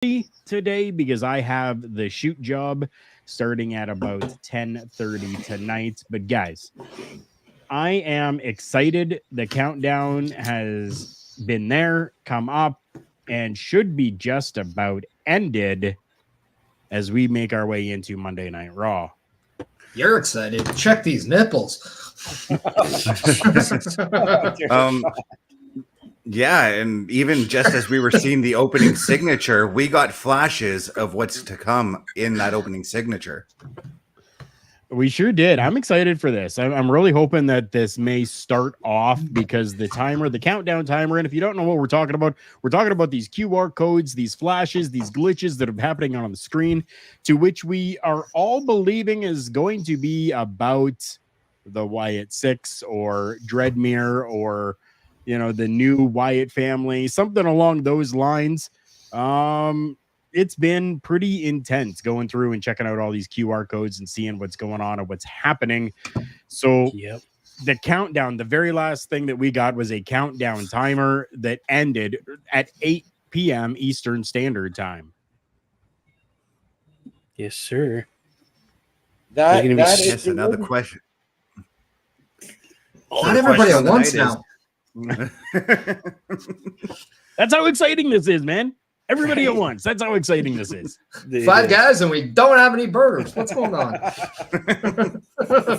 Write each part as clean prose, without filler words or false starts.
today because I have the shoot job starting at about 10:30 tonight. But guys, I am excited. The countdown has been there, come up, and should be just about ended as we make our way into Monday Night Raw. You're excited. Check these nipples. Yeah, and even just as we were seeing the opening signature, we got flashes of what's to come in that opening signature. We sure did. I'm excited for this. I'm really hoping that this may start off because the countdown timer, and if you don't know what we're talking about these QR codes, these flashes, these glitches that are happening on the screen, to which we are all believing is going to be about the Wyatt Six or Dreadmere or the new Wyatt family, something along those lines. It's been pretty intense going through and checking out all these QR codes and seeing what's going on and what's happening. So the countdown, the very last thing that we got was a countdown timer that ended at 8 p.m. Eastern Standard Time. Yes, sir. That is another question. Not everybody at once now. That's how exciting this is, man. Everybody at once. That's how exciting this is. 5 guys and we don't have any burgers. What's going on?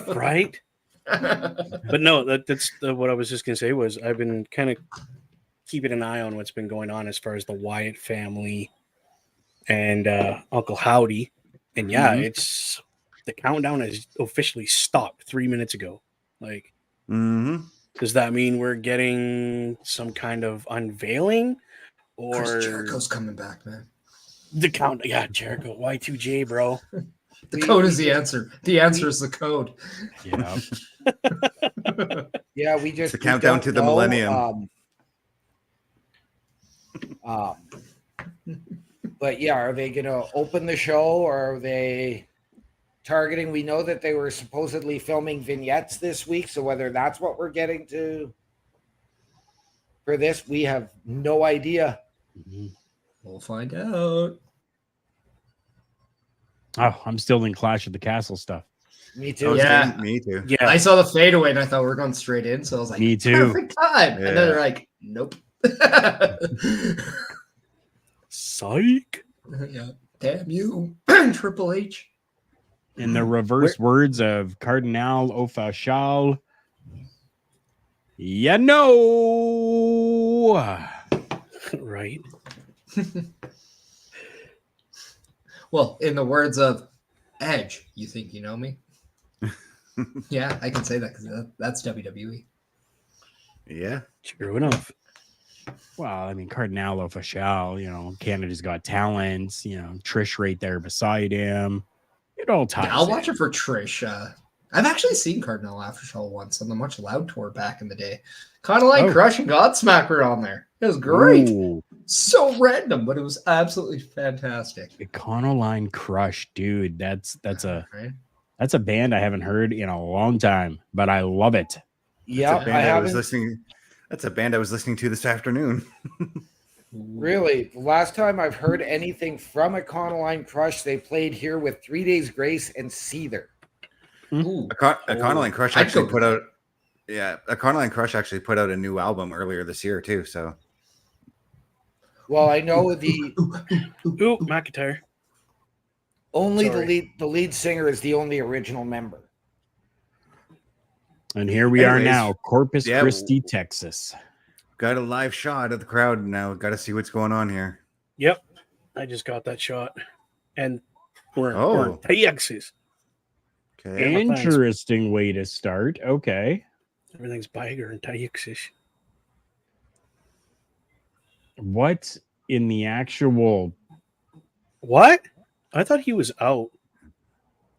Right? But no, that's what I was just going to say was I've been kind of keeping an eye on what's been going on as far as the Wyatt family and Uncle Howdy. And it's the countdown has officially stopped 3 minutes ago. Like, does that mean we're getting some kind of unveiling? Or Chris Jericho's coming back, man. The count, Jericho, Y2J, bro. The code is the answer. The answer is the code. Yeah. Yeah, we just the countdown to the millennium. But yeah, are they going to open the show or are they targeting? We know that they were supposedly filming vignettes this week, so whether that's what we're getting to for this, we have no idea. We'll find out. Oh, I'm still in Clash of the Castle stuff. Me too. Yeah, me too. Yeah, I saw the fadeaway and I thought we were going straight in, so I was like, me too. Perfect time. Yeah. And then they're like, nope. Psych. Yeah. Damn you, Triple H. In the reverse words of Cardinal Official, Right. Well, in the words of Edge, you think you know me? Yeah, I can say that because that's WWE. Yeah. True enough. Well, I mean, Cardinal Official, Canada's Got Talent, Trish right there beside him. It all ties. Yeah, I'll watch it for Trish. I've actually seen Cardinal After Show once on the Much Loud tour back in the day. Kind of like Crush and Godsmacker on there. It was great. Ooh. So random, but it was absolutely fantastic. Econoline Crush, dude. That's a Right? that's a band I haven't heard in a long time, but I love it. Yeah, That's a band That's a band I was listening to this afternoon. Really, the last time I've heard anything from Econoline Crush, they played here with 3 Days Grace and Seether. Econoline Crush actually put out. Yeah, Econoline Crush actually put out a new album earlier this year too. So, well, I know the Ooh, McIntyre. only the lead singer is the only original member. And here we are Anyways, now, Corpus Christi, Texas. Got a live shot of the crowd now. Got to see what's going on here. Yep, I just got that shot, and we're in Texas. Okay. Interesting way to start. Okay. Everything's bigger in Texas. What in the actual? What? I thought he was out.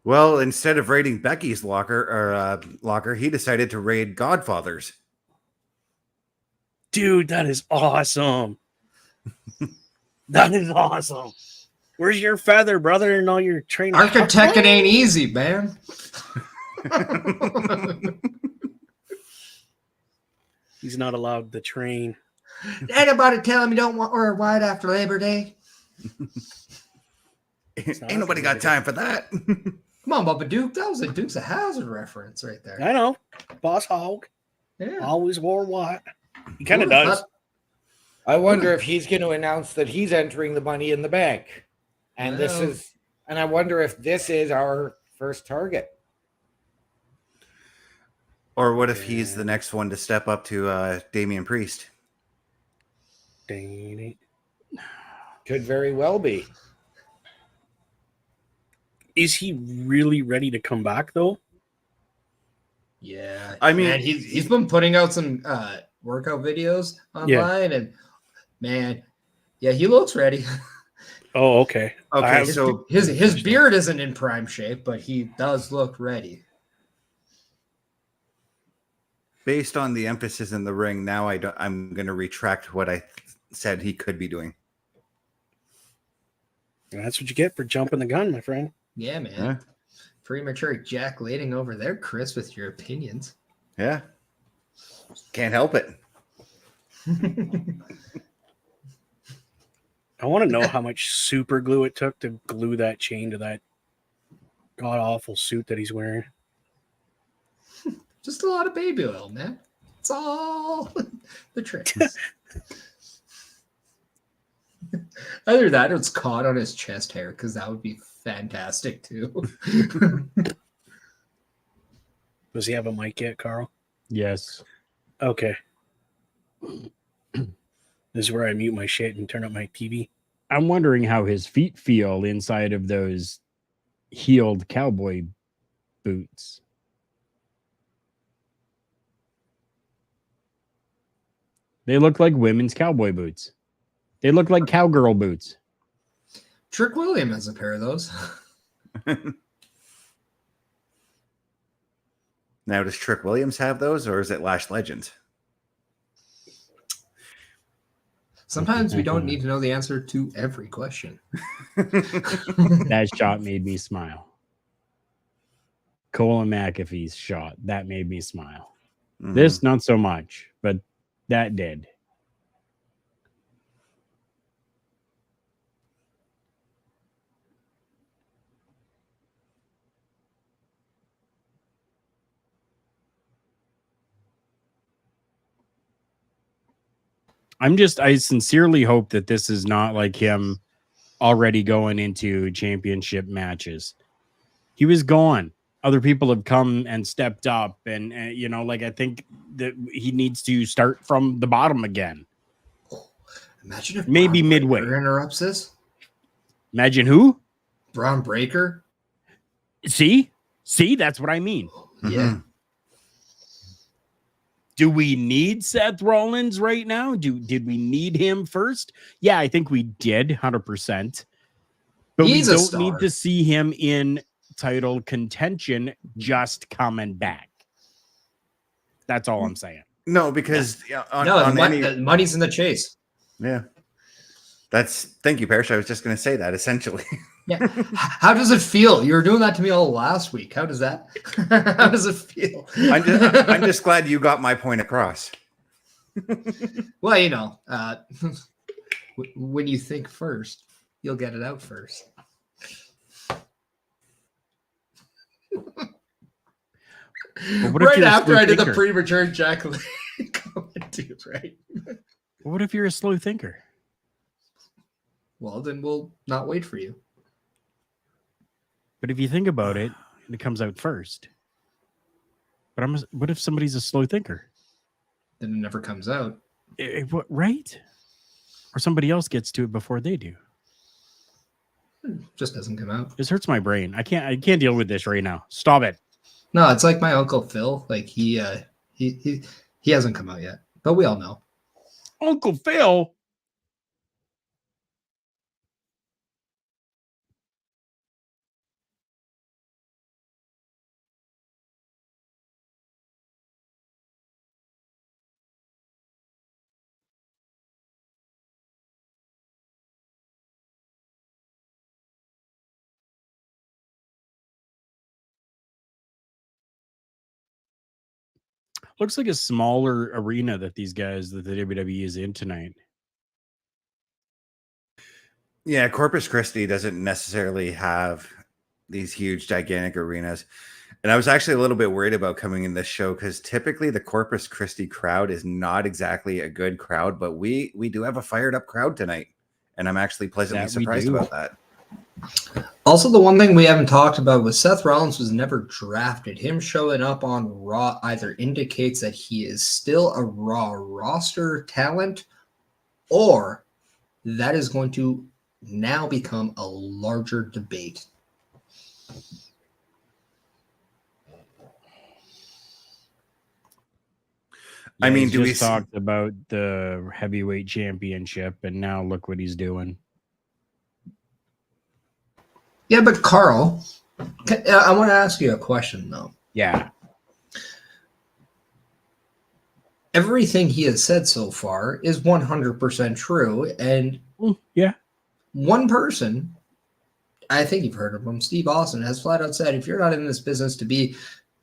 Well, instead of raiding Becky's locker, he decided to raid Godfather's. Dude, that is awesome. That is awesome. Where's your feather, brother, and all your training? Architecting ain't easy, man. He's not allowed to train. Anybody tell him you don't want wear white after Labor Day? Ain't nobody got time for that. Come on, Bubba Duke. That was a Dukes of Hazzard reference right there. I know. Boss Hog Yeah. always wore white. He kind of Who would've does. thought- I wonder if he's going to announce that he's entering the Money in the Bank. And Well. I wonder if this is our first target. Or what if he's the next one to step up to Damian Priest? Dang it. Could very well be. Is he really ready to come back though? Yeah. I mean, man, he's been putting out some workout videos online, and man, yeah, he looks ready. Oh, okay. Okay, so His beard isn't in prime shape, but he does look ready. based on the emphasis in the ring, now I'm going to retract what I said he could be doing. That's what you get for jumping the gun, my friend. Yeah, man. Yeah. Premature ejaculating over there, Chris, with your opinions. Yeah. Can't help it. I want to know how much super glue it took to glue that chain to that god awful suit that he's wearing. Just a lot of baby oil, man. It's all the tricks. Either that or it's caught on his chest hair, because that would be fantastic too. Does he have a mic yet, Carl? Yes. Okay. This is where I mute my shit and turn up my TV. I'm wondering how his feet feel inside of those heeled cowboy boots. They look like women's cowboy boots. They look like cowgirl boots. Trick William has a pair of those. Now, does Trick Williams have those, or is it Lash Legends? Sometimes we don't need to know the answer to every question. That shot made me smile. Colin McAfee's shot, that made me smile. Mhm. This, not so much, but that did. I sincerely hope that this is not like him already going into championship matches. He was gone. Other people have come and stepped up, and you know, like I think that he needs to start from the bottom again. Imagine if Maybe Braun midway. Breaker interrupts this. Imagine who? Braun Breaker. See, that's what I mean. Yeah. Do we need Seth Rollins right now? Did we need him first? Yeah, I think we did, 100%. But He's we a don't star. need to see him in title contention just coming back. That's all I'm saying. No, because on the money's in the chase. yeah. Thank you, Perish. I was just going to say that essentially. Yeah. How does it feel? You were doing that to me all last week. How does that? How does it feel? I'm just glad you got my point across. Well, you know, when you think first, you'll get it out first. Right after I did the premature ejaculation comment, right? What if you're a slow thinker? Well, then we'll not wait for you. But if you think about it, it comes out first. But what if somebody's a slow thinker? Then it never comes out. Right? Or somebody else gets to it before they do. It just doesn't come out. This hurts my brain. I can't deal with this right now. Stop it. No, it's like my Uncle Phil. Like he hasn't come out yet, but we all know. Uncle Phil. Looks like a smaller arena that the WWE is in tonight. Yeah, Corpus Christi doesn't necessarily have these huge, gigantic arenas. And I was actually a little bit worried about coming in this show because typically the Corpus Christi crowd is not exactly a good crowd, but we do have a fired up crowd tonight. And I'm actually pleasantly That we surprised do. about that. Also, the one thing we haven't talked about was Seth Rollins was never drafted. Him showing up on Raw either indicates that he is still a Raw roster talent, or that is going to now become a larger debate. I mean, he's do we just talked about the heavyweight championship, and now look what he's doing. Yeah, but Carl, I want to ask you a question, though. Yeah. Everything he has said so far is 100% true. And Yeah. one person, I think you've heard of him, Steve Austin, has flat out said, if you're not in this business to be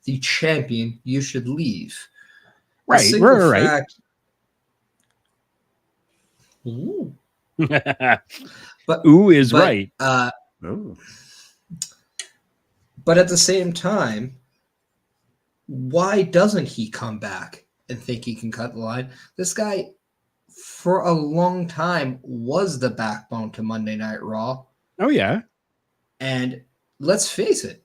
the champion, you should leave. Right. Right. Ooh. But Ooh is right. Ooh. But at the same time, why doesn't he come back and think he can cut the line? This guy, for a long time, was the backbone to Monday Night Raw. Oh, yeah. And let's face it,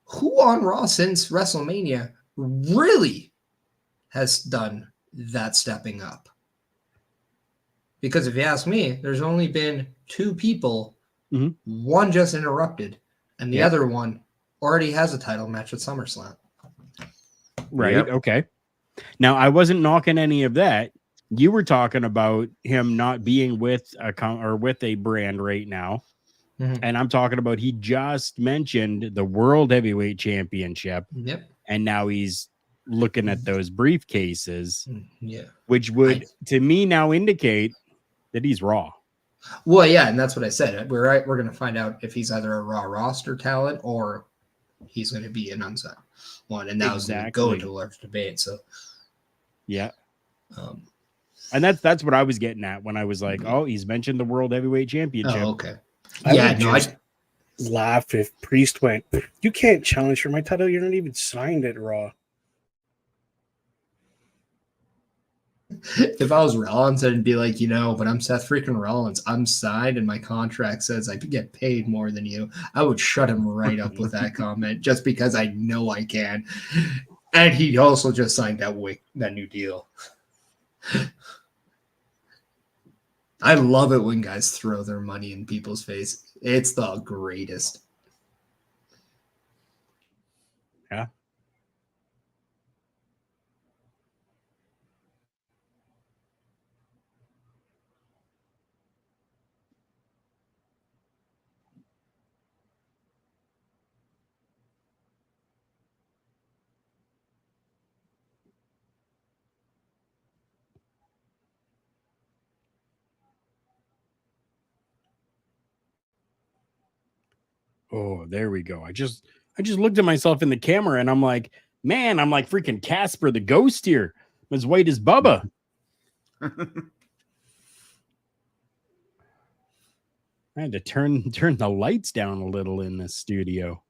who on Raw since WrestleMania really has done that stepping up? Because if you ask me, there's only been two people. Mhm. One just interrupted, and the other one already has a title match at SummerSlam. Right. Yep. Okay. Now, I wasn't knocking any of that. You were talking about him not being with a brand right now. Mhm. And I'm talking about he just mentioned the World Heavyweight Championship. Yep. And now he's looking at those briefcases, Yeah. which would, to me, now indicate that he's Raw. Well, yeah, and that's what I said. We're going to find out if he's either a Raw roster talent or he's going to be an unsigned one, and that was going to go into a large debate. So, yeah, and that's what I was getting at when I was like, oh, he's mentioned the World Heavyweight Championship. Oh, okay. I laugh if Priest went, you can't challenge for my title. You're not even signed at Raw. If I was Rollins, I'd be like, but I'm Seth freaking Rollins. I'm signed, and my contract says I get paid more than you. I would shut him right up with that comment just because I know I can. And he also just signed that new deal. I love it when guys throw their money in people's face. It's the greatest. Yeah. Oh, there we go. I just looked at myself in the camera and I'm like, man, I'm like freaking Casper the Ghost here. I'm as white as Bubba. I had to turn the lights down a little in this studio.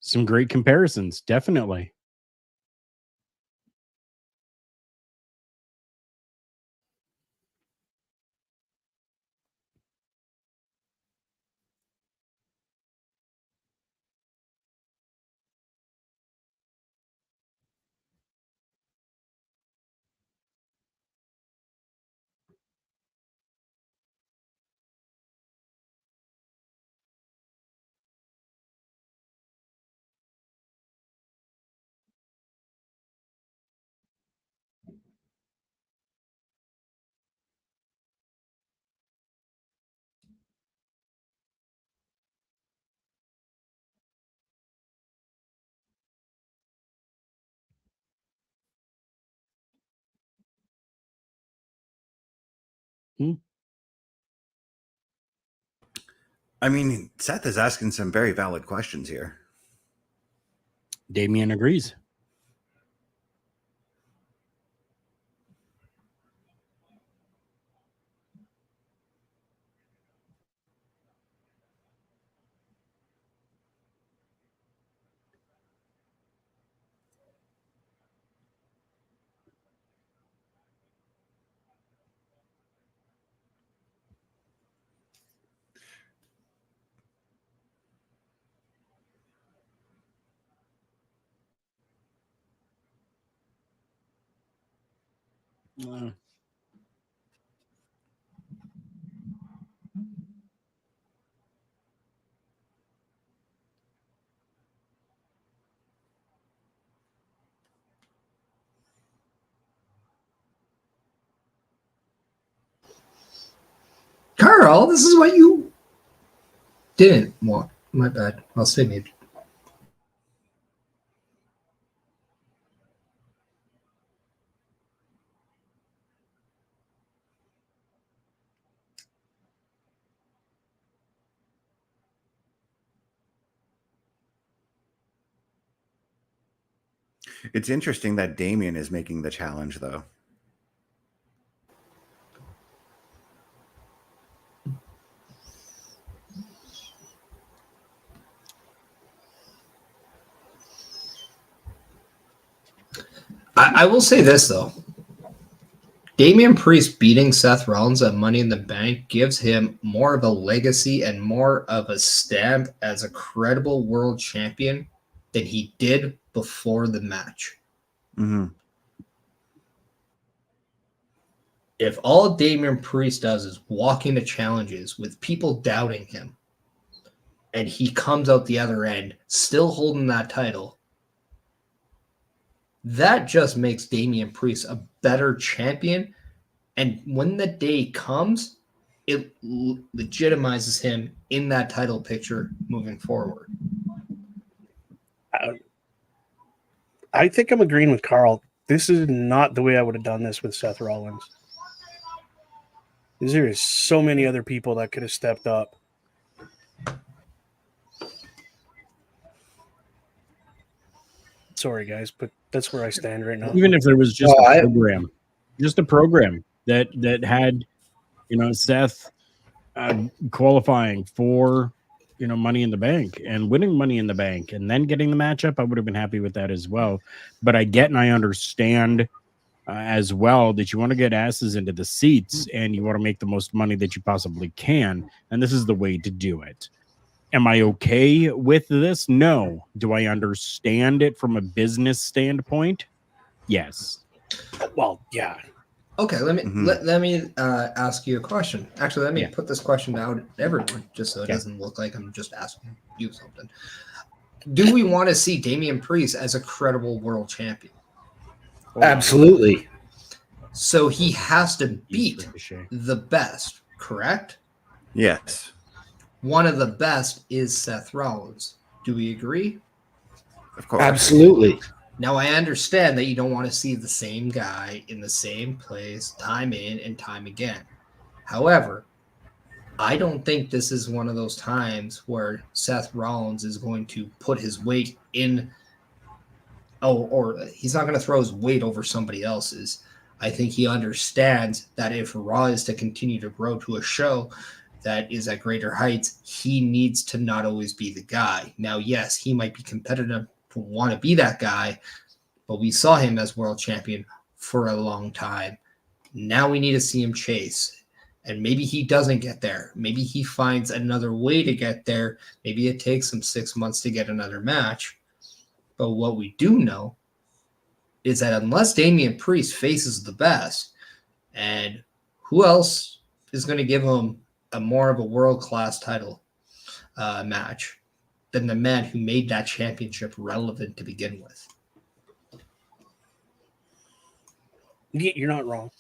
Some great comparisons, definitely. I mean, Seth is asking some very valid questions here. Damien agrees. Carl, this is what you didn't want. My bad. I'll stay muted. It's interesting that Damien is making the challenge, though. I will say this, though. Damian Priest beating Seth Rollins at Money in the Bank gives him more of a legacy and more of a stamp as a credible world champion than he did before the match. Mm-hmm. If all Damian Priest does is walk into challenges with people doubting him, and he comes out the other end still holding that title, that just makes Damian Priest a better champion. And when the day comes, it legitimizes him in that title picture moving forward. I think I'm agreeing with Carl. This is not the way I would have done this with Seth Rollins. There is so many other people that could have stepped up. Sorry, guys, but that's where I stand right now. Even if there was just a program that had, Seth qualifying for, Money in the Bank and winning Money in the Bank and then getting the matchup, I would have been happy with that as well. But I get and I understand as well that you want to get asses into the seats and you want to make the most money that you possibly can. And this is the way to do it. Am I okay with this? No. Do I understand it from a business standpoint? Yes. Well, yeah. Okay, let me ask you a question. Actually, let me put this question out to everyone, just so it doesn't look like I'm just asking you something. Do we want to see Damian Priest as a credible world champion? Absolutely. So he has to beat the best, correct? Yes. One of the best is Seth Rollins. Do we agree? Of course. Absolutely. Now, I understand that you don't want to see the same guy in the same place time in and time again. However, I don't think this is one of those times where Seth Rollins is going to put his weight in, or he's not going to throw his weight over somebody else's. I think he understands that if Raw is to continue to grow to a show that is at greater heights, he needs to not always be the guy. Now, yes, he might be competitive to want to be that guy, but we saw him as world champion for a long time. Now we need to see him chase. And maybe he doesn't get there. Maybe he finds another way to get there. Maybe it takes him 6 months to get another match. But what we do know is that unless Damian Priest faces the best, and who else is going to give him a more of a world-class title match than the man who made that championship relevant to begin with? You're not wrong.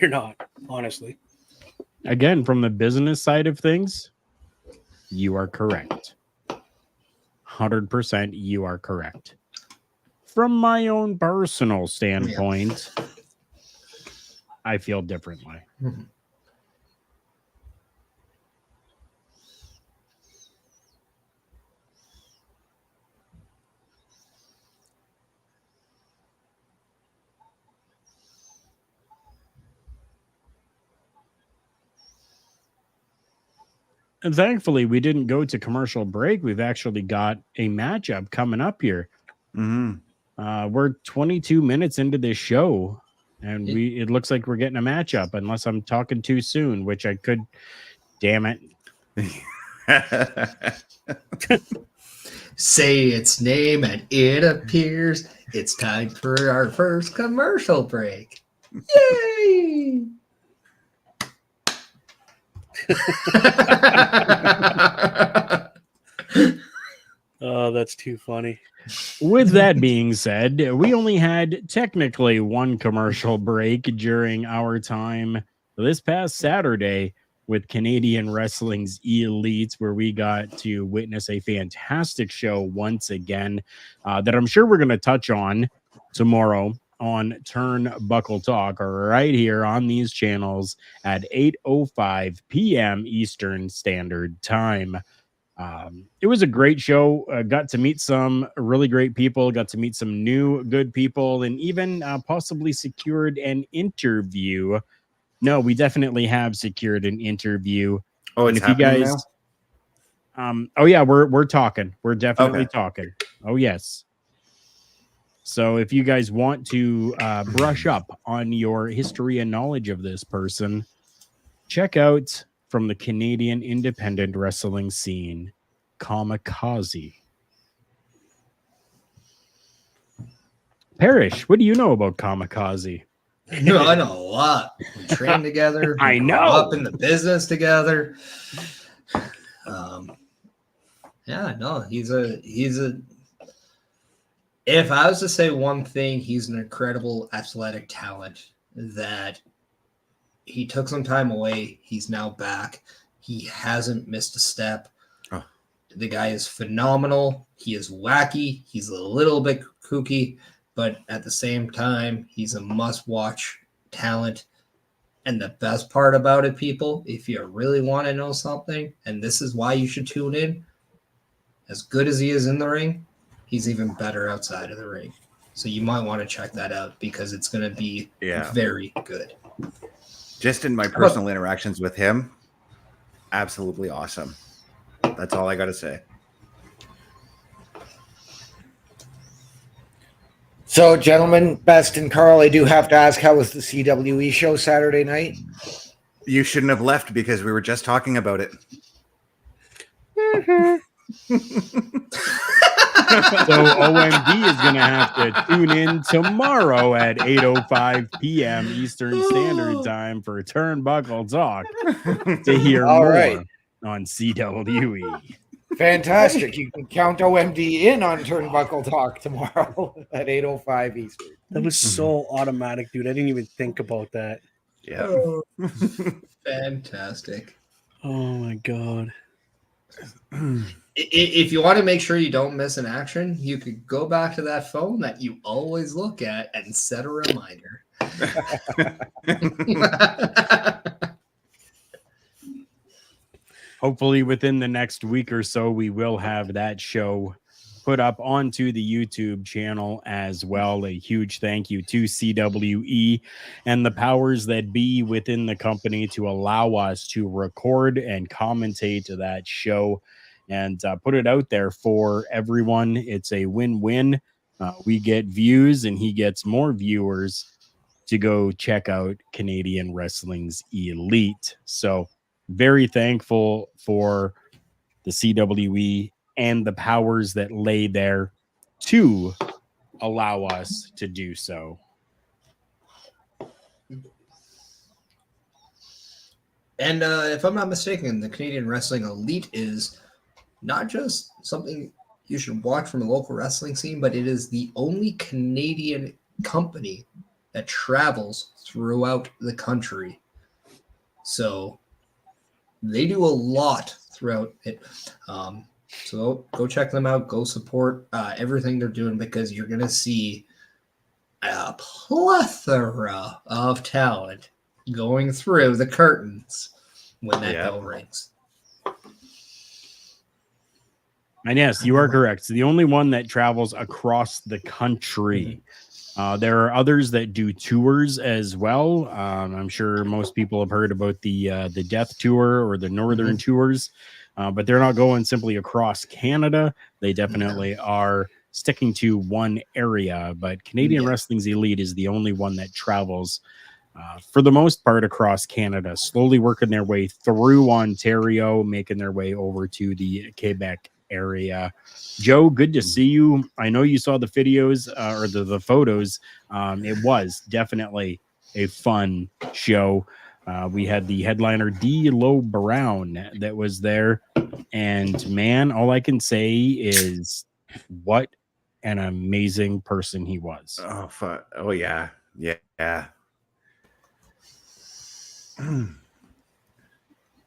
You're not, honestly. Again, from the business side of things, you are correct. 100% you are correct. From my own personal standpoint, I feel differently. Mhm. And thankfully, we didn't go to commercial break. We've actually got a matchup coming up here. Mhm. We're 22 minutes into this show, and it looks like we're getting a matchup, unless I'm talking too soon, which I could. Damn it. Say its name and it appears. It's time for our first commercial break. Yay! Oh, that's too funny. With that being said, we only had technically one commercial break during our time this past Saturday with Canadian Wrestling's Elite, where we got to witness a fantastic show once again that I'm sure we're going to touch on tomorrow on Turnbuckle Talk right here on these channels at 8:05 p.m. Eastern Standard Time. It was a great show. Got to meet some really great people, got to meet some new good people, and even possibly secured an interview. No, we definitely have secured an interview. Oh, And it's if you happening guys, now? oh yeah, we're talking. We're definitely Okay. talking. Oh yes. So if you guys want to brush up on your history and knowledge of this person, check out from the Canadian independent wrestling scene, Kamikaze. Perish, what do you know about Kamikaze? No, I know a lot. We trained together. We I grew know. up in the business together. Yeah, no, he's a. If I was to say one thing, he's an incredible athletic talent that he took some time away. He's now back. He hasn't missed a step. Oh. The guy is phenomenal. He is wacky. He's a little bit kooky, but at the same time, he's a must-watch talent. And the best part about it, people, if you really want to know something, and this is why you should tune in, as good as he is in the ring, he's even better outside of the ring. So you might want to check that out because it's going to be very good. Just in my personal interactions with him, absolutely awesome. That's all I got to say. So, gentlemen, Best and Carl, I do have to ask, how was the CWE show Saturday night? You shouldn't have left because we were just talking about it. So OMD is going to have to tune in tomorrow at 8:05 p.m. Eastern Standard Time for Turnbuckle Talk to hear All more right. on CWE. Fantastic. You can count OMD in on Turnbuckle Talk tomorrow at 8:05 Eastern. That was so automatic, dude. I didn't even think about that. Yeah. Fantastic. Oh my god. If you want to make sure you don't miss an action, you could go back to that phone that you always look at and set a reminder. Hopefully within the next week or so, we will have that show put up onto the YouTube channel as well. A huge thank you to CWE and the powers that be within the company to allow us to record and commentate that show and put it out there for everyone. It's a win-win. We get views and he gets more viewers to go check out Canadian Wrestling's Elite. So very thankful for the CWE and the powers that lay there to allow us to do so. And if I'm not mistaken, the Canadian Wrestling Elite is not just something you should watch from a local wrestling scene, but it is the only Canadian company that travels throughout the country. So they do a lot throughout it. So go check them out. Go support everything they're doing because you're going to see a plethora of talent going through the curtains when that bell rings. And yes, you are correct. It's the only one that travels across the country. There are others that do tours as well. I'm sure most people have heard about the Death Tour or the Northern Tours, but they're not going simply across Canada. They definitely are sticking to one area. But Canadian Wrestling's Elite is the only one that travels for the most part across Canada, slowly working their way through Ontario, making their way over to the Quebec area. Joe, good to see you. I know you saw the videos or the photos. It was definitely a fun show. We had the headliner D'Lo Brown that was there, and man, all I can say is what an amazing person he was. Oh fuck! Oh yeah. Did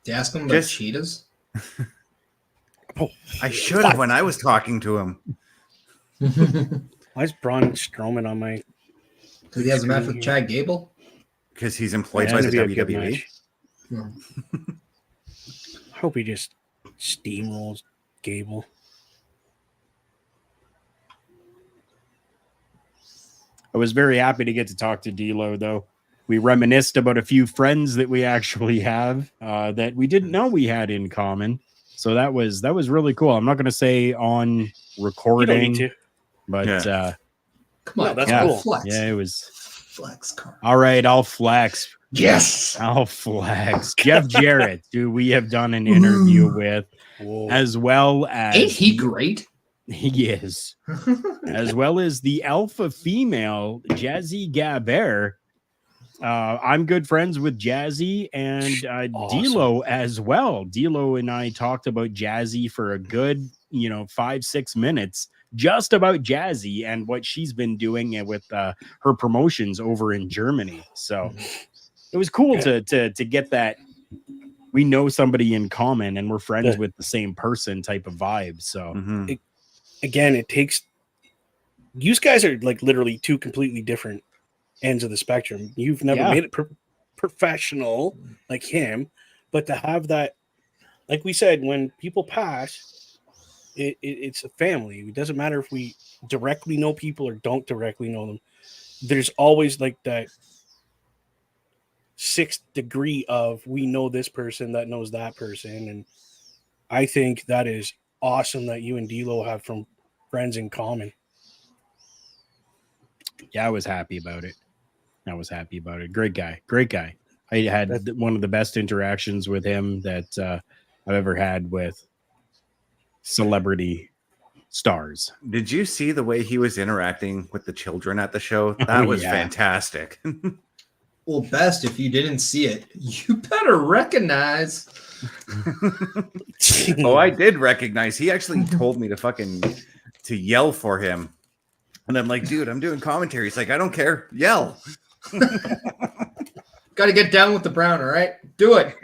you ask him about cheetahs? I should have when I was talking to him. Why is Braun Strowman on my? Because he has a match with Chad Gable. Because he's employed by the WWE. Yeah. I hope he just steamrolls Gable. I was very happy to get to talk to D'Lo, though. We reminisced about a few friends that we actually have that we didn't know we had in common. So that was really cool. I'm not going to say on recording, but come on, that's cool. Flex. Yeah, it was flex. Carl. All right, I'll flex. Yes, I'll flex. Jeff Jarrett, who we have done an interview with, as well as ain't he great? He is, as well as the alpha female Jazzy Gabert. I'm good friends with Jazzy and awesome. D'Lo as well. D'Lo and I talked about Jazzy for a good, 5-6 minutes, just about Jazzy and what she's been doing with her promotions over in Germany. So it was cool to get that. We know somebody in common and we're friends with the same person type of vibe. So again, it takes. You guys are like literally two completely different ends of the spectrum. You've never made it professional like him, but to have that, like we said, when people pass, it's a family. It doesn't matter if we directly know people or don't directly know them. There's always like that 6th degree of we know this person that knows that person, and I think that is awesome that you and D'Lo have from friends in common. Yeah, I was happy about it. Great guy. I had one of the best interactions with him that I've ever had with celebrity stars. Did you see the way he was interacting with the children at the show? That was fantastic. Well, best if you didn't see it, you better recognize. Oh, I did recognize. He actually told me to yell for him. And I'm like, dude, I'm doing commentary. He's like, I don't care. Yell. Got to get down with the Brown, all right? Do it.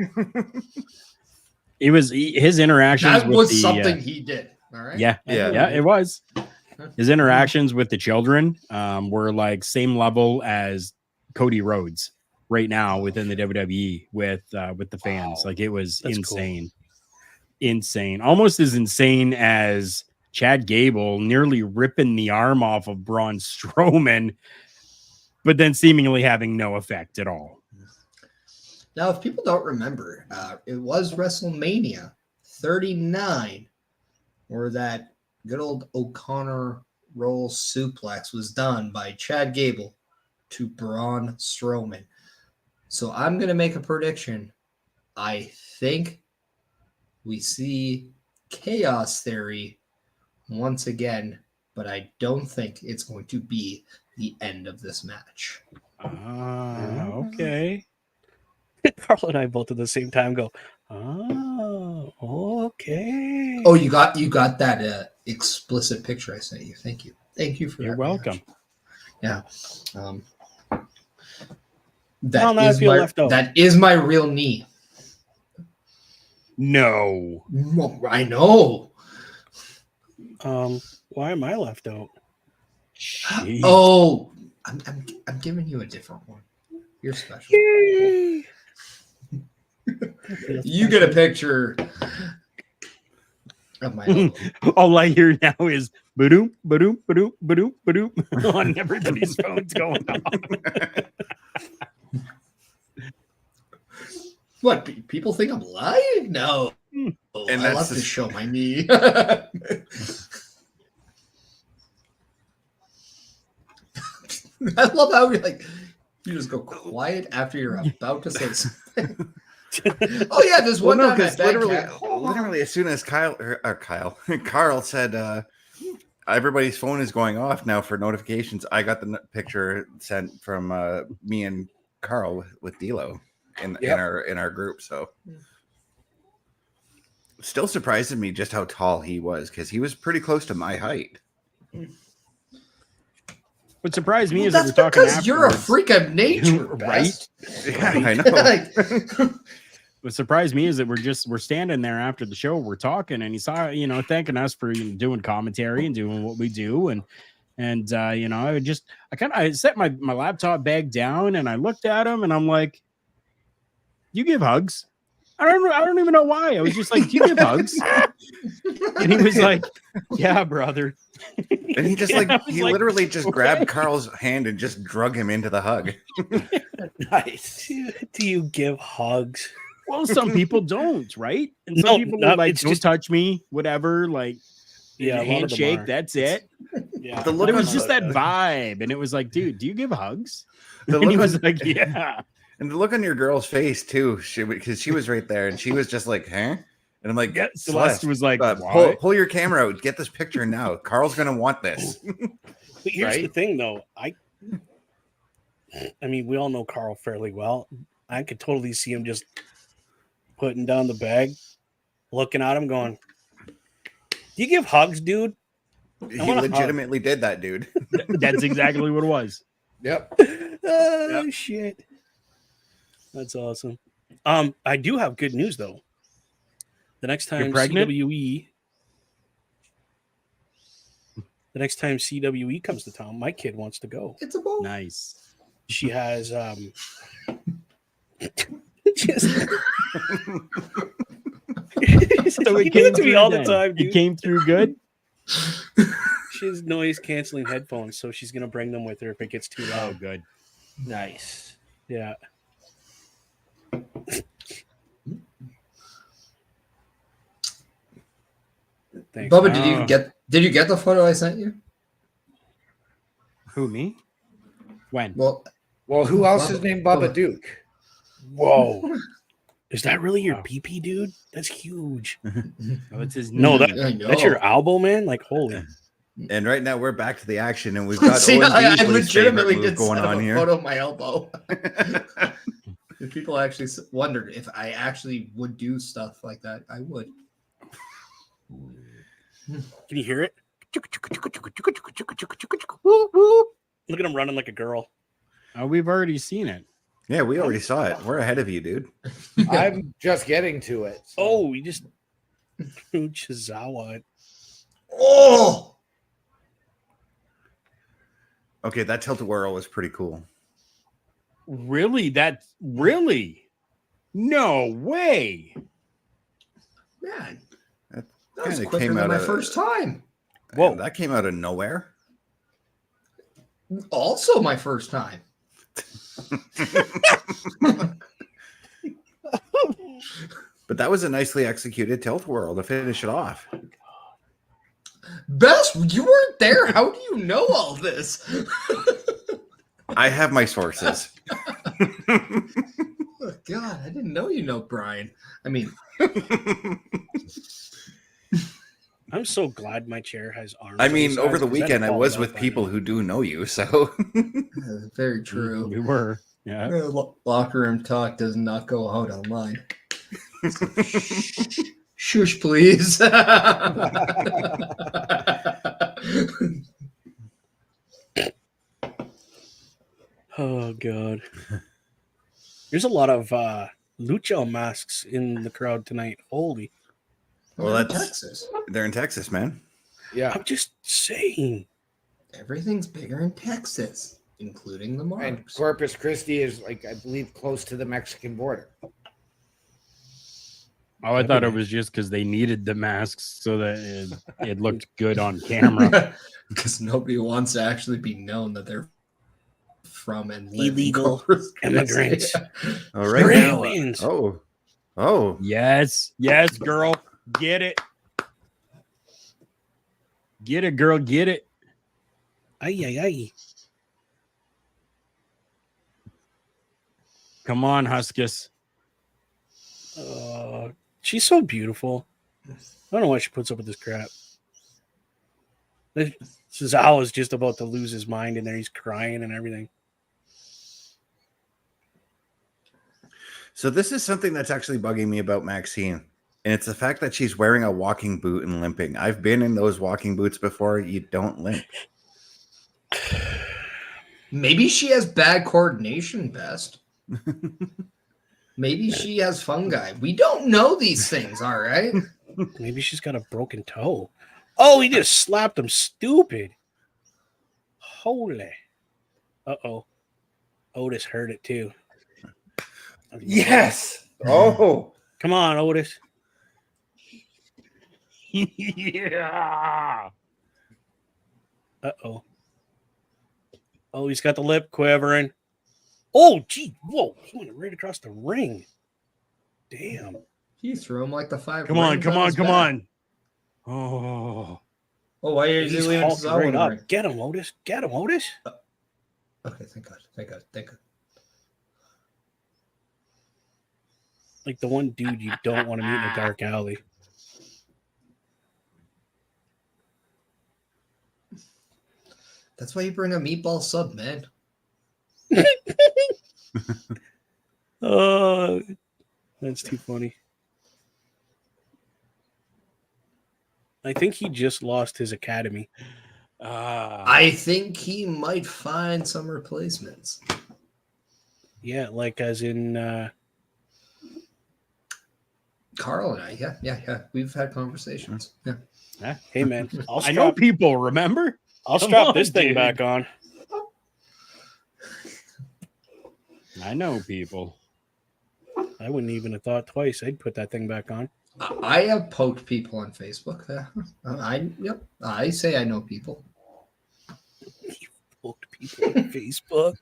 It was his interactions. That was something he did. All right. Yeah, it was. His interactions with the children were like same level as Cody Rhodes right now within the WWE with the fans. Like it was insane. Cool. Insane. Almost as insane as Chad Gable nearly ripping the arm off of Braun Strowman, but then seemingly having no effect at all. Now, if people don't remember, it was WrestleMania 39 where that good old O'Connor roll suplex was done by Chad Gable to Braun Strowman. So I'm going to make a prediction. I think we see Chaos Theory once again, but I don't think it's going to be the end of this match. Okay. Carl and I both at the same time go, oh, okay. Oh, you got that explicit picture I sent you. Thank you for You're that. welcome. Yeah. That is my real knee. No. I know. Why am I left out? Jeez. Oh, I'm giving you a different one. You're special. Yay! You get a picture of my elbow. All I hear now is ba-doom, ba-doom, ba-doom, ba-doom, ba-doom on everybody's phones going off. What? People think I'm lying? No. And I that's love the- to show my knee. I love how you're like, you just go quiet after you're about to say something. Oh yeah, there's one time I literally as soon as Carl said everybody's phone is going off now for notifications, I got the picture sent from me and Carl with D'Lo in our group. So still surprises me just how tall he was, because he was pretty close to my height. What surprised me is that's that we're talking because you're a afterwards. freak of nature, Right? Yeah, I know. What surprised me is that we're standing there after the show, we're talking, and he saw, thanking us for doing commentary and doing what we do, and I set my laptop bag down and I looked at him and I'm like, "You give hugs?" I don't even know why. I was just like, "Do you give hugs?" And he was like, "Yeah, brother." And he just literally just grabbed Carl's hand and just drug him into the hug. Nice. Do you give hugs? Well, some people don't, right? And some people no, are like, it's "Don't just touch me," whatever. Like, Yeah, a lot of them handshake. are. That's it. Yeah, The But look it was on just the- that vibe, and it was like, "Dude, do you give hugs?" The And he look was on- like, "Yeah." And the look on your girl's face too, because she was right there, and she was just like, "Huh?" And I'm like, Yeah, Celeste was like, pull your camera out, get this picture now. Carl's gonna want this." But here's the thing, though. I mean, we all know Carl fairly well. I could totally see him just putting down the bag, looking at him, going, "Do you give hugs, dude?" He want a hug. legitimately did that, dude. That's exactly what it was. Yep. Oh shit, that's awesome. I do have good news though. The next time pregnant? CWE comes to town, my kid wants to go. It's a ball. Nice. She has So you do it to me all the time, It dude. came through good. She has noise canceling headphones, so she's gonna bring them with her if it gets too Oh, loud. good. Nice. Yeah. Thanks. Bubba, man. did you get the photo I sent you? Who, me? When? Well, Well, who else is Bubba. named Bubba Duke? Whoa. Is that really your Wow. PP, dude? That's huge. Oh, it's his No, knee. I know. That's your elbow, man? Like, holy. And right now we're back to the action, and we've got See, Owen I Beasley's legitimately favorite move did going set up on a here. photo of my elbow. If people actually wondered if I actually would do stuff like that, I would. Can you hear it? Look at him running like a girl. We've already seen it. Yeah, we already saw it. We're ahead of you, dude. I'm just getting to it. so- Oh, we just Chizawa. Oh, Okay, that tilt-a-whirl was pretty cool. Really? Really? No way. man. That That was kinda quicker came than out my of- first time. Whoa, that came out of nowhere. Also my first time. But that was a nicely executed tilt-a-whirl to finish it off. Best, you weren't there. How do you know all this? I have my sources. Oh, God, I didn't know you know Brian. I mean, I'm so glad my chair has arms. I on mean, sides, over the 'cause I'd weekend, I fall was off with by people now. who do know you, so very true. We were. Yeah. Locker room talk does not go out online. Shush, please. Oh god. There's a lot of lucha masks in the crowd tonight. Holy. Well, We're in that's- Texas. they're in Texas, man. Yeah. I'm just saying. Everything's bigger in Texas. including the And marks. Corpus Christi is, like, I believe, close to the Mexican border. Oh, I thought it was just because they needed the masks so that it looked good on camera. Because nobody wants to actually be known that they're from and live Illegal in Corpus Christi. immigrants. All right now. Aliens. Oh, Yes, girl, get it, girl, get it. Ay, ay, ay. Come on, Huskus. She's so beautiful. I don't know why she puts up with this crap. Cesaro is just about to lose his mind in there. He's crying and everything. so this is something that's actually bugging me about Maxine. And it's the fact that she's wearing a walking boot and limping. I've been in those walking boots before. You don't limp. Maybe she has bad coordination, Best. Maybe she has fungi. We don't know these things, all right? Maybe she's got a broken toe. Oh, he just slapped him stupid. Holy. Uh-oh. Otis heard it too. Yes. Oh. Come on, Otis. Yeah. Uh-oh. Oh, he's got the lip quivering. Oh, gee. Whoa. He went right across the ring. Damn. He threw him like the 5. Come on, rings come on on, his come back. on. Oh, Oh, why are you He's leaving hulking Cesaro right in the up. ring? Get him, Otis. Get him, Otis. Okay, thank God. Like the one dude you don't want to meet in a dark alley. That's why you bring a meatball sub, man. Oh, that's too funny. I think he just lost his academy. I think he might find some replacements. Yeah, like as in Carl and I, yeah. We've had conversations. Yeah. hey man, I know people, remember? I'll Come strap on, this thing dude. back on. I know people. I wouldn't even have thought twice. I'd put that thing back on. I have poked people on Facebook. I say I know people. Poked people on Facebook.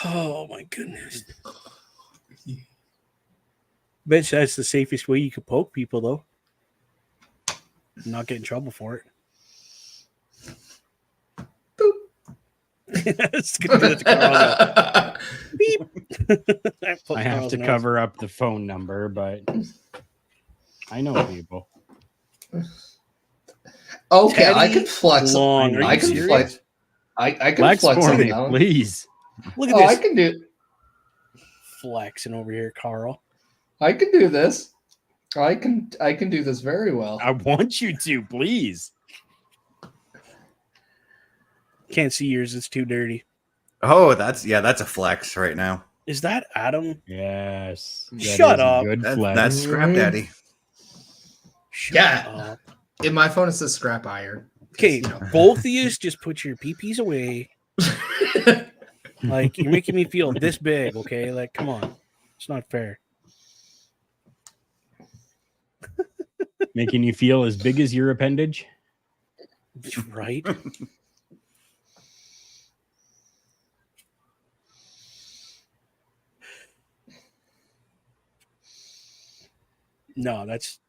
Oh my goodness. Bet that's the safest way you could poke people, though. Not get in trouble for it. It's gonna do that to Carl. Beep. I have to cover up the phone number, but I know people. Okay, I Teddy can flex. Long. Are I you can serious? flex. I can Flex flex for on me, that one. please. Look at Oh, I this can do. flexing over here, Carl. I can do this. I can do this very well. I want you to, please. Can't see yours. It's too dirty. Oh, that's a flex right now. Is that Adam? Yes. that Shut is a up. Good That's flex. Scrap Daddy. Shut Yeah. up. In my phone, it says scrap iron. Okay, You know. both of you just put your peepees away. Like, you're making me feel this big, okay? Like, come on. It's not fair. Making you feel as big as your appendage. Right? No, that's...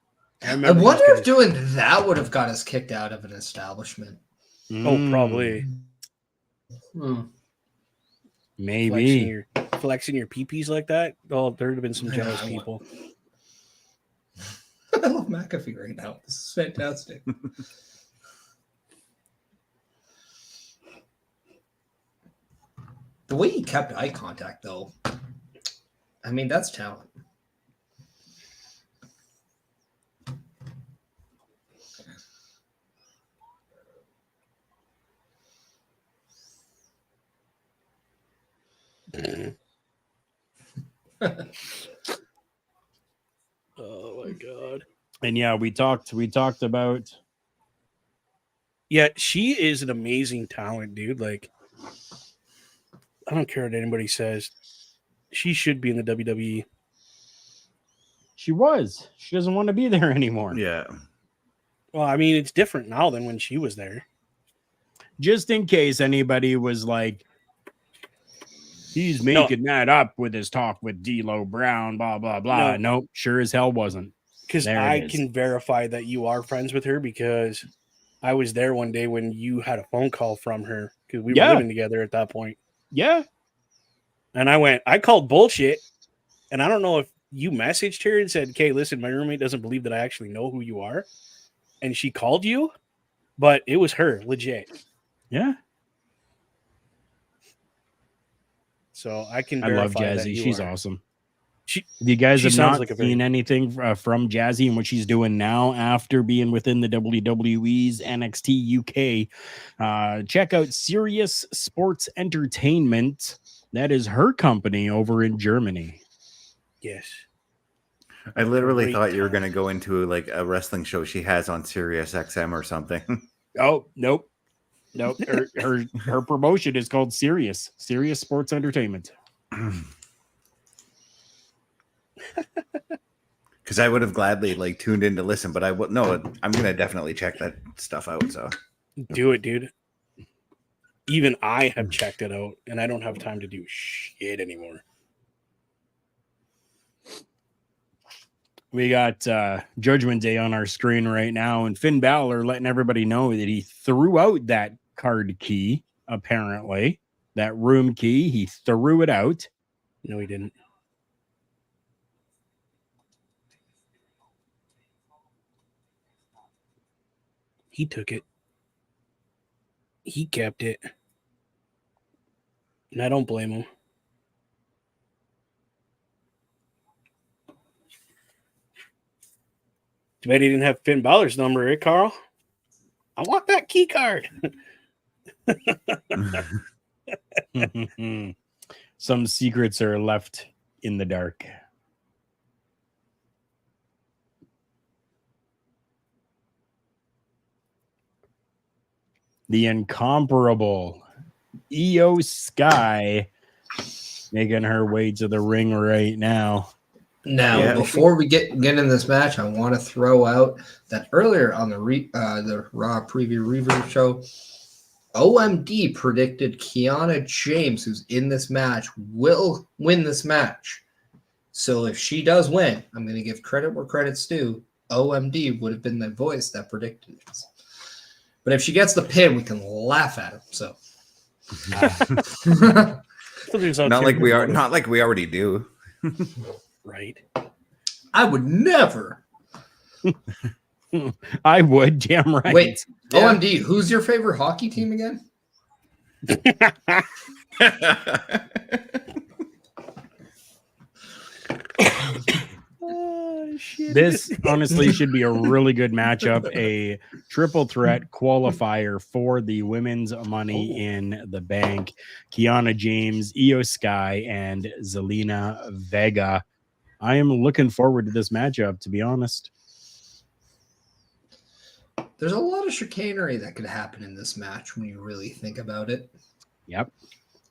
I remember wonder those if guys. doing that would have got us kicked out of an establishment. Oh, probably. Hmm. Maybe. Flexing your peepees like that? Oh, there would have been some jealous Yeah. people. I love McAfee right now. This is fantastic. The way he kept eye contact, though, I mean, that's talent. Oh my god. And yeah, we talked about Yeah, she is an amazing talent, dude. Like, I don't care what anybody says. She should be in the WWE. She was. She doesn't want to be there anymore. Yeah. Well, I mean, it's different now than when she was there. Just in case anybody was like, he's making that up with his talk with D'Lo Brown, blah, blah, blah. Nope, sure as hell wasn't. Because I can verify that you are friends with her because I was there one day when you had a phone call from her because we were living together at that point. Yeah. And I called bullshit. And I don't know if you messaged her and said, okay, listen, my roommate doesn't believe that I actually know who you are. And she called you, but it was her, legit. Yeah. So I can I love verify that Jazzy. you She's are. awesome. You guys have not seen anything from Jazzy and what she's doing now after being within the WWE's NXT UK. Check out Sirius Sports Entertainment. That is her company over in Germany. Yes. I literally thought you were going to go into like a wrestling show she has on Sirius XM or something. Oh, nope. Her promotion is called Sirius Sports Entertainment. Because I would have gladly like tuned in to listen, but I'm gonna definitely check that stuff out. So do it, dude. Even I have checked it out, and I don't have time to do shit anymore. We got Judgment Day on our screen right now, and Finn Balor letting everybody know that he threw out that card key. Apparently, that room key, he threw it out. No, he didn't. He took it. He kept it. And I don't blame him. Too bad he didn't have Finn Balor's number, eh, Carl? I want that key card. Some secrets are left in the dark. The incomparable Io Sky making her way to the ring right now. Now, before we get in this match, I want to throw out that earlier on the Raw Preview Reverb show, OMD predicted Kiana James, who's in this match, will win this match. So if she does win, I'm going to give credit where credit's due. OMD would have been the voice that predicted it. But if she gets the pin, we can laugh at him. So, not like we already do. Right. I would never. I would, damn right. Wait, yeah. OMD, who's your favorite hockey team again? This honestly should be a really good matchup, a triple threat qualifier for the women's Money in the Bank. Kiana James, Io Sky, and Zelina Vega. I am looking forward to this matchup, to be honest. There's a lot of chicanery that could happen in this match when you really think about it. Yep.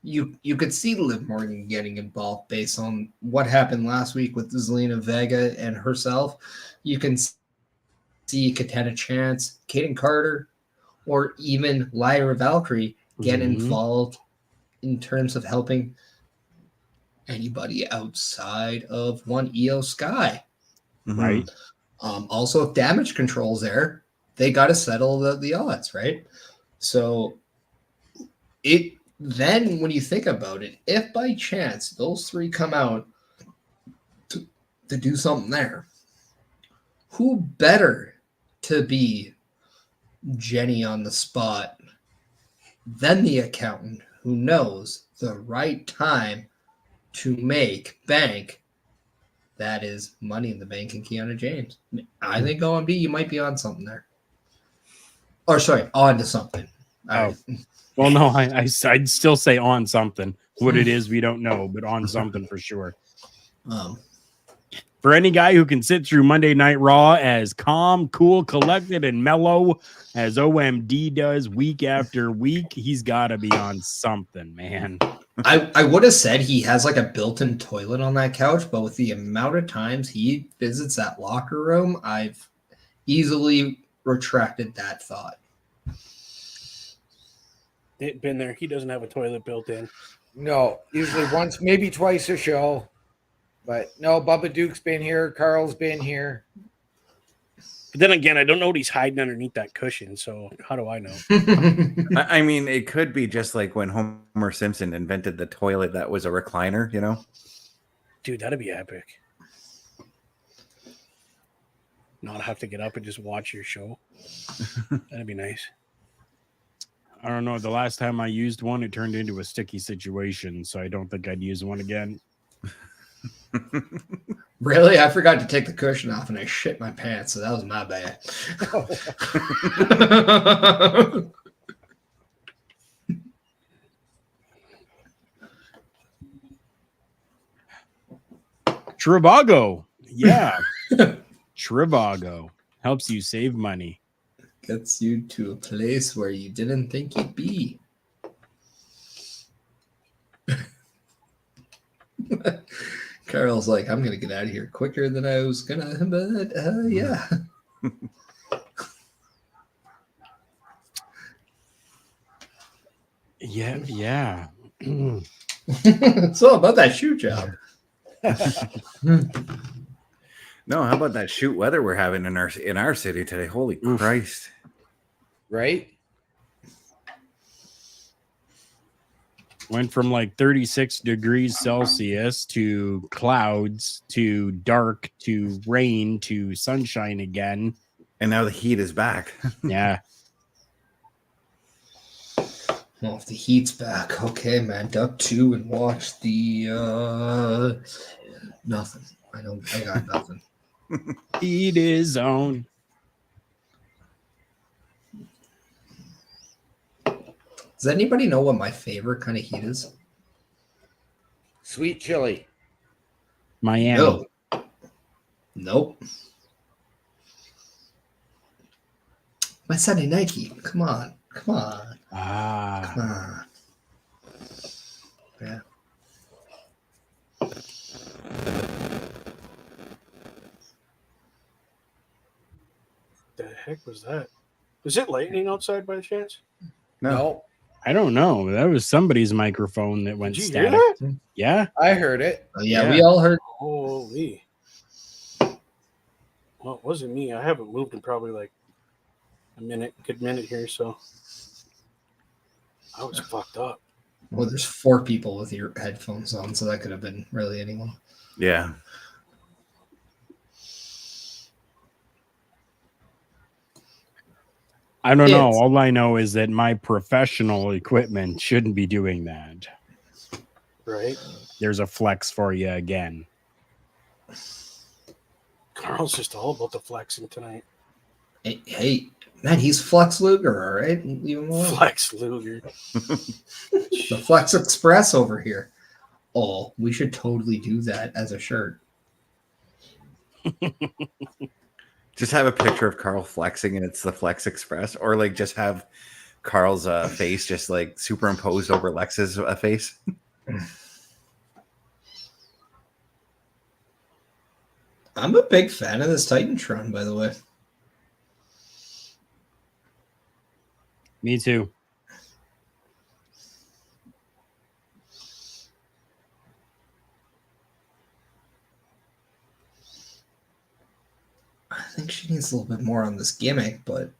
You could see Liv Morgan getting involved based on what happened last week with Zelina Vega and herself. You can see Katana Chance, Kaden Carter, or even Lyra Valkyrie get involved in terms of helping anybody outside of one Io Sky. Right. Also, if damage control's there, they got to settle the odds, right? So then when you think about it, if by chance those three come out to do something there, who better to be Jenny on the spot than the accountant who knows the right time to make bank? That is Money in the Bank and Kiana James. I think OMB, you might be on something there. Or sorry, on to something. Well, no, I'd still say on something. What it is, we don't know, but on something for sure. For any guy who can sit through Monday Night Raw as calm, cool, collected, and mellow as OMD does week after week, he's got to be on something, man. I would have said he has like a built-in toilet on that couch, but with the amount of times he visits that locker room, I've easily retracted that thought. Been there. He doesn't have a toilet built in. No, usually once, maybe twice a show. But no, Bubba Duke's been here. Carl's been here. But then again, I don't know what he's hiding underneath that cushion. So how do I know? I mean, it could be just like when Homer Simpson invented the toilet that was a recliner, you know? Dude, that'd be epic. Not have to get up and just watch your show. That'd be nice. I don't know. The last time I used one, it turned into a sticky situation, so I don't think I'd use one again. Really? I forgot to take the cushion off and I shit my pants, so that was my bad. Trivago. Yeah. Trivago helps you save money. Gets you to a place where you didn't think you'd be. Carl's like, I'm gonna get out of here quicker than I was gonna, but yeah. Yeah. It's all about that shoe job. No, how about that shoot weather we're having in our city today? Holy Christ. Right? Went from like 36 degrees Celsius to clouds to dark to rain to sunshine again. And now the heat is back. Yeah. Well, if the heat's back, okay, man. Duck 2 and watch the nothing. I got nothing. Heat is on. Does anybody know what my favorite kind of heat is? Sweet chili. Miami. No. Nope. My Sunday night heat. Come on. Ah. Come on. Yeah. The heck was that? Was it lightning outside by chance? No, I don't know. That was somebody's microphone that went Did you hear static. that? Yeah. I heard it. Oh, yeah, Yeah. we all heard. Holy. Well, it wasn't me. I haven't moved in probably like a good minute here, so I was fucked up. Well, there's 4 people with your headphones on, so that could have been really anyone. Yeah. I don't know. It's- All I know is that my professional equipment shouldn't be doing that. Right? There's a flex for you again. Carl's just all about the flexing tonight. Hey, man, he's Flex Luger, all right? Leave him alone. Flex Luger. The Flex Express over here. Oh, we should totally do that as a shirt. Just have a picture of Carl flexing and it's the Flex Express, or like just have Carl's face just like superimposed over Lex's face. I'm a big fan of this Titantron, by the way. Me too. I think she needs a little bit more on this gimmick, but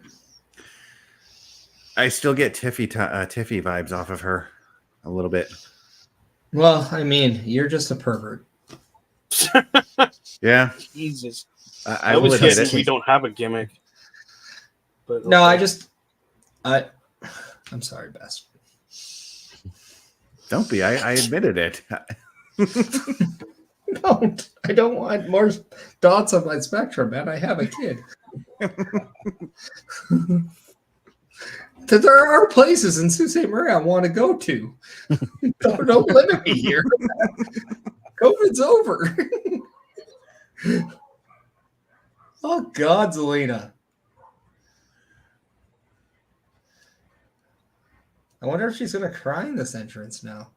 I still get Tiffy vibes off of her a little bit. well, I mean, you're just a pervert. Yeah, Jesus. I was will admit guessing we it. don't have a gimmick. But No, okay. I'm sorry, Bess. Don't be. I admitted it. I don't want more dots on my spectrum, man. I have a kid. There are places in Sault Ste. Marie I want to go to. Don't limit me here. COVID's over. Oh God, Zelina. I wonder if she's gonna cry in this entrance now.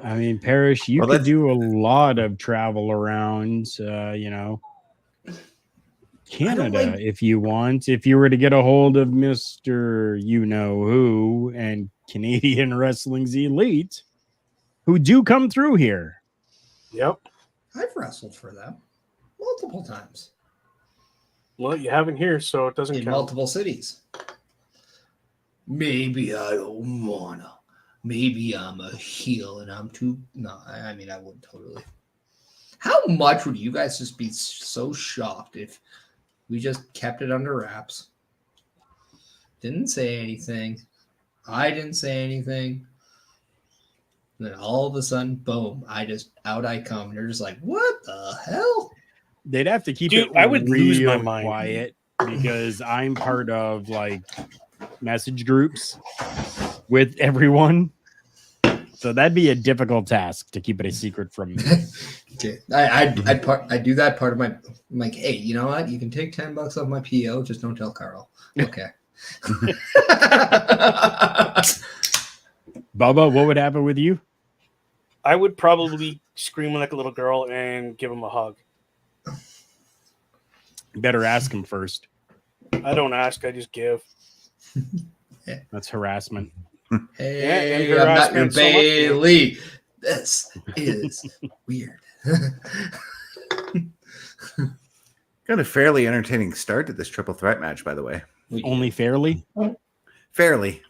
I mean, Parrish, you Well, could let's- do a lot of travel around, you know, Canada like- if you want. If you were to get a hold of Mr. You Know Who and Canadian Wrestling's Elite, who do come through here. Yep. I've wrestled for them multiple times Well, you haven't here, so it doesn't in count. multiple cities. Maybe I don't wanna. Maybe I'm a heel and I'm too. No, I mean I would totally. How much would you guys just be so shocked if we just kept it under wraps? Didn't say anything. I didn't say anything. And then all of a sudden, boom! Out I come. And they're just like, "What the hell?" They'd have to keep Dude, it I would lose my real mind. quiet because I'm part of like message groups with everyone. So that'd be a difficult task to keep it a secret from me. Okay, I do that part of my. I'm like, hey, you know what? You can take $10 off my PO. Just don't tell Carl. Okay. Bubba, what would happen with you? I would probably scream like a little girl and give him a hug. You better ask him first. I don't ask, I just give. That's harassment. Hey, and I'm not your harassment so much, man. Bailey. This is weird. Got a fairly entertaining start to this triple threat match, by the way. Only fairly? Fairly.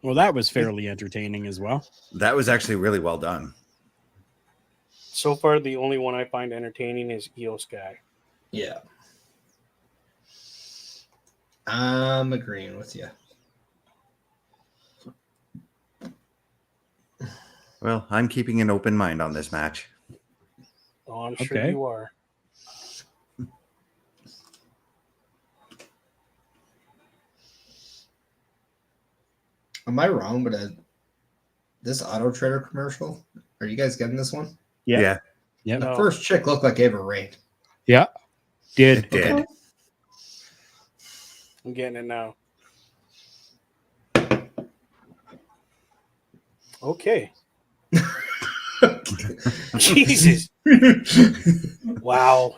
Well, that was fairly entertaining as well. That was actually really well done. So far, the only one I find entertaining is Io Sky. Yeah. I'm agreeing with you. Well, I'm keeping an open mind on this match. Oh, I'm sure Okay. you are. Am I wrong? But this Auto Trader commercial, are you guys getting this one? Yeah. The No. first chick looked like Ava Rain. Yeah. Did. It did. I'm getting it now. Okay. Jesus. Wow.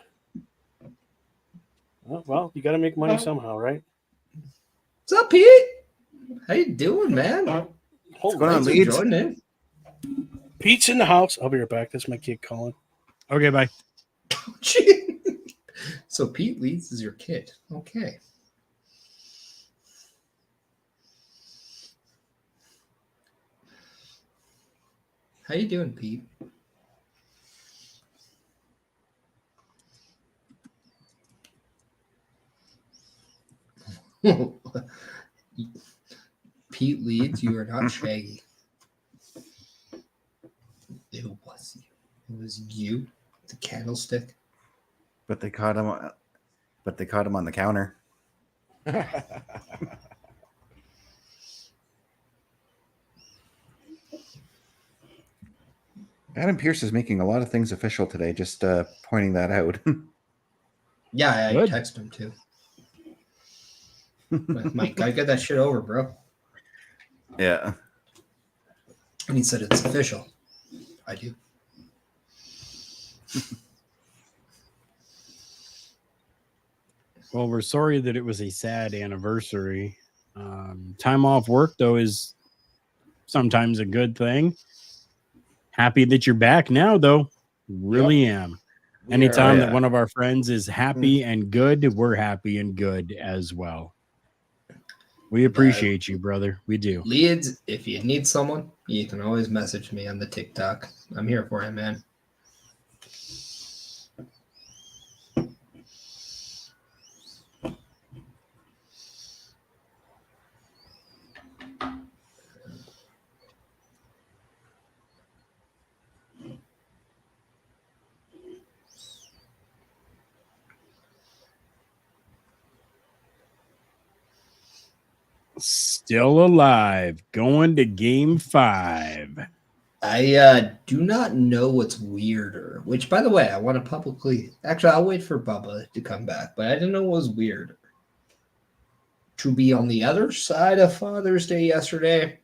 Well, you got to make money somehow, right? What's up, Pete? How you doing, man? What's going on, Thanks for Leeds? joining in. Pete's in the house. I'll be right back. That's my kid calling. Okay, bye. Gee. So Pete Leeds is your kid. Okay. How you doing, Pete? Pete Leeds, you are not Shaggy. It was you. It was you, the candlestick. But they caught him. On the counter. Adam Pearce is making a lot of things official today. Just pointing that out. Yeah, I Good. texted him too. Like, Mike, I get that shit over, bro. Yeah. And he said it's official. I do. Well, we're sorry that it was a sad anniversary. Time off work, though, is sometimes a good thing. Happy that you're back now, though. Really am. Anytime that one of our friends is happy and good, we're happy and good as well. We appreciate you, brother. We do. Leeds, if you need someone, you can always message me on the TikTok. I'm here for you, man. Still alive, going to game 5. I do not know what's weirder, which, by the way, I want to publicly... Actually, I'll wait for Bubba to come back, but I didn't know what was weirder. To be on the other side of Father's Day yesterday,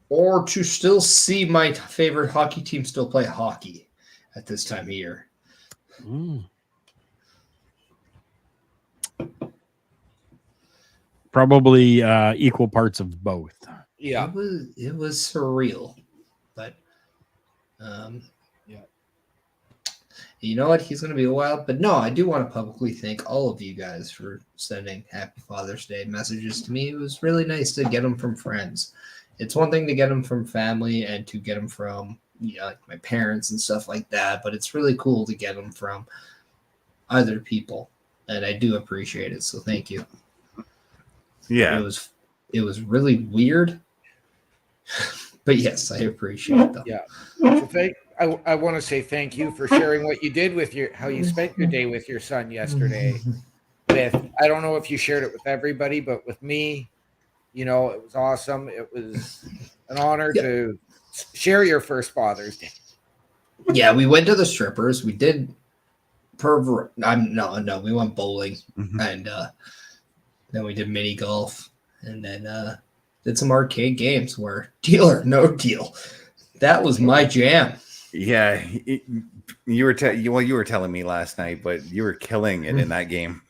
or to still see my favorite hockey team still play hockey at this time of year. Probably equal parts of both. Yeah. It was surreal, but you know what? He's going to be a while, but no, I do want to publicly thank all of you guys for sending Happy Father's Day messages to me. It was really nice to get them from friends. It's one thing to get them from family and to get them from like my parents and stuff like that, but it's really cool to get them from other people, and I do appreciate it. So thank you. Yeah, it was really weird, but yes, I appreciate them. Yeah. So I want to say thank you for sharing what you did with how you spent your day with your son yesterday. I don't know if you shared it with everybody, but with me, it was awesome. It was an honor to share your first Father's Day. Yeah, we went to the strippers. We did we went bowling, and then we did mini golf, and then did some arcade games where Deal or No Deal. That was my jam. Yeah, you were telling me last night, but you were killing it in that game.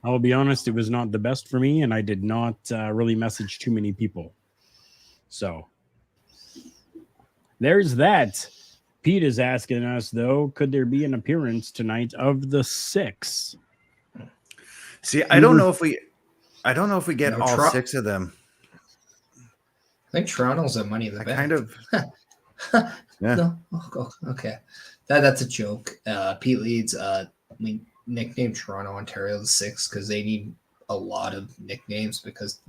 I'll be honest, it was not the best for me, and I did not really message too many people. So there's that. Pete is asking us, though, could there be an appearance tonight of the 6? See, I don't know if we get all 6 of them. I think Toronto's at Money in the Bank. Kind of. Yeah. No. Oh, okay. That's a joke. Pete Leeds, we nicknamed Toronto, Ontario the 6 because they need a lot of nicknames because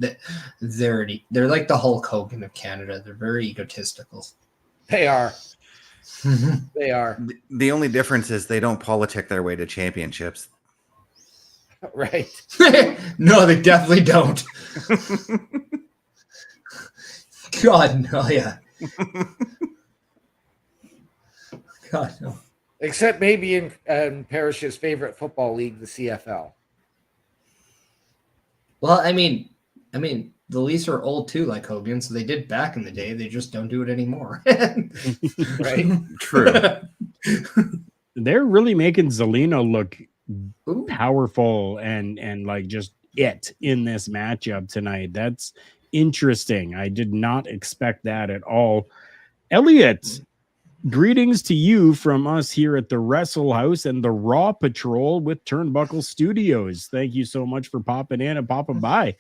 they're like the Hulk Hogan of Canada. They're very egotistical. They are. They are. The only difference is they don't politic their way to championships. Right. No, they definitely don't. God, no, yeah. God, no. Except maybe in Parish's favorite football league, the CFL. Well, I mean, the Leafs are old too, like Hogan, so they did back in the day. They just don't do it anymore. Right? True. They're really making Zelina look Ooh. powerful and like just it in this matchup tonight. That's interesting. I did not expect that at all. Elliot, greetings to you from us here at the Wrestle House and the Raw Patrol with Turnbuckle Studios. Thank you so much for popping in and popping by.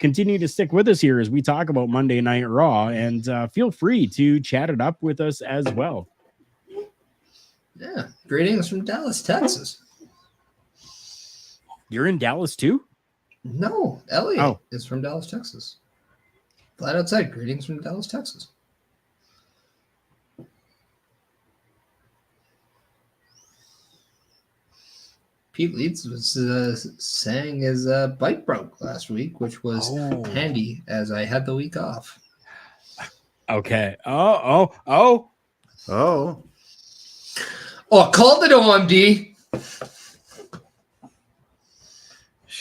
Continue to stick with us here as we talk about Monday Night Raw, and feel free to chat it up with us as well. Yeah, greetings from Dallas, Texas. You're in Dallas too? No, Elliot is from Dallas, Texas. Flat outside, greetings from Dallas, Texas. Pete Leeds was saying his bike broke last week, which was handy as I had the week off. Okay. Oh, Oh, I called it OMD.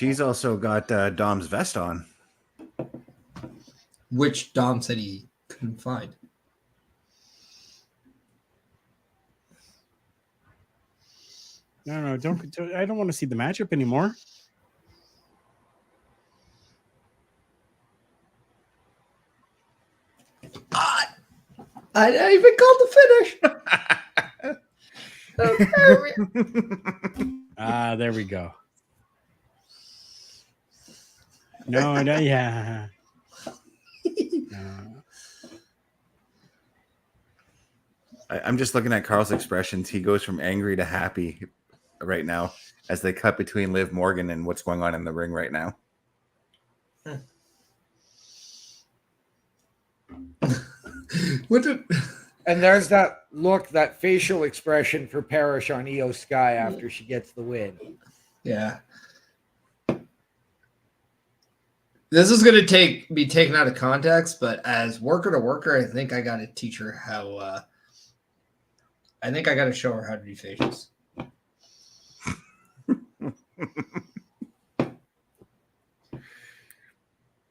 she's also got Dom's vest on. Which Dom said he couldn't find. No, don't. I don't want to see the matchup anymore. I didn't even call the finish. There we go. No, yeah. No. I'm just looking at Carl's expressions. He goes from angry to happy right now as they cut between Liv Morgan and what's going on in the ring right now. And there's that facial expression for Perish on Io Sky after she gets the win. Yeah. This is going to be taken out of context, but as worker to worker, I think I got to teach her how. I think I got to show her how to do facials.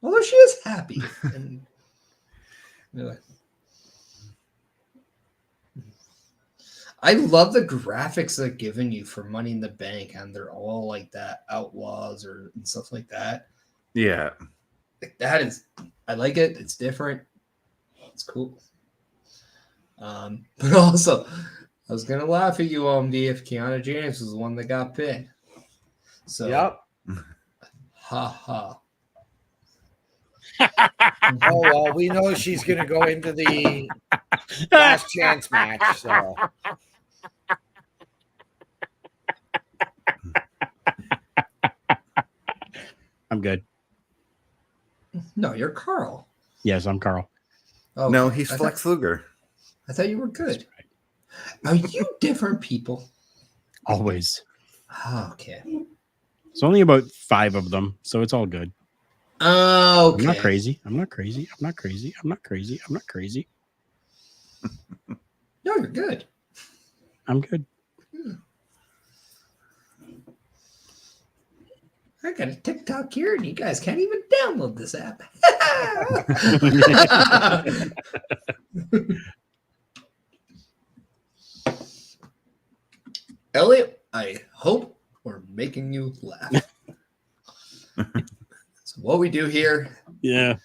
Although she is happy. And, anyway. I love the graphics they're giving you for Money in the Bank, and they're all like that, outlaws and stuff like that. Yeah. That is, I like it. It's different. It's cool. But also, I was gonna laugh at you, OMD, if Kiana James was the one that got pinned. So, Yep. Ha ha. Oh well, we know she's going to go into the last chance match. So I'm good. No, you're Carl. Yes, I'm Carl. Oh No, he's Flex Luger. I thought you were good. Are you different people? Always. Oh, okay. It's only about 5 of them, so it's all good. Oh, okay. I'm not crazy. I'm not crazy. I'm not crazy. I'm not crazy. I'm not crazy. No, you're good. I'm good. I got a TikTok here, and you guys can't even download this app. Elliot, I hope we're making you laugh. So what we do here, Yeah.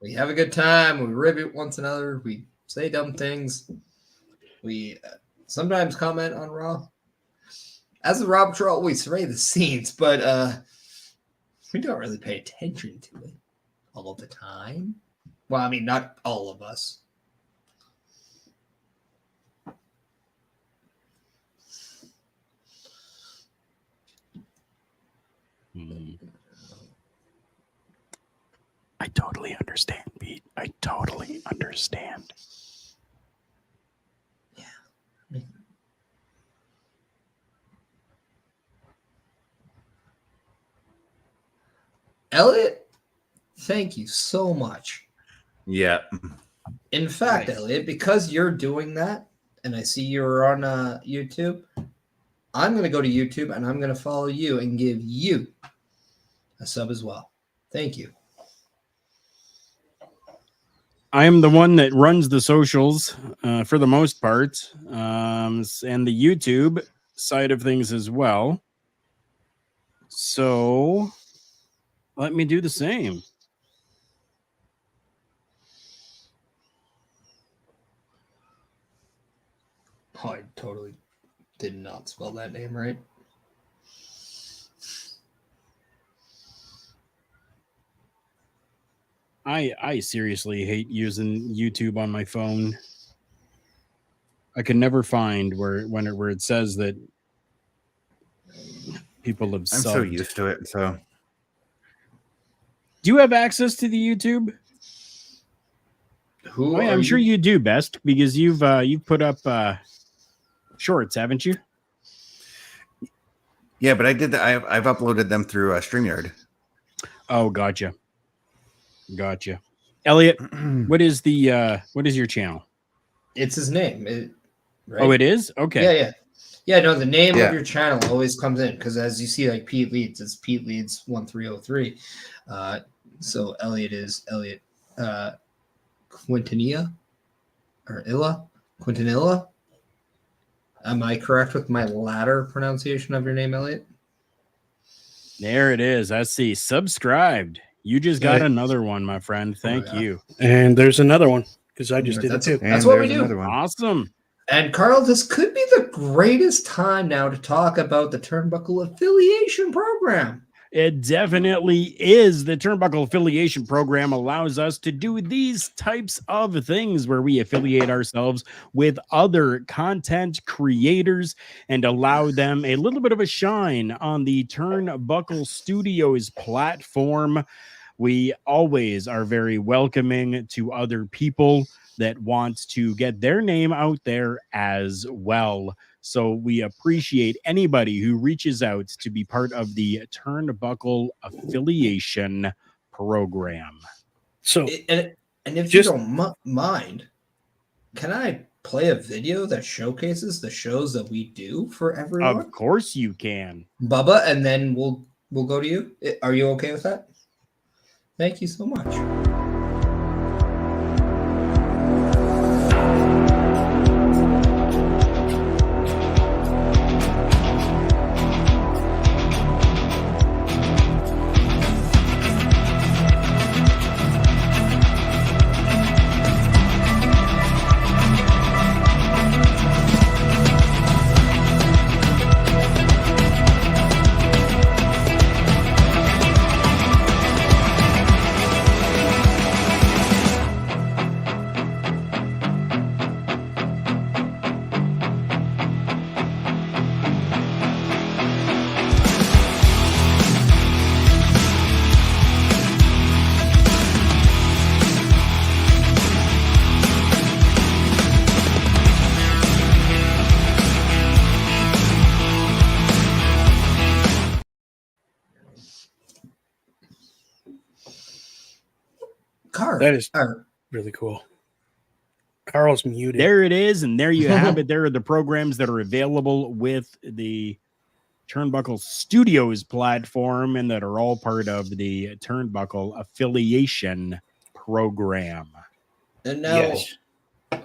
we have a good time. We rib once another. We say dumb things. We sometimes comment on Raw. As the Raw Patrol, we survey the scenes, but we don't really pay attention to it all of the time. Well, I mean, not all of us. I totally understand, Pete. I totally understand. Yeah. Elliot, thank you so much. Yeah. In fact, Nice. Elliot, because you're doing that, and I see you're on YouTube, I'm going to go to YouTube and I'm going to follow you and give you a sub as well. Thank you. I am the one that runs the socials for the most part, and the YouTube side of things as well. So let me do the same. Oh, I totally did not spell that name right. I seriously hate using YouTube on my phone. I can never find where it says that people have I'm subbed. so used to it. So Do you have access to the YouTube? Who? Oh, yeah, I'm sure you do, Best, because you've put up shorts, haven't you? yeah, but I did that. I've uploaded them through StreamYard. Oh, gotcha. Elliot, what is your channel? It's his name. Right? Oh, it is? Okay. Yeah, no, the name Yeah. of your channel always comes in because as you see, like Pete Leeds, it's Pete Leeds 1303. So Elliot is Elliot Quintanilla or Quintanilla. Am I correct with my latter pronunciation of your name, Elliot? There it is. I see. Subscribed. You just got another one, my friend. Thank yeah. you. And there's another one because I just did it too. That's what we do. Another one. Awesome. And Carl, this could be the greatest time now to talk about the Turnbuckle Affiliation Program. It definitely is. The Turnbuckle Affiliation Program allows us to do these types of things where we affiliate ourselves with other content creators and allow them a little bit of a shine on the Turnbuckle Studios platform. We always are very welcoming to other people that want to get their name out there as well. So we appreciate anybody who reaches out to be part of the Turnbuckle affiliation program. So, And if Just- you don't mind, can I play a video that showcases the shows that we do for everyone? Of course you can. Bubba, and then we'll go to you. Are you okay with that? Thank you so much. Carl, that is really cool. Carl's muted. There it is, and there you have it. There are the programs that are available with the Turnbuckle Studios platform and that are all part of the Turnbuckle affiliation program. and now, Yes. Bubba,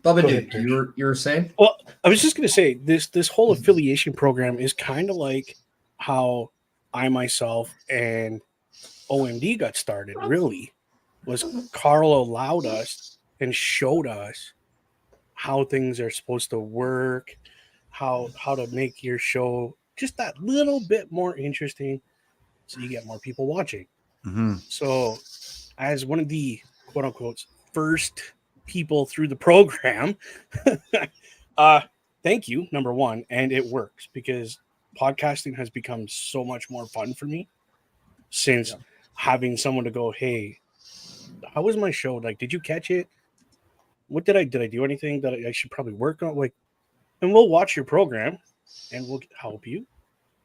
Go dude, ahead, you were saying? Well, I was just gonna say this whole affiliation program is kind of like how I myself and OMD got started. Really, was Carl allowed us and showed us how things are supposed to work, how to make your show just that little bit more interesting, so you get more people watching. Mm-hmm. So, as one of the quote unquote first people through the program, thank you, number one. And it works because podcasting has become so much more fun for me since having someone to go, hey, how was my show? Like, did you catch it? What did I do anything that I should probably work on? Like, and we'll watch your program and we'll help you.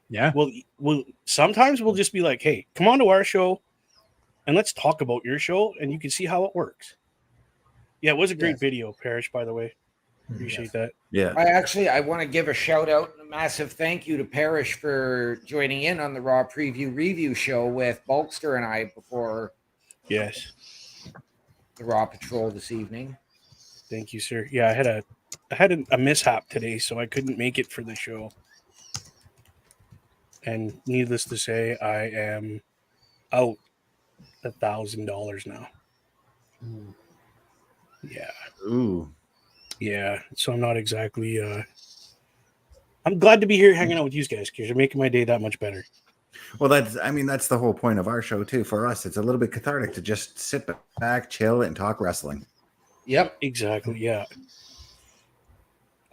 Yeah. We'll sometimes we'll just be like, hey, come on to our show and let's talk about your show and you can see how it works. Yeah, it was a great video, Perish, by the way. Appreciate that. Yeah. I want to give a shout out and a massive thank you to Perish for joining in on the Raw Preview Review show with Bulkster and I before Yes. the Raw Patrol this evening. Thank you, sir. Yeah, I had a mishap today, so I couldn't make it for the show. And needless to say, I am out $1,000 now. Yeah. Ooh. Yeah. So I'm not exactly I'm glad to be here hanging out with you guys because you're making my day that much better. Well, that's the whole point of our show too. For us, it's a little bit cathartic to just sit back, chill, and talk wrestling. Yep. Exactly. Yeah.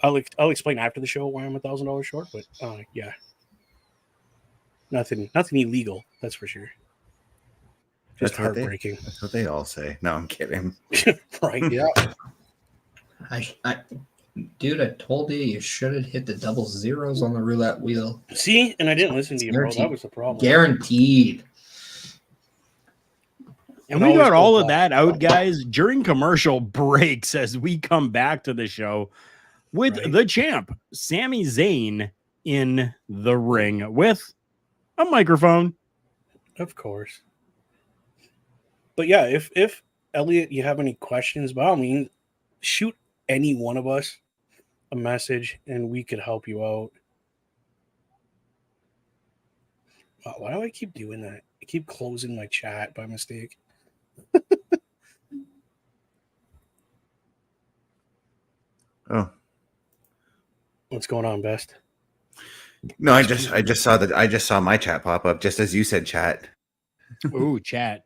I'll explain after the show why I'm $1,000 short, but yeah. Nothing illegal, that's for sure. Just heartbreaking. That's what they all say. No, I'm kidding. Right. Yeah. Dude, I told you should have hit the double zeros on the roulette wheel. See, and I didn't listen to you, bro. That was the problem. Guaranteed. And we got all of that out, guys, during commercial breaks as we come back to the show with the champ, Sami Zayn, in the ring with a microphone. Of course. But yeah, if Elliot, you have any questions, by all means, shoot any one of us a message and we could help you out. Wow, why do I keep doing that? I keep closing my chat by mistake. Oh. What's going on, Best? No, I just saw my chat pop up just as you said chat. Ooh, chat.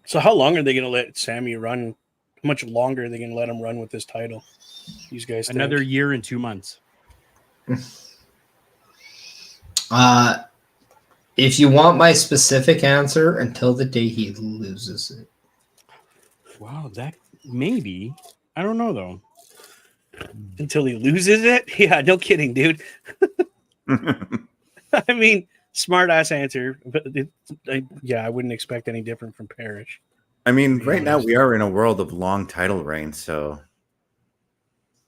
So how long are they going to let Sammy run? How much longer are they going to let him run with this title? These guys think? Another year and 2 months. If you want my specific answer, until the day he loses it. Wow, that Maybe. I don't know though. Until he loses it? Yeah, no kidding, dude. I mean, smart ass answer, but I wouldn't expect any different from Perish. I mean, be right now honest. we are in a world of long title reigns, so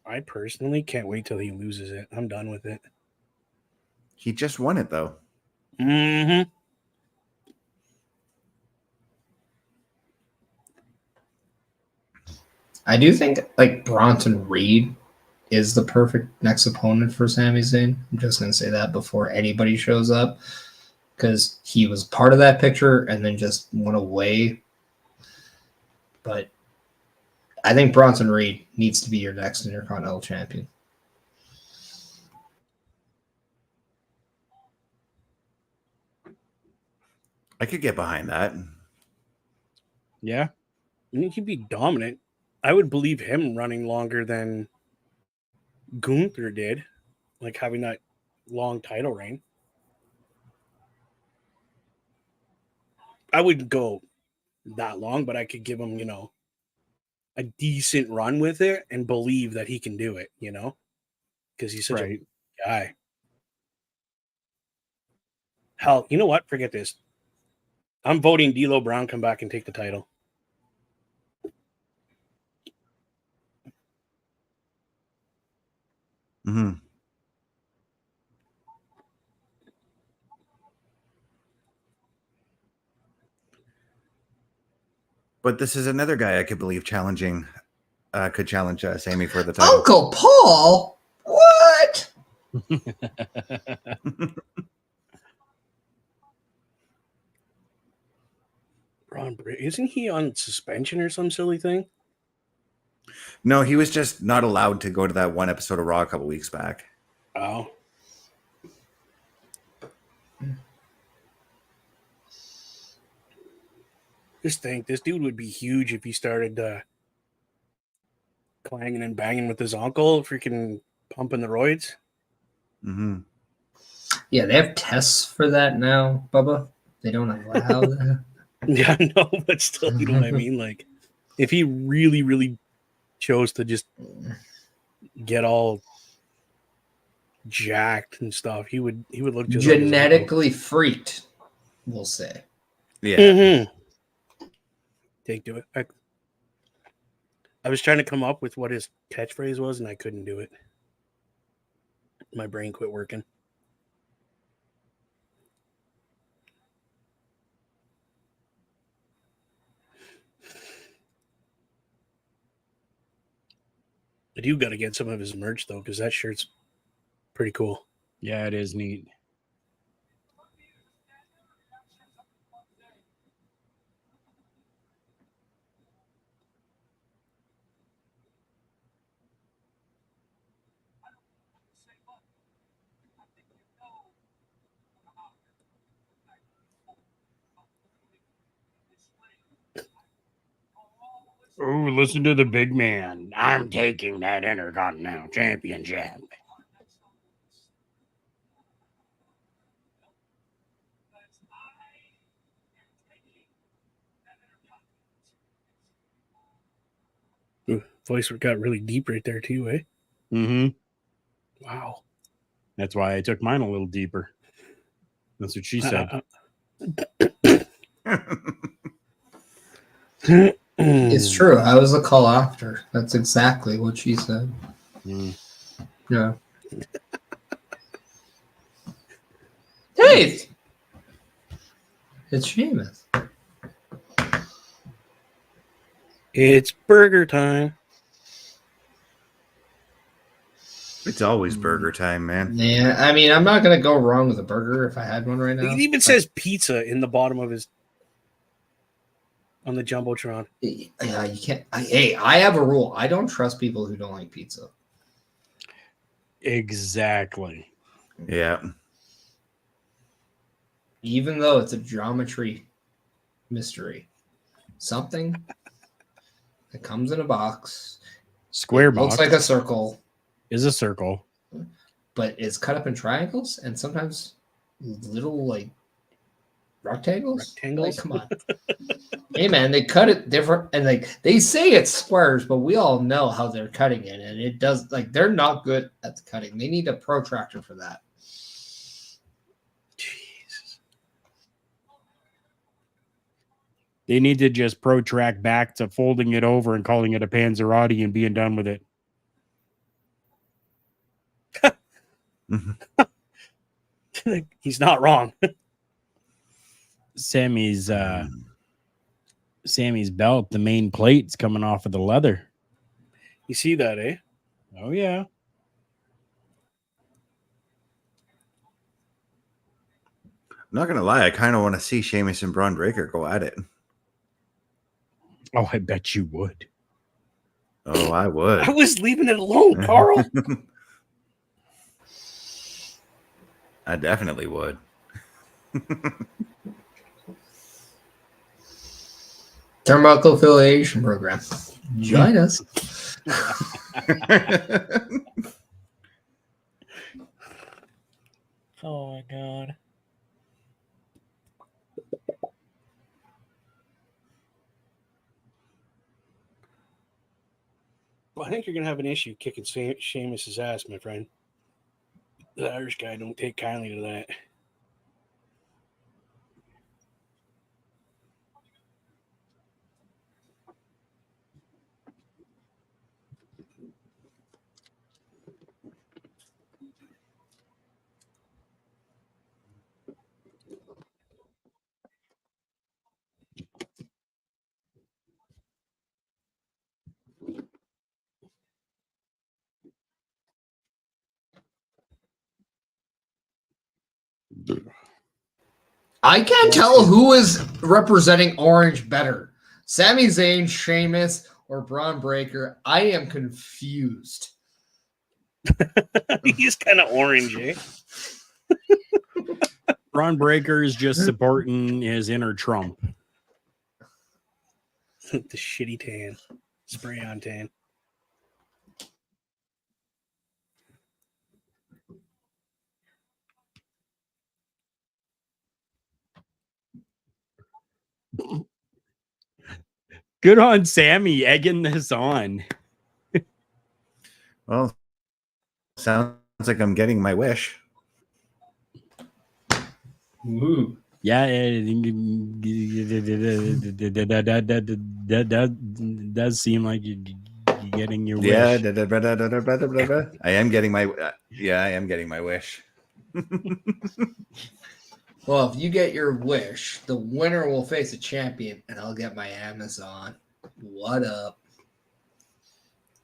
I personally can't wait till he loses it. I'm done with it. he just won it though. Mm-hmm. I do think like Bronson Reed is the perfect next opponent for Sami Zayn. I'm just gonna say that before anybody shows up, because he was part of that picture and then just went away. But I think Bronson Reed needs to be your next Intercontinental Champion. I could get behind that. Yeah. I mean, he'd be dominant. I would believe him running longer than Gunther did, like having that long title reign. I wouldn't go that long, but I could give him, a decent run with it and believe that he can do it, because he's such a guy. Hell, you know what? Forget this. I'm voting D'Lo Brown come back and take the title. Mm-hmm. But this is another guy I could believe challenging, could challenge Sami for the title. Uncle Paul? What? Isn't he on suspension or some silly thing? No, he was just not allowed to go to that one episode of Raw a couple weeks back. Oh. Just think, this dude would be huge if he started clanging and banging with his uncle, freaking pumping the roids. Mm-hmm. Yeah, they have tests for that now, Bubba. They don't allow that. Yeah, no, but still, you know what I mean? Like, if he really, really chose to just get all jacked and stuff, he would look just genetically freaked, we'll say. Yeah. Mm-hmm. Take to it. I was trying to come up with what his catchphrase was, and I couldn't do it. My brain quit working. I do got to get some of his merch, though, because that shirt's pretty cool. Yeah, it is neat. Oh, listen to the big man. I'm taking that Intercontinental Championship. Ooh, voice got really deep right there, too, eh? Mm-hmm. Wow. That's why I took mine a little deeper. That's what she said. It's true. I was a call after. That's exactly what she said. Mm. Yeah. Hey! It's Sheamus. It's burger time. It's always burger time, man. Yeah, I mean, I'm not going to go wrong with a burger if I had one right now. It even says pizza in the bottom of his on the Jumbotron. Yeah, you can't. I have a rule. I don't trust people who don't like pizza. Exactly. Yeah. Even though it's a geometry mystery. Something that comes in a box. Square box. Looks like a circle. Is a circle. But it's cut up in triangles and sometimes little like Rectangles? Rectangles? Like, come on. Hey man, they cut it different, and like they say it's squares, but we all know how they're cutting it, and it does like they're not good at the cutting. They need a protractor for that. Jesus. They need to just protract back to folding it over and calling it a Panzerotti and being done with it. He's not wrong. Sammy's belt, the main plate's coming off of the leather. You see that, eh? Oh yeah. I'm not gonna lie, I kind of want to see Sheamus and Braun Breaker go at it. Oh, I bet you would. Oh, I would. I was leaving it alone, Carl. I definitely would. Turnbuckle affiliation program. Join us. Oh my god. Well, I think you're gonna have an issue kicking Sheamus's ass, my friend. The Irish guy don't take kindly to that. I can't tell who is representing Orange better. Sami Zayn, Sheamus, or Braun Breaker. I am confused. He's kind of orange, eh? Braun Breaker is just supporting his inner Trump. The shitty tan. Spray on tan. Good on Sammy egging this on. Well, sounds like I'm getting my wish. Ooh. Yeah, that does seem like you're getting your wish. Yeah, I am getting my I am getting my wish. Well, if you get your wish, the winner will face a champion, and I'll get my Amazon. What up?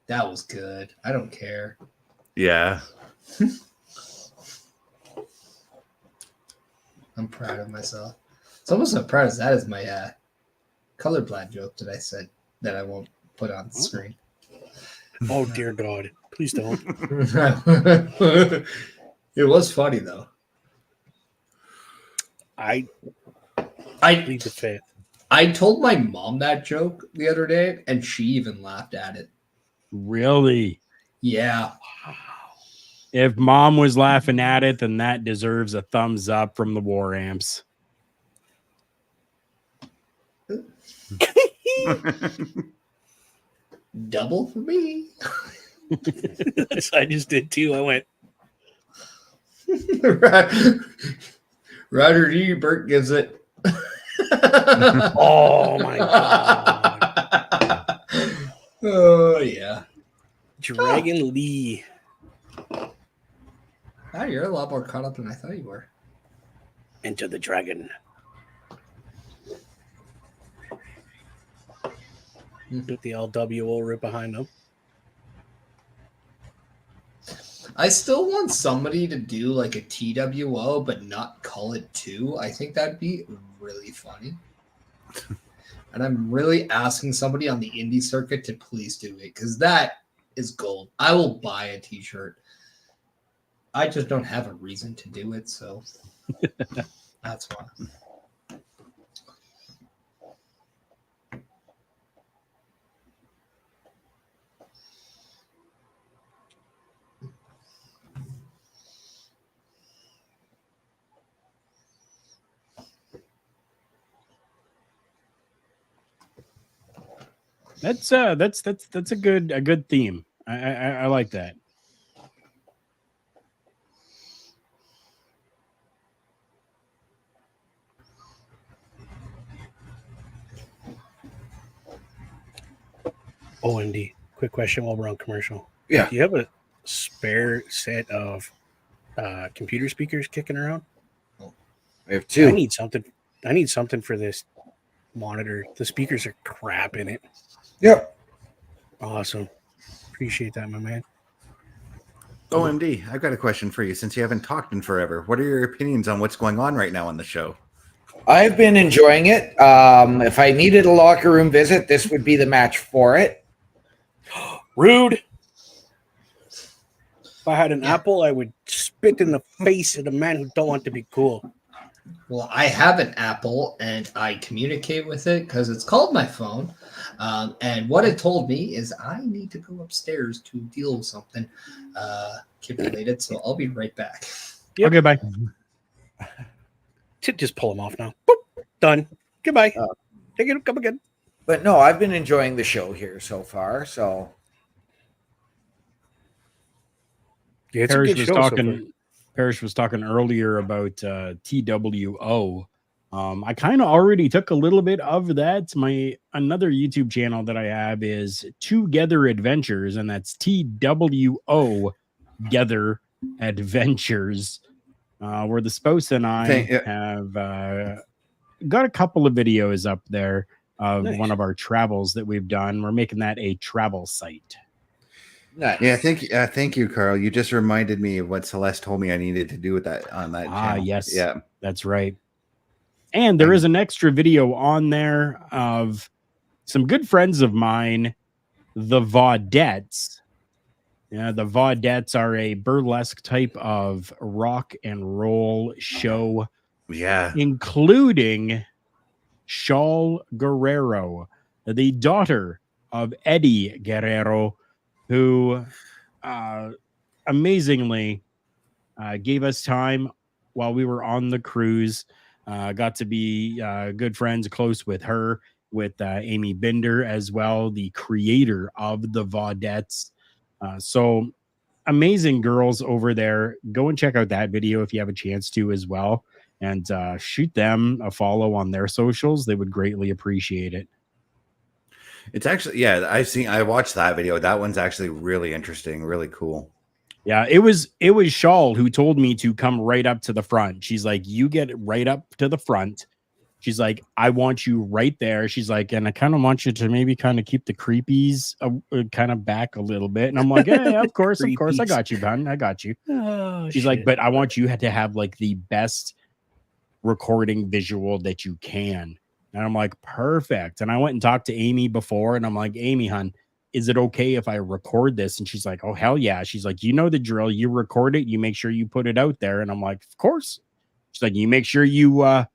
That was good. I don't care. Yeah. I'm proud of myself. It's almost as proud as that is my colorblind joke that I said that I won't put on the screen. Oh dear God! Please don't. It was funny though. I I plead the fifth. I told my mom that joke the other day, and she even laughed at it. Really? Yeah. If mom was laughing at it, then that deserves a thumbs up from the War Amps. Double for me. I just did too. I went. Roger D. Burt gives it. Oh my God! Oh yeah. Dragon Lee. Wow, you're a lot more caught up than I thought you were. Enter the dragon. With the LWO right behind them. I still want somebody to do like a TWO, but not call it 2. I think that'd be really funny. And I'm really asking somebody on the indie circuit to please do it, because that is gold. I will buy a t-shirt. I just don't have a reason to do it, so that's why. That's a good theme. I like that. OMD. Quick question while we're on commercial. Yeah. Do you have a spare set of computer speakers kicking around? We have I two. need something. I need something for this monitor. The speakers are crap in it. Yep. Awesome. Appreciate that, my man. OMD, I've got a question for you since you haven't talked in forever. What are your opinions on what's going on right now on the show? I've been enjoying it. If I needed a locker room visit, this would be the match for it. Rude. If I had an apple, I would spit in the face of the man who don't want to be cool. Well, I have an Apple and I communicate with it because it's called my phone. And what it told me is I need to go upstairs to deal with something kid related. So I'll be right back. Yep. Okay, bye. Just pull them off now. Boop. Done. Goodbye. Take it. Come again. But no, I've been enjoying the show here so far. So Yeah, it's Perish a good was show so far. talking. Perish was talking earlier about TWO. I kind of already took a little bit of that. Another YouTube channel that I have is Together Adventures, and that's TWO Together Adventures, where the spouse and I have got a couple of videos up there of one of our travels that we've done. We're making that a travel site. nice. Yeah, thank you, Carl. You just reminded me of what Celeste told me I needed to do with that on that channel. Yes. Yeah. That's right. And there is an extra video on there of some good friends of mine, the Vaudettes. Yeah, the Vaudettes are a burlesque type of rock and roll show, Yeah. including Shaul Guerrero, the daughter of Eddie Guerrero, who amazingly gave us time while we were on the cruise. Got to be good friends, close with her, with Amy Binder as well, the creator of the Vaudettes. So amazing girls over there. Go and check out that video if you have a chance to as well. And shoot them a follow on their socials. They would greatly appreciate it. It's actually, I watched that video. That one's actually really interesting, really cool. Yeah, it was Shaul who told me to come right up to the front. She's like, you get right up to the front. She's like, I want you right there. She's like, and I kind of want you to maybe kind of keep the creepies kind of back a little bit. And I'm like, yeah, of course, I got you, Ben. I got you. Oh, She's like, but I want you to have like the best recording visual that you can. And I'm like, perfect. And I went and talked to Amy before, and I'm like, Amy, hun, is it okay if I record this? And she's like, oh, hell yeah. She's like, you know the drill. You record it. You make sure you put it out there. And I'm like, of course. She's like, you make sure you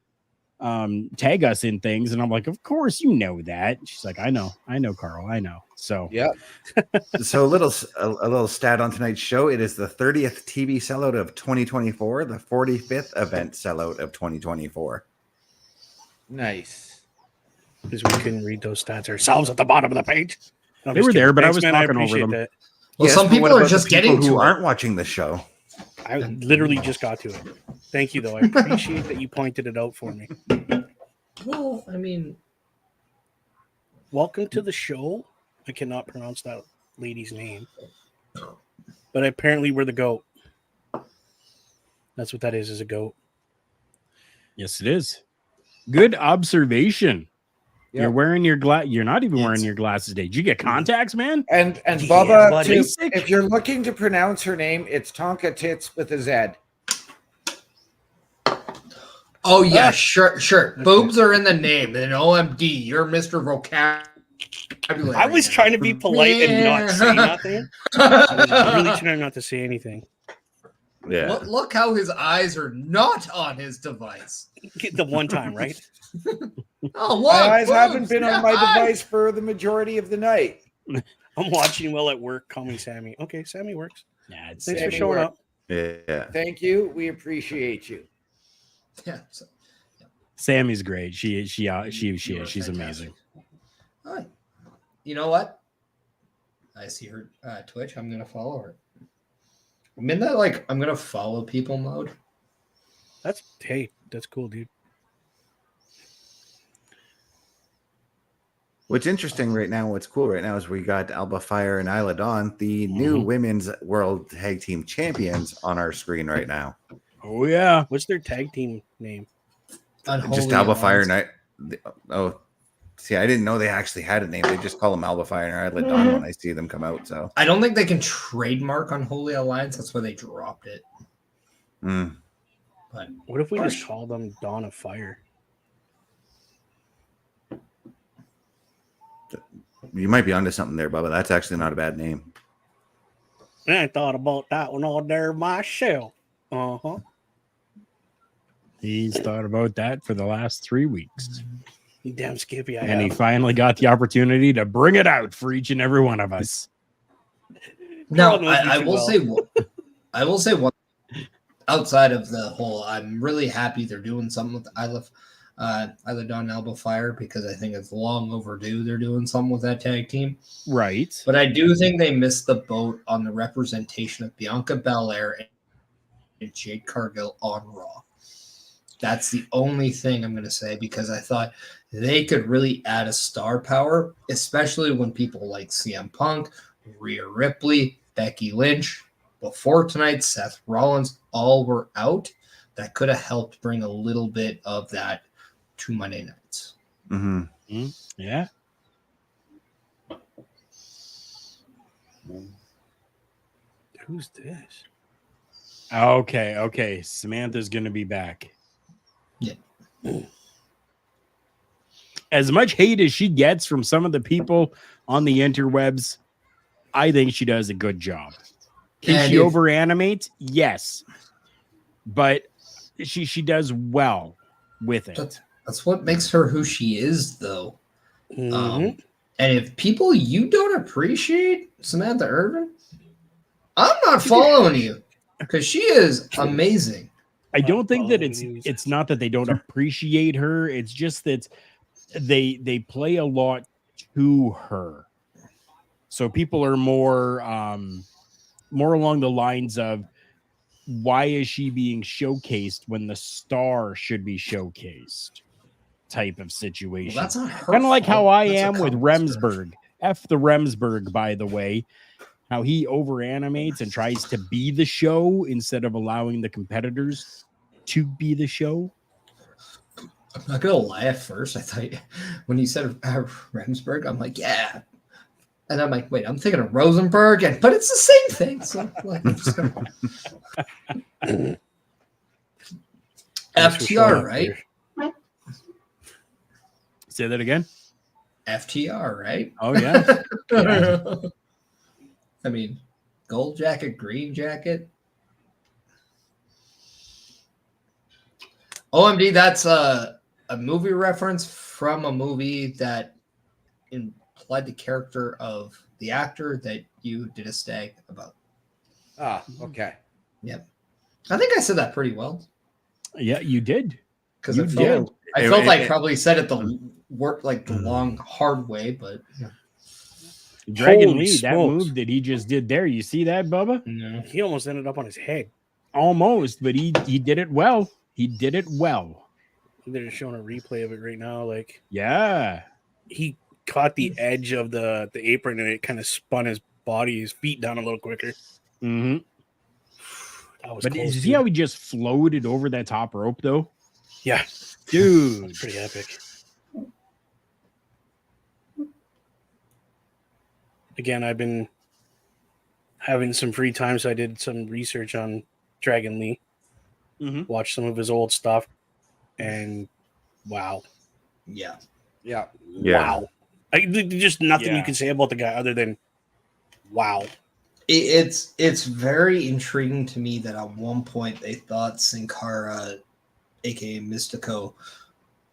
tag us in things. And I'm like, of course, you know that. She's like, I know, Carl, I know. So Yeah. So a little stat on tonight's show. It is the 30th TV sellout of 2024, the 45th event sellout of 2024. Nice. Because we couldn't read those stats ourselves at the bottom of the page. No, they were there, but I was talking over them. That. Well, Yes, some but what people are about just the people getting who to aren't it. watching the show. I literally just got to it. Thank you, though. I appreciate that you pointed it out for me. Well, I mean, Welcome to the show. I cannot pronounce that lady's name, but apparently we're the goat. That's what that is a goat. yes, it is. Good observation. Yeah. You're wearing your glass. You're not even wearing your glasses today. Did you get contacts, man? And Yeah, Bubba, buddy. too, if you're looking to pronounce her name, it's Tonka Tits with a Z. oh yeah, sure. Boobs are in the name. And OMD, you're Mr. Vocabulary. I was trying to be polite and not say nothing. I was really trying not to say anything. Yeah. Look how his eyes are not on his device. The one time, right? Oh, My look, eyes haven't boobs, been yeah, on my eyes. device for the majority of the night. I'm watching while at work. Call me Sammy. Okay, Sammy works. Yeah, it's Thanks for Sammy showing work. up. Yeah. Thank you. We appreciate you. Yeah. So, Sammy's great. She's you are amazing. fantastic. Hi. You know what? I see her Twitch. I'm gonna follow her. I'm in that I'm gonna follow people mode. That's cool, dude. What's interesting right now, what's cool right now is we got Alba Fire and Isla Dawn, the new women's world tag team champions on our screen right now. Oh yeah. What's their tag team name? Unholy Just Alba Fire Alliance. and oh, see, I didn't know they actually had a name. They just call them Alba Fire and Isla Dawn when I see them come out. So I don't think they can trademark Unholy Alliance. That's why they dropped it. But What if we just call them Dawn of Fire? you might be onto something there, Bubba. That's actually not a bad name. I thought about that one all there myself. Uh-huh. He's thought about that for the last 3 weeks. You damn Skippy. And he finally got the opportunity to bring it out for each and every one of us. no, knows me I too will well. say I will say one outside of the whole. I'm really happy they're doing something with Isla Dawn and Alba Fire because I think it's long overdue. They're doing something with that tag team. Right. But I do think they missed the boat on the representation of Bianca Belair and Jade Cargill on Raw. That's the only thing I'm going to say because I thought they could really add a star power, especially when people like CM Punk, Rhea Ripley, Becky Lynch, before tonight, Seth Rollins, all were out. That could have helped bring a little bit of that to Monday nights. Mm-hmm. Yeah. Who's this? Okay. Samantha's going to be back. Yeah. As much hate as she gets from some of the people on the interwebs, I think she does a good job. Can And she if- over animate? Yes. But she does well with it. That's what makes her who she is, though. Mhm. And if people you don't appreciate Samantha Irvin, I'm not following you because she is amazing. I don't think that following you. it's not that they don't appreciate her. It's just that they play a lot to her. So people are more along the lines of why is she being showcased when the star should be showcased type of situation. Well, that's not her Kind of like how fault. I That's a am with company's Remsburg. F the Remsburg, by the way. How he over animates and tries to be the show instead of allowing the competitors to be the show. I'm not gonna lie. At first, I thought when you said Remsburg, I'm like, yeah. And I'm like, wait, I'm thinking of Rosenberg, but it's the same thing. So I'm just gonna... FTR, right? Say that again. FTR, right? Oh yeah. Yeah. I mean, gold jacket, green jacket. OMD, that's a movie reference from a movie that implied the character of the actor that you did a stag about. Ah, okay. Yep. I think I said that pretty well. Yeah, you did. Because You did. I felt like probably said it the long, hard way, but Dragon Holy Lee, that smokes. move that he just did there. You see that, Bubba? no. He almost ended up on his head. Almost, but he did it well. He did it well. They're just showing a replay of it right now. Like Yeah. he caught the edge of the apron and it kind of spun his feet down a little quicker. Mm-hmm. That was But close, did you see dude. how he just floated over that top rope, though? Yeah, Dude. pretty epic. Again, I've been having some free time, so I did some research on Dragon Lee. Mhm. Watched some of his old stuff, and wow, Yeah. Yeah. wow! Just nothing you Yeah. can say about the guy other than wow. It's very intriguing to me that at one point they thought Sin Cara, aka Mystico,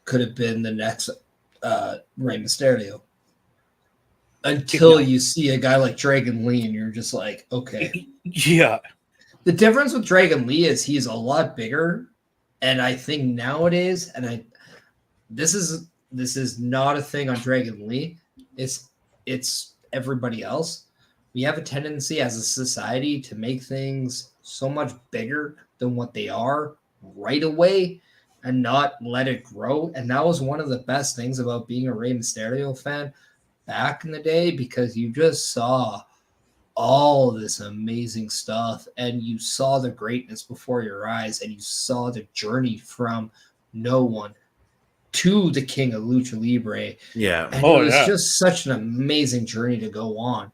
could have been the next Rey Mysterio. Until you see a guy like Dragon Lee and you're just like, okay. Yeah, The difference with Dragon Lee is he's a lot bigger. And I think nowadays, this is not a thing on Dragon Lee, is it's everybody else. We have a tendency as a society to make things so much bigger than what they are right away and not let it grow. And that was one of the best things about being a Rey Mysterio fan back in the day, because you just saw all this amazing stuff and you saw the greatness before your eyes, and you saw the journey from no one to the king of Lucha Libre. Yeah. And it was just such an amazing journey to go on.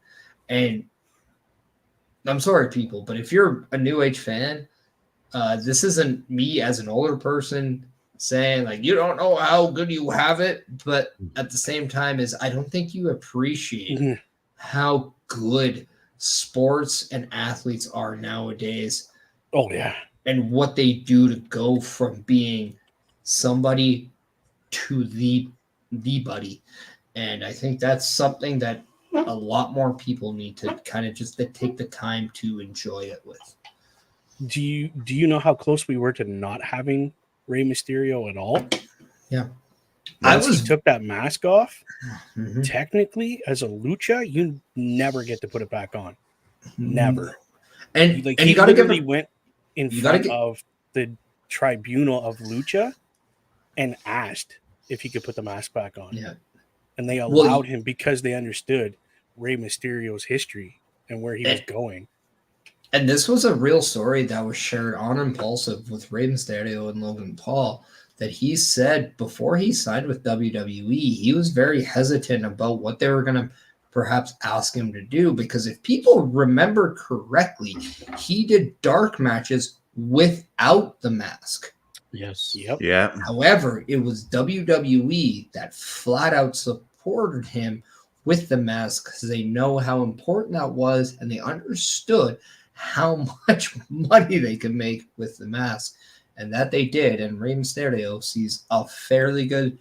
And I'm sorry, people, but if you're a New Age fan, this isn't me as an older person saying like you don't know how good you have it, but at the same time is I don't think you appreciate how good sports and athletes are nowadays. Oh yeah. And what they do to go from being somebody to the buddy. And I think that's something that a lot more people need to kind of just take the time to enjoy it with. Do you know how close we were to not having Rey Mysterio at all? Yeah. Once he took that mask off, Mm-hmm. technically as a lucha, you never get to put it back on. Never. And Like and he you gotta literally give went in you gotta front of the tribunal of lucha and asked if he could put the mask back on. Yeah. And they allowed him because they understood Rey Mysterio's history and where he was going. And this was a real story that was shared on Impulsive with Rey Mysterio and Logan Paul, that he said before he signed with WWE, he was very hesitant about what they were going to perhaps ask him to do, because if people remember correctly, he did dark matches without the mask. Yes. Yep. Yeah. However, it was WWE that flat out supported him with the mask because they know how important that was, and they understood how much money they could make with the mask, and that they did. And Rey Mysterio sees a fairly good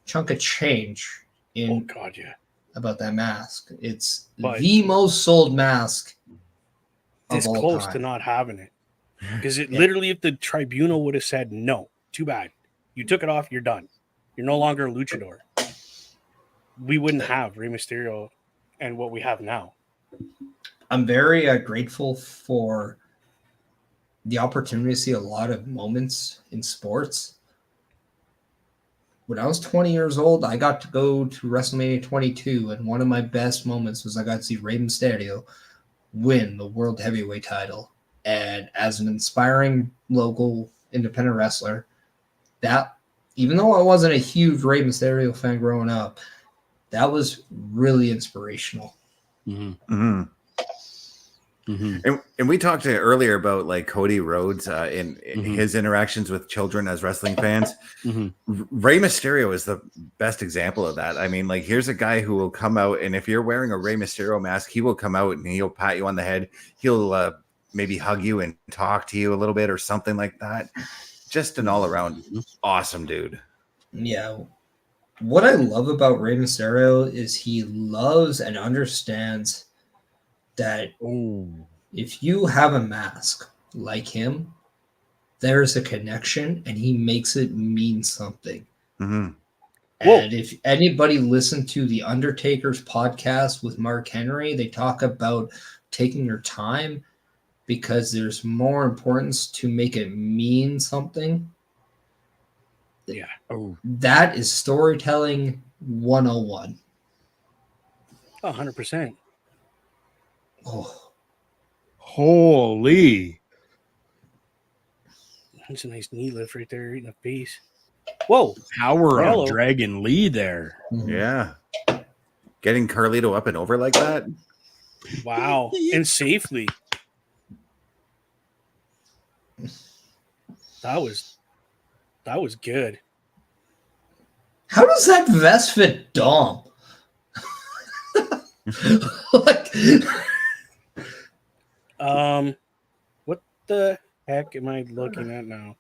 chunk of change in about that mask. It's the most sold mask this of all close time. to not having it, because it literally, if the tribunal would have said no, too bad, you took it off, you're done, you're no longer a luchador, we wouldn't have Rey Mysterio and what we have now. I'm very grateful for the opportunity to see a lot of moments in sports. When I was 20 years old, I got to go to WrestleMania 22, and one of my best moments was I got to see Rey Mysterio win the World Heavyweight title. And as an inspiring local independent wrestler, that, even though I wasn't a huge Rey Mysterio fan growing up, that was really inspirational. Mm-hmm. Mm-hmm. Mm-hmm. And we talked earlier about like Cody Rhodes in his interactions with children as wrestling fans. Mm-hmm. Rey Mysterio is the best example of that. I mean, like, here's a guy who will come out, and if you're wearing a Rey Mysterio mask, he will come out and he'll pat you on the head. He'll maybe hug you and talk to you a little bit or something like that. Just an all around awesome dude. Yeah. What I love about Rey Mysterio is he loves and understands that if you have a mask like him, there's a connection, and he makes it mean something. Mm-hmm. And if anybody listened to the Undertaker's podcast with Mark Henry, they talk about taking your time because there's more importance to make it mean something. Yeah. That is storytelling 101. 100%. Oh, Holy. That's a nice knee lift right there in the face. Whoa. Power Hello. of Dragon Lee there. Yeah. Getting Carlito up and over like that. Wow. And safely. That was good. how does that vest fit Dom? Like, What the heck am I looking at now?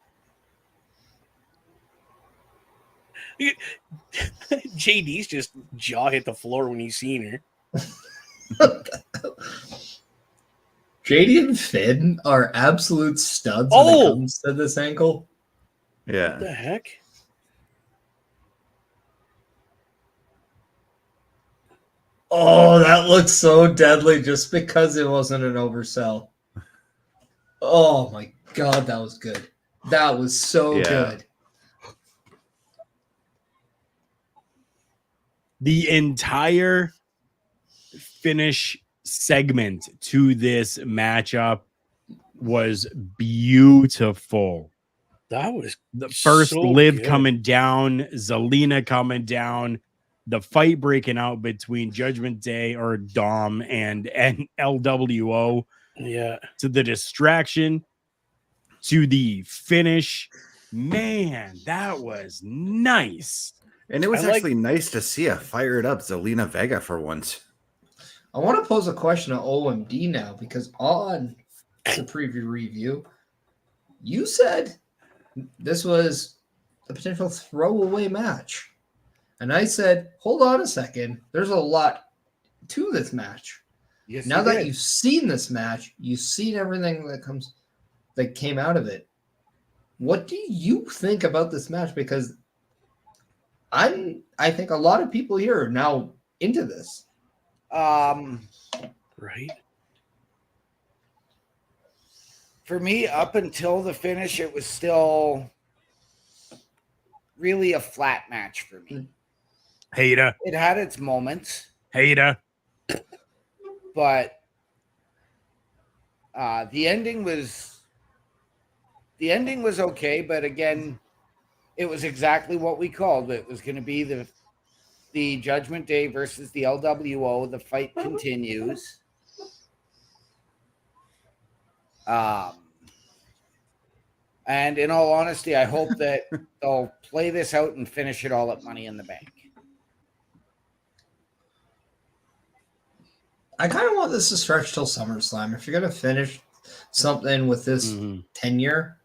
JD's just jaw hit the floor when he's seen her. JD and Finn are absolute studs when it comes to this angle. Yeah. What the heck? Oh, that looks so deadly just because it wasn't an oversell. Oh my God, that was good. That was so good. The entire finish segment to this matchup was beautiful. That was The first so Liv good. coming down, Zelina coming down, the fight breaking out between Judgment Day or Dom and LWO, Yeah. to the distraction, to the finish. Man, that was nice. And it was I like- actually nice to see a fired up Zelina Vega for once. I want to pose a question to OMD now because on the preview review, you said this was a potential throwaway match. And I said, hold on a second. There's a lot to this match. Yes, Now you that did. you've seen this match, you've seen everything that came out of it. What do you think about this match? Because I think a lot of people here are now into this. Right. For me, up until the finish, it was still really a flat match for me. Hater, It had its moments, hater. but the ending was okay. But again, it was exactly what we called. It was going to be the Judgment Day versus the LWO. The fight continues. And in all honesty, I hope that they'll play this out and finish it all at Money in the Bank. I kind of want this to stretch till SummerSlam. If you're going to finish something with this tenure,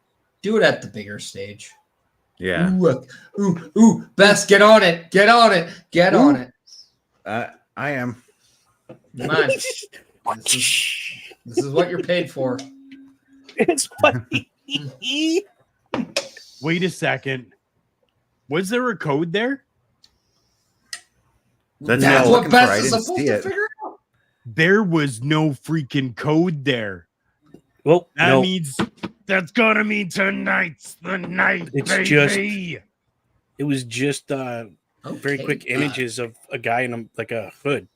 do it at the bigger stage. Yeah. Ooh, Bess, get on it. Get on it. Get on it. I am. Come on. This is what you're paid for. It's funny. Wait a second. Was there a code there? That's That's what what I Bess is didn't supposed see to it. figure out. There was no freaking code there. Well, That no, means that's gonna mean tonight's the night. It's baby. it was just very Okay, quick images of a guy in a hood.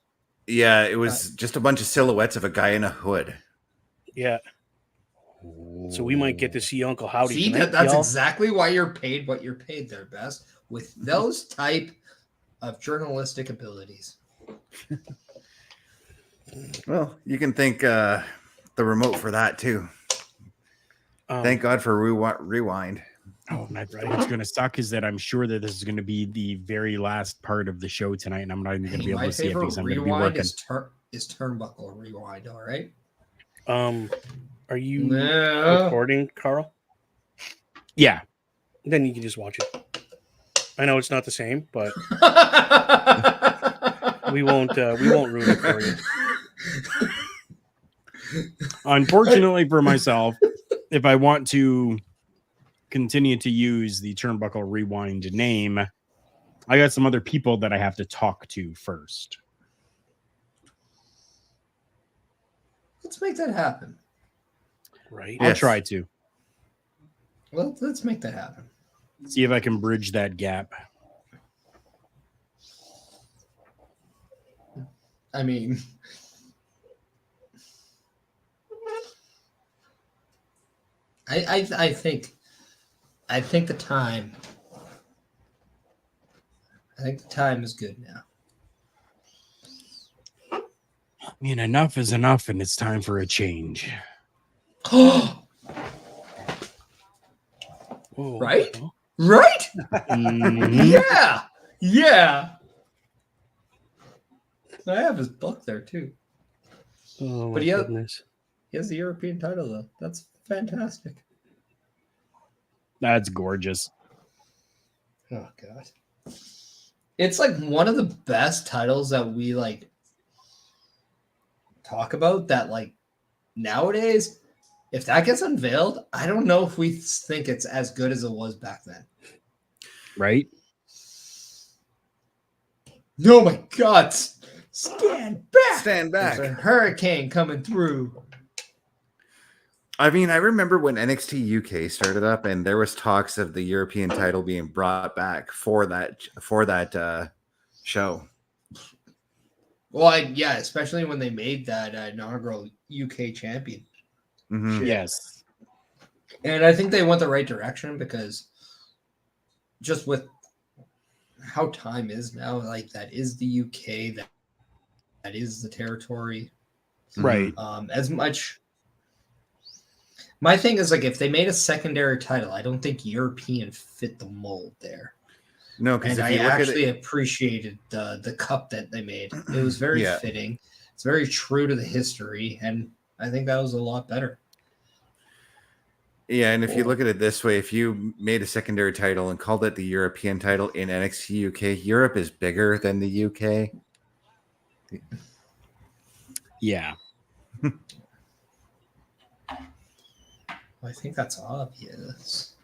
Yeah, it was just a bunch of silhouettes of a guy in a hood. Yeah. So we might get to see Uncle Howdy See, tonight, that's y'all. exactly why you're paid what you're paid there, Bess, with those type of journalistic abilities. Well, you can thank the remote for that too. Thank God for rewind. Oh, that's right. What's going to suck is that I'm sure that this is going to be the very last part of the show tonight, and I'm not even going to be able My to see it favorite because I'm going to be rewind working. is turnbuckle rewind. All right. Are you No. recording, Carl? Yeah. Then you can just watch it. I know it's not the same, but we won't ruin it for you. Unfortunately for myself, if I want to continue to use the Turnbuckle Rewind name, I got some other people that I have to talk to first. Let's make that happen. Right? I'll Yes. try to Well, let's make that happen. see if I can bridge that gap. I mean, I think the time. I think the time is good now. I mean, enough is enough, and it's time for a change. Whoa. Right? Right? Mhm. Yeah. I have his book there too. Oh, my But yeah. goodness. He has the European title though. That's fantastic. That's gorgeous. Oh god. It's like one of the best titles that we like talk about that like nowadays, if that gets unveiled, I don't know if we think it's as good as it was back then. Right? No, my God. Stand back. Stand back. There's a hurricane coming through. I mean, I remember when NXT UK started up, and there was talks of the European title being brought back for that show. Well, yeah, especially when they made that inaugural UK champion. Mhm. Yes. And I think they went the right direction because just with how time is now, like that is the UK, that is the territory. Right. As much. My thing is like if they made a secondary title, I don't think European fit the mold there. No, because And if you I look actually at it, appreciated the cup that they made. It was very Yeah. fitting. It's very true to the history, and I think that was a lot better. yeah, and if you look at it this way, if you made a secondary title and called it the European title in NXT UK, Europe is bigger than the UK. Yeah. I think that's obvious.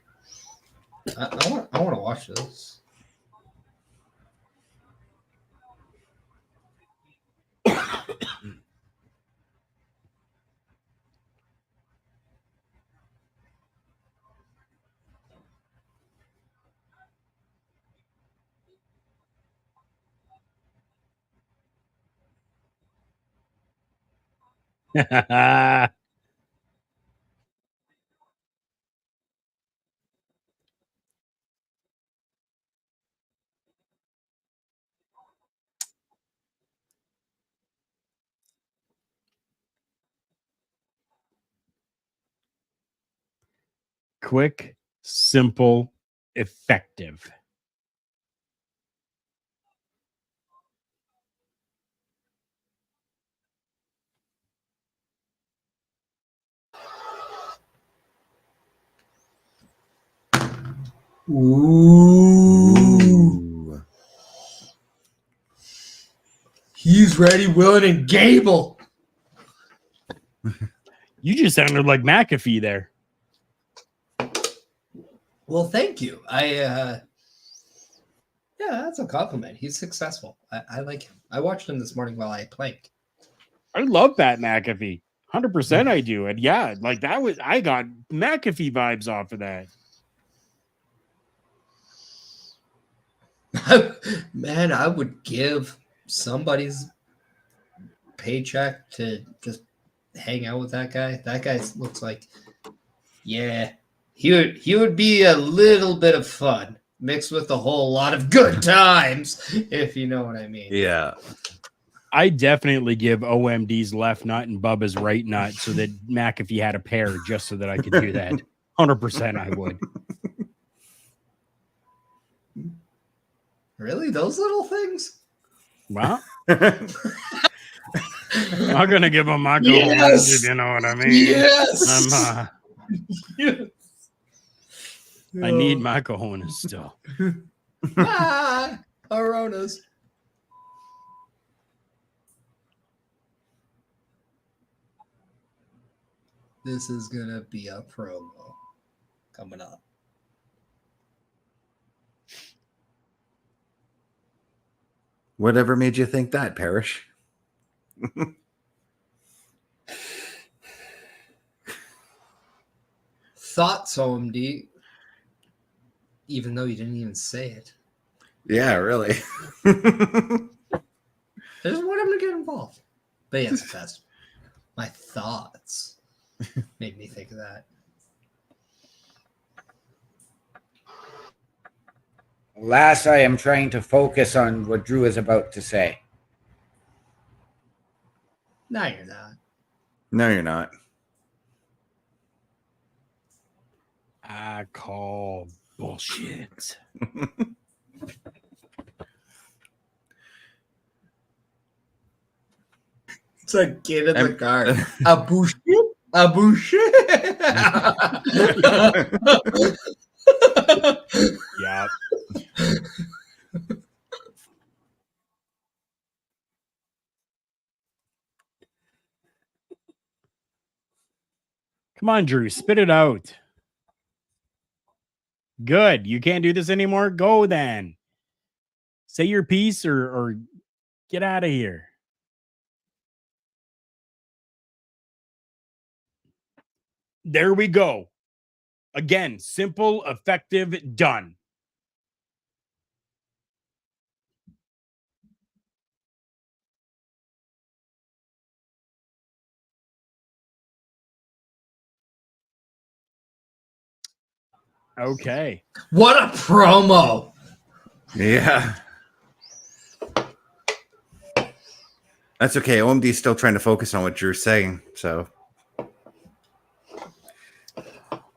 I want to watch this. Quick, simple, effective. Ooh. He's ready, willing, and Gable. You just sounded like McAfee there. Well, thank you. Yeah, that's a compliment. He's successful. I like him. I watched him this morning while I played. I love Pat McAfee. 100% I do. And yeah, like that was, I got McAfee vibes off of that. Man, I would give somebody's paycheck to just hang out with that guy. That guy looks like, yeah, he would be a little bit of fun mixed with a whole lot of good times, if you know what I mean. Yeah. I definitely give OMD's left nut and Bubba's right nut so that McAfee had a pair just so that I could do that. 100% I would. Really? Those little things? Well, I'm going to give him my gold, Yes! if you know what I mean. Yes! Yes. I need my cojones still. Ah, Aronas. This is going to be a promo coming up. Whatever made you think that, Perish? Thoughts, OMD, even though you didn't even say it. Yeah, really. I just want him to get involved. But yes, that's my thoughts made me think of that. Last, I am trying to focus on what Drew is about to say. No, you're not. No, you're not. I call bullshit. It's like kid in the car. A bullshit. A bullshit. Yeah. Come on, Drew, spit it out. Good. You can't do this anymore? Go then. Say your piece or get out of here. There we go. Again, simple, effective, done. Okay. What a promo. Yeah. That's okay. OMD's still trying to focus on what Drew's saying. So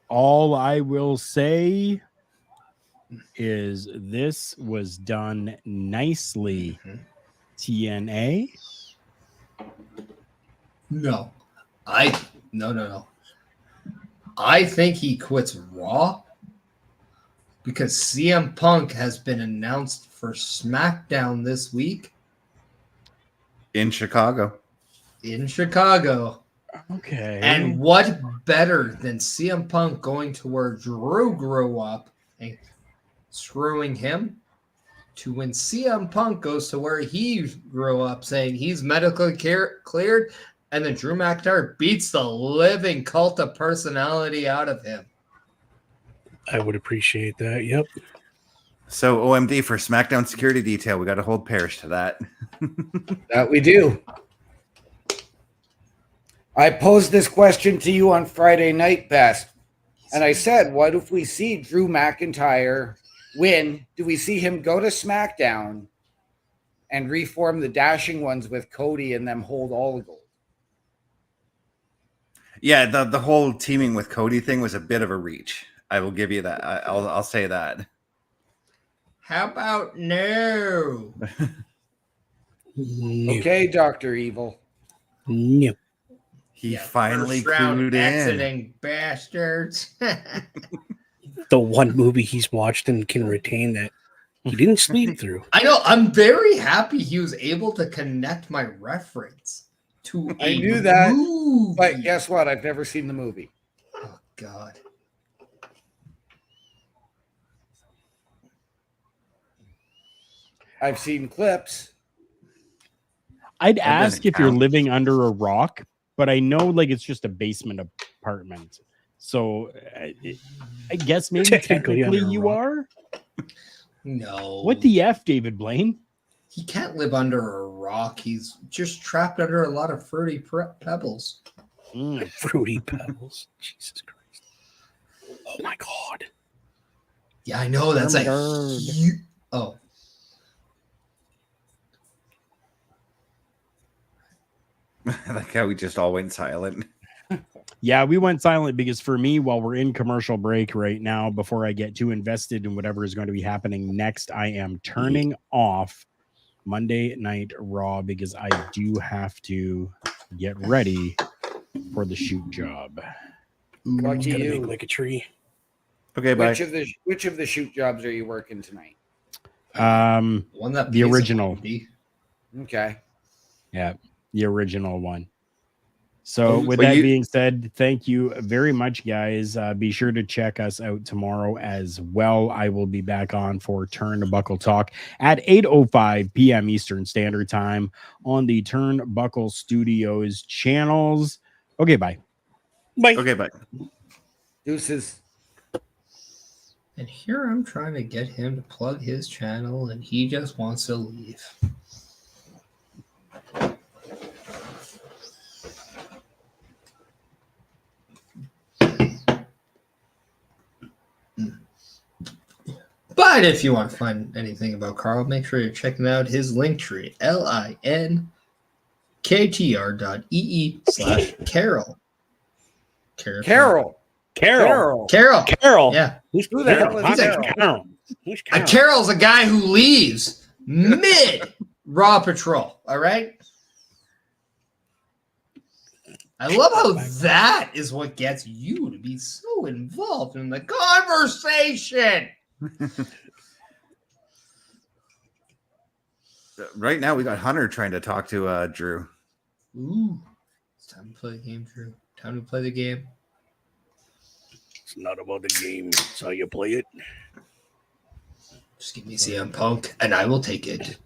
All I will say is this was done nicely. TNA. No. No. I think he quits Raw because CM Punk has been announced for SmackDown this week in Chicago. Okay. And what better than CM Punk going to where Drew grew up and screwing him to when CM Punk goes to where he grew up saying he's medically cleared and then Drew McIntyre beats the living cult of personality out of him. I would appreciate that. Yep. So OMD for SmackDown security detail, we got to hold Perish to that. That we do. I posed this question to you on Friday night, Best. And I said, what if we see Drew McIntyre win? Do we see him go to SmackDown and reform the Dashing Ones with Cody and them hold all the gold? Yeah, the whole teaming with Cody thing was a bit of a reach. I will give you that. I'll say that. How about no? Okay, Dr. Evil. No. He finally clued in. Exiting bastards. The one movie he's watched and can retain that he didn't sleep through. I know. I'm very happy he was able to connect my reference to I a knew that, movie. But guess what? I've never seen the movie. Oh, God. I've seen clips. I'd ask if you're count. living under a rock, but I know like it's just a basement apartment. So I guess maybe Technically technically under a you rock. are. No. What the F, David Blaine? He can't live under a rock. He's just trapped under a lot of fruity pebbles. Fruity Pebbles. Jesus Christ. Oh my God. Yeah, I know. That's Oh my like... God. Oh. I like how we just all went silent. Yeah, we went silent because for me, while we're in commercial break right now, before I get too invested in whatever is going to be happening next, I am turning off Monday Night Raw because I do have to get ready for the shoot job. Lucky Gotta you. make like a tree. Okay, bye. Which of the shoot jobs are you working tonight? One that The pays original. $1. Okay. Yeah, the original one. So with Well, that being said, thank you very much, guys. Be sure to check us out tomorrow as well. I will be back on for Turnbuckle Talk at 8:05 p.m. Eastern Standard Time on the Turnbuckle Studios channels. Okay, bye. Bye. Okay, bye. Deuces. And here I'm trying to get him to plug his channel, and he just wants to leave. But if you want to find anything about Karl, make sure you're checking out his link tree, linktr.ee/Carol. Carol. Carol. Yeah. Who's Who the hell Carol? is Who's Carol? Carol? Who's Carol? Carol's a guy who leaves mid Raw Patrol. All right. I love how that is what gets you to be so involved in the conversation. Right now, we got Hunter trying to talk to Drew. Ooh. It's time to play the game, Drew. Time to play the game. It's not about the game. It's how you play it. Just give me CM Punk, and I will take it.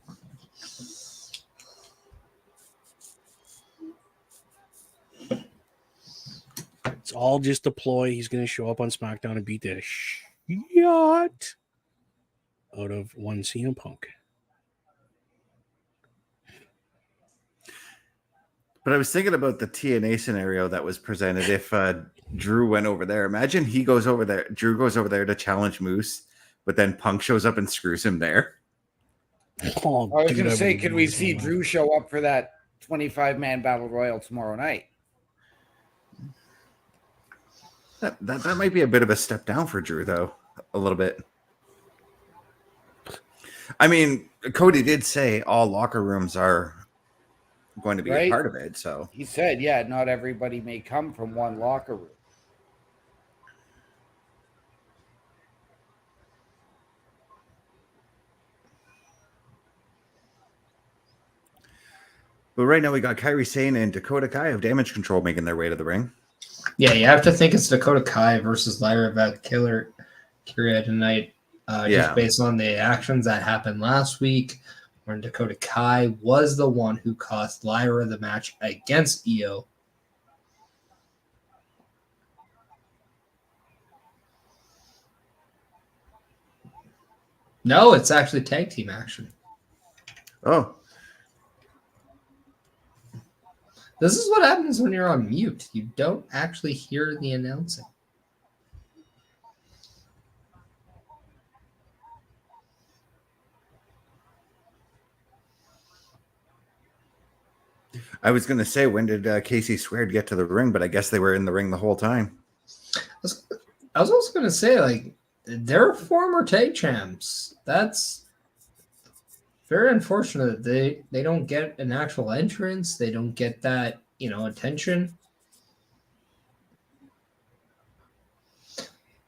It's all just a ploy. He's going to show up on SmackDown and beat the yacht out of one CM Punk. But I was thinking about the TNA scenario that was presented if Drew went over there. Imagine he goes over there, Drew goes over there to challenge Moose, but then Punk shows up and screws him there. Oh, I was dude, going to say, would could we lose see my Drew mind. show up for that 25-man battle royal tomorrow night? That might be a bit of a step down for Drew, though, a little bit. I mean, Cody did say all locker rooms are going to be a Right. part of it, so He said, yeah, not everybody may come from one locker room. But right now we got Kairi Sane and Dakota Kai of Damage Control making their way to the ring. Yeah, you have to think it's Dakota Kai versus Lyra Valkyria tonight, just based on the actions that happened last week, when Dakota Kai was the one who cost Lyra the match against Io. No, it's actually tag team action. Oh, This is what happens when you're on mute. You don't actually hear the announcing. I was going to say, when did Casey Squared get to the ring? But I guess they were in the ring the whole time. I was also going to say, like, they're former tag champs. That's very unfortunate. They don't get an actual entrance. They don't get that, attention.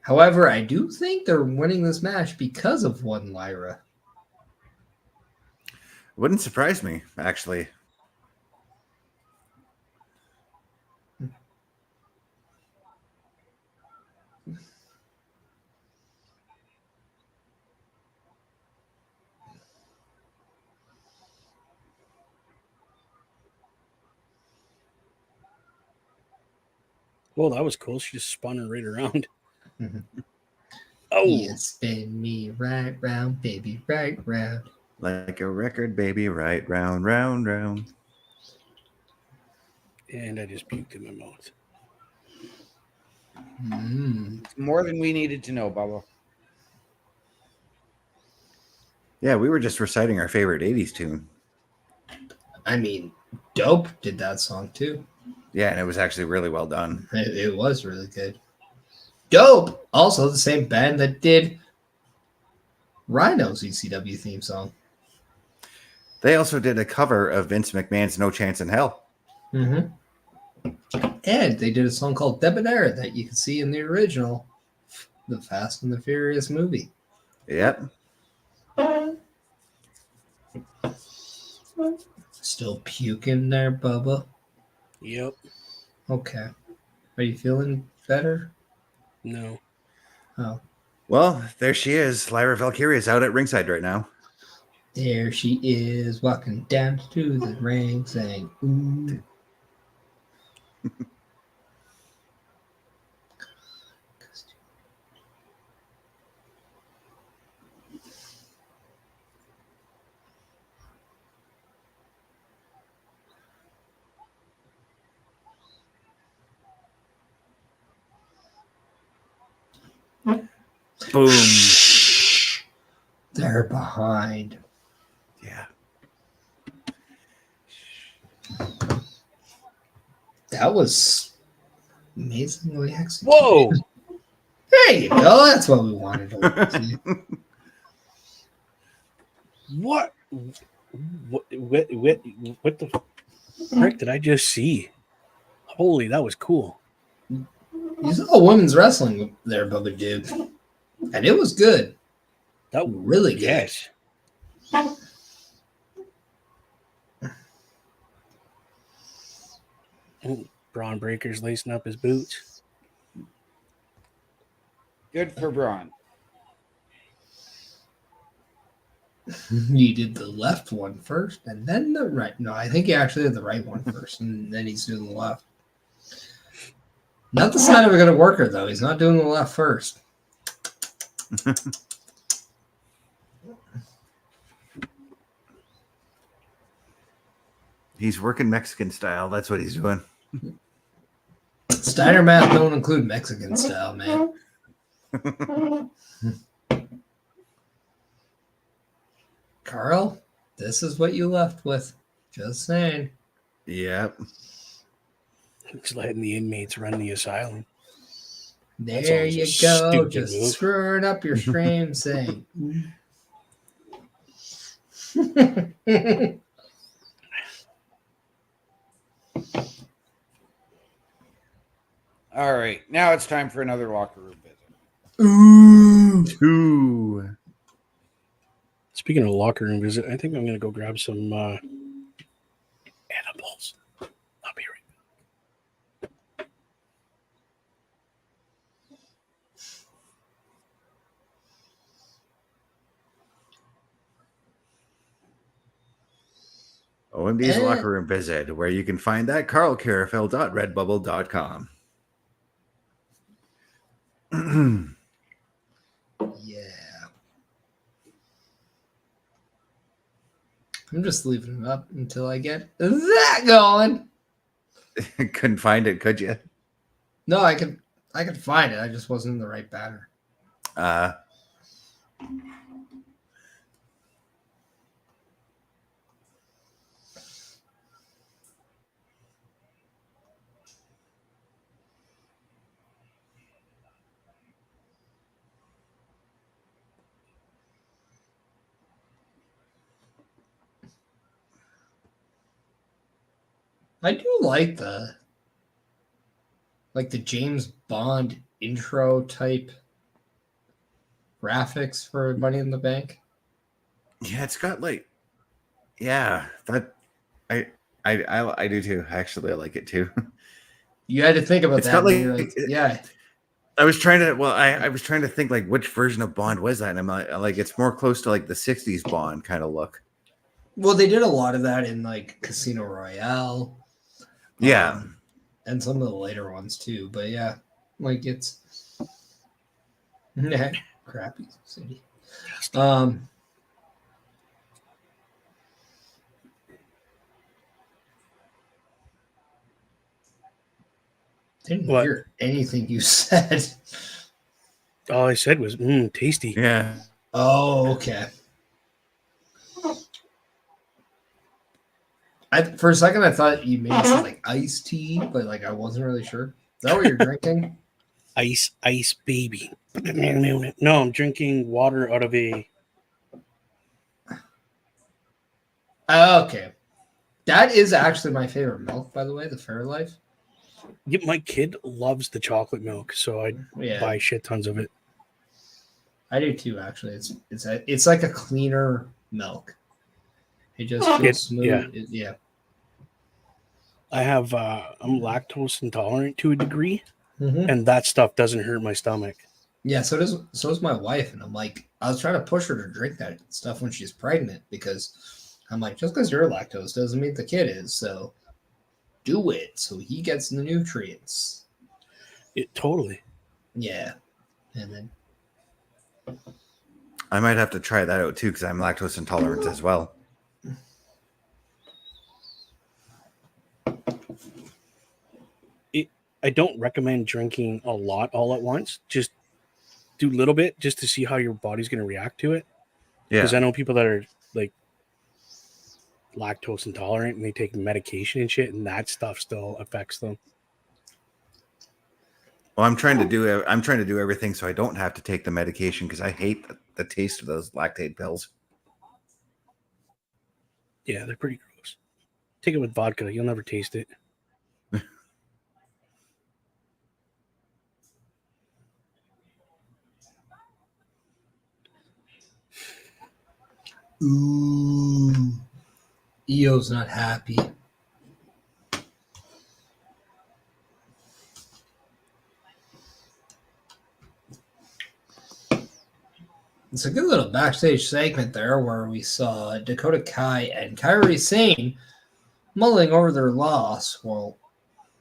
However, I do think they're winning this match because of one Lyra. Wouldn't surprise me, actually. Well, that was cool. She just spun her right around. Oh, you spin me right round, baby, right round. Like a record, baby, right round, round, round. And I just puked in my mouth. More than we needed to know, Bubba. Yeah, we were just reciting our favorite 80s tune. I mean, Dope did that song too. Yeah, and it was actually really well done. It was really good. Dope, also the same band that did Rhino's ECW theme song. They also did a cover of Vince McMahon's No Chance in Hell. And they did a song called Debonair that you can see in the original, the Fast and the Furious movie. Yep. Still puking there, Bubba? Yep. Okay. Are you feeling better? No. Oh. Well, there she is. Lyra Valkyria is out at ringside right now. There she is, walking down to the ring, saying, ooh. Boom. They're behind. Yeah. That was amazingly executed. Whoa! There you go. That's what we wanted to see. What the frick did I just see? Holy, that was cool. You saw women's wrestling there, Bubba Dude. And it was good. That Really good. Yes. Oh, Braun Breaker's lacing up his boots. Good for Braun. You did the left one first and then the right. No, I think he actually did the right one first and then he's doing the left. Not the sign of a good worker, though. He's not doing the left first. He's working Mexican style. That's what he's doing. Steiner math don't include Mexican style, man. Carl, this is what you left with. Just saying. Yep. Just letting the inmates run the asylum. There you just go. stupid Just move. screwing up your stream saying. All right, now it's time for another locker room visit. Ooh. 2. Speaking of locker room visit, I think I'm going to go grab some edibles. I'll be right. OMD's locker room visit, where you can find that karlkarufel.redbubble.com. Yeah. I'm just leaving it up until I get that going. Couldn't find it, could you? No, I could find it. I just wasn't in the right banner. I do like the James Bond intro type graphics for Money in the Bank. Yeah, it's got like, yeah, that I do too. Actually, I like it too. You had to think about It's that. got like, yeah. I was trying to. Well, I was trying to think like which version of Bond was that, and I'm like it's more close to like the '60s Bond kind of look. Well, they did a lot of that in like Casino Royale. Yeah. And some of the later ones too. But yeah, like it's crappy city. Didn't hear anything you said. All I said was, tasty. Yeah. Oh, okay. For a second, I thought you made some like iced tea, but like I wasn't really sure. Is that what you're drinking? Ice baby. No, I'm drinking water out of a. Okay. That is actually my favorite milk, by the way, the Fairlife. Yeah, my kid loves the chocolate milk, so I buy shit tons of it. I do too, actually. It's like a cleaner milk. It just feels smooth. Yeah. I have I'm lactose intolerant to a degree, and that stuff doesn't hurt my stomach. Yeah, so does my wife, and I'm like, I was trying to push her to drink that stuff when she's pregnant because I'm like, just because you're lactose doesn't mean the kid is. So do it so he gets the nutrients. Totally. Yeah, and then I might have to try that out too because I'm lactose intolerant as well. I don't recommend drinking a lot all at once. Just do a little bit just to see how your body's going to react to it. Yeah. Because I know people that are like lactose intolerant and they take medication and shit, and that stuff still affects them. Well, I'm trying to do everything so I don't have to take the medication because I hate the taste of those lactate pills. Yeah, they're pretty gross. Take it with vodka. You'll never taste it. ooh, EO's not happy. It's a good little backstage segment there where we saw Dakota Kai and Kairi Sane mulling over their loss while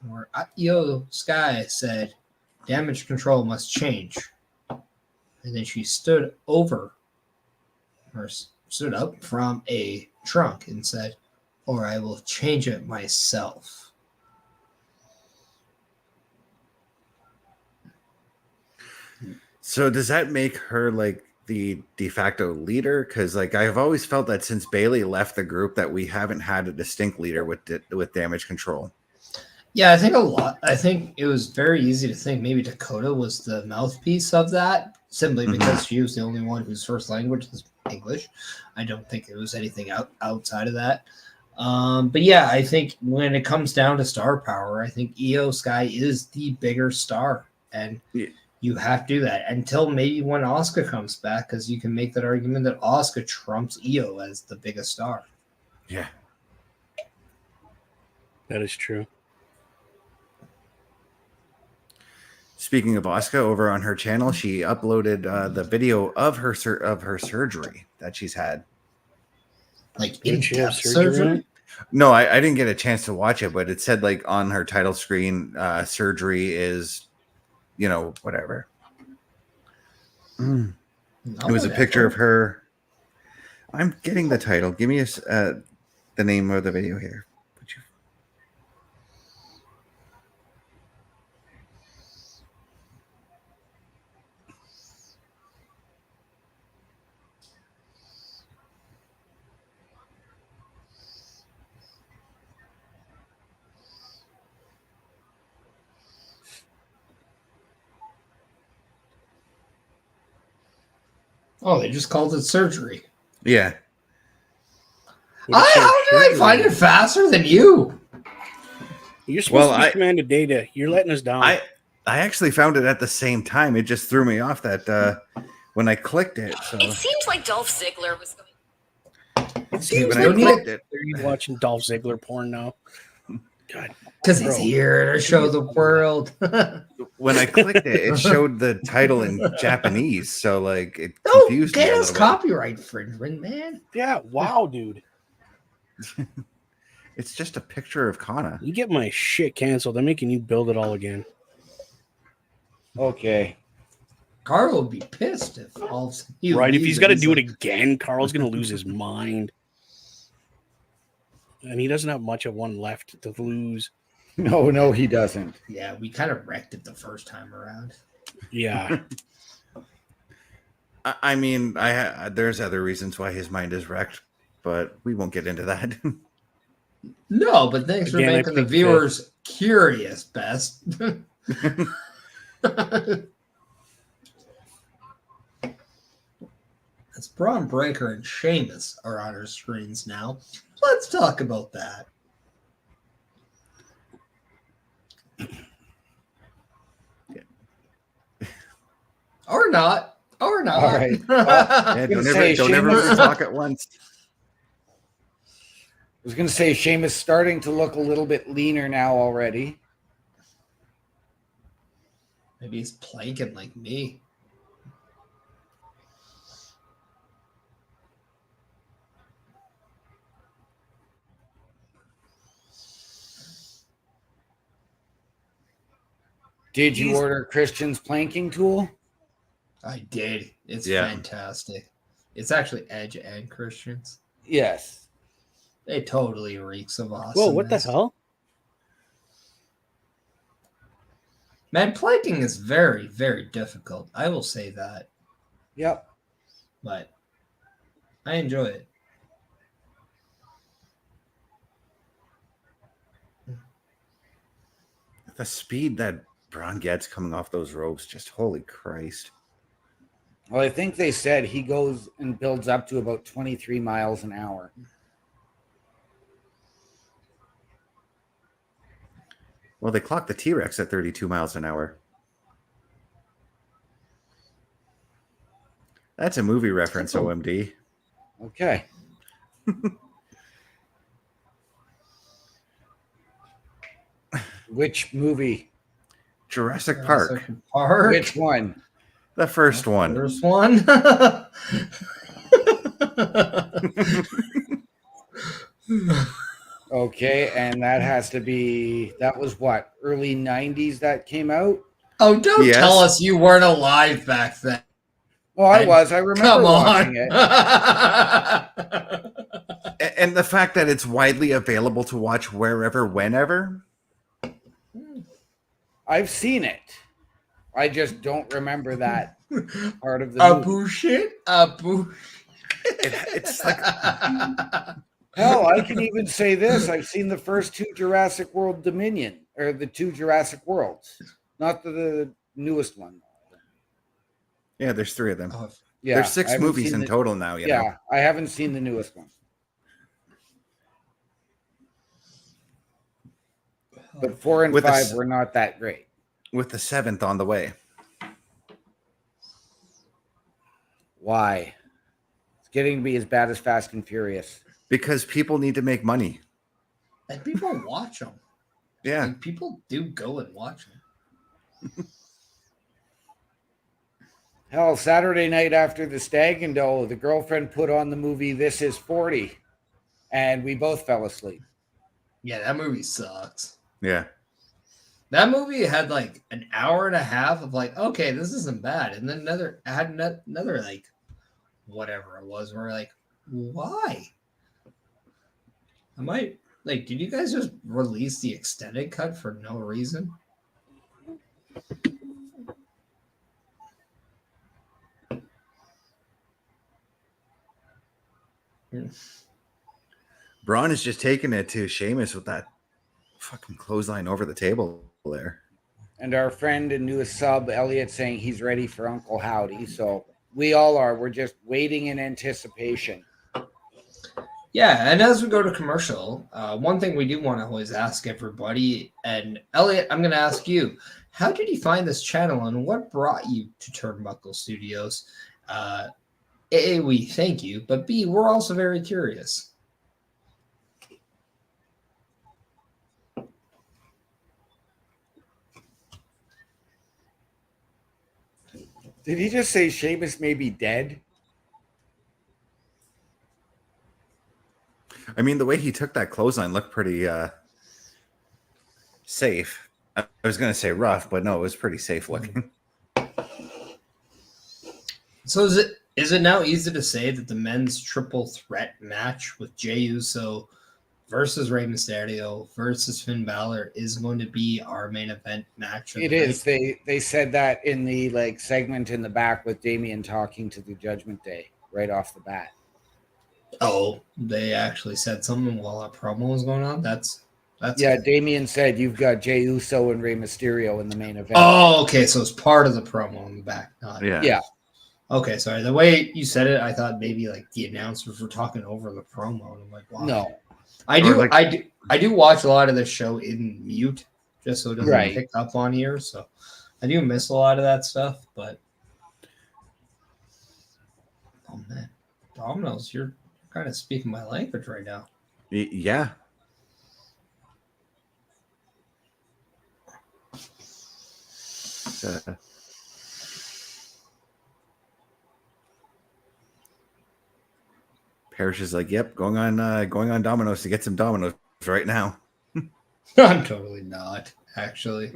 where Io Sky said, "Damage control must change." And then she stood up from a trunk and said, "Or I will change it myself." So does that make her like the de facto leader? Because like I've always felt that since Bailey left the group that we haven't had a distinct leader with damage control. Yeah, I think it was very easy to think maybe Dakota was the mouthpiece of that, simply because she was the only one whose first language was English. I don't think there was anything outside of that. But yeah, I think when it comes down to star power, I think Io Sky is the bigger star, and you have to do that until maybe when Asuka comes back, because you can make that argument that Asuka trumps Io as the biggest star. Yeah, That is true. Speaking of Asuka, over on her channel, she uploaded the video of her surgery that she's had. Like Did she have in-depth surgery? No, I didn't get a chance to watch it, but it said like on her title screen, surgery is, whatever. It was a picture of her. I'm getting the title. Give me the name of the video here. Oh, they just called it surgery. Yeah. How did I find it faster than you? You're supposed to be commanded data. You're letting us down. I actually found it at the same time. It just threw me off that when I clicked it. So it seems like Dolph Ziggler was going. see when I clicked it. Are you watching Dolph Ziggler porn now? God. Because he's here to show the world. When I clicked it, it showed the title in Japanese, so like it Don't confused me get a us little bit. copyright infringement, man. Yeah, wow, dude. It's just a picture of Kana. You get my shit canceled. I'm making you build it all again. Okay. Carl would be pissed if all Right, if he's got to do it again, Carl's going to lose his mind. And he doesn't have much of one left to lose. No, he doesn't. Yeah, we kind of wrecked it the first time around. Yeah. I mean, there's other reasons why his mind is wrecked, but we won't get into that. No, but thanks for Again, making the viewers curious, Best. As Braun Breaker and Sheamus are on our screens now, let's talk about that. Or not. Or not. All right. Yeah, don't ever Sheamus- talk at once. I was going to say Sheamus starting to look a little bit leaner now already. Maybe he's planking like me. Did you order Christian's planking tool? I did. It's Yeah. fantastic. It's actually Edge and Christians. Yes. It totally reeks of awesome. Whoa, what the hell? Man, planking is very, very difficult. I will say that. Yep. But I enjoy it. The speed that Braun gets coming off those ropes, just holy Christ. Well, I think they said he goes and builds up to about 23 miles an hour. Well, they clocked the T-Rex at 32 miles an hour. That's a movie reference, OMD. Okay. Which movie? Jurassic Park. Park. Which one? The first one. First one. Okay. Okay, and that was what, early 90s that came out? Oh, don't Yes. tell us you weren't alive back then. Oh, I was. I remember Come watching on. it. And the fact that it's widely available to watch wherever, whenever. I've seen it. I just don't remember that part of the movie. Bullshit. It's like Hell, I can even say this. I've seen the first 2 Jurassic World Dominion, or the 2 Jurassic Worlds. Not the newest one. yeah, there's 3 of them. Yeah, There's I 6 haven't movies seen in the- total now. You know, Yeah, I haven't seen the newest one. But 4 and With the 5 s- were not that great. with the 7th on the way. Why? It's getting to be as bad as Fast and Furious. Because people need to make money. And people watch them. Yeah. Like, people do go and watch them. Hell, Saturday night after the Stag and Do, the girlfriend put on the movie This Is 40, and we both fell asleep. Yeah, that movie sucks. Yeah. That movie had like an hour and a half of like, okay, this isn't bad. And then another like whatever it was. We're like, why? Did you guys just release the extended cut for no reason? Braun is just taking it to Sheamus with that fucking clothesline over the table there. And our friend and newest sub, Elliot, saying he's ready for Uncle Howdy. So we all are. We're just waiting in anticipation. Yeah, and as we go to commercial, one thing we do want to always ask everybody, and Elliot, I'm going to ask you, how did you find this channel and what brought you to Turnbuckle Studios? A, we thank you, but B, we're also very curious. Did he just say Sheamus may be dead? I mean, the way he took that clothesline looked pretty safe. I was going to say rough, but no, it was pretty safe looking. So is it now easy to say that the men's triple threat match with Jey Uso versus Rey Mysterio versus Finn Balor is going to be our main event match? It is. They said that in the segment in the back with Damian talking to the Judgment Day right off the bat. Oh, they actually said something while that promo was going on? That's Yeah, Damian said you've got Jey Uso and Rey Mysterio in the main event. Oh, okay. So it's part of the promo in the back. Yeah. Okay, sorry. The way you said it, I thought maybe like the announcers were talking over the promo. And I'm like, wow. No. I do watch a lot of this show in mute just so it doesn't pick up on here. So I do miss a lot of that stuff, but oh man. Domino's, you're kind of speaking my language right now. Yeah. Perish is like, yep, going on Domino's to get some Domino's right now. I'm totally not, actually.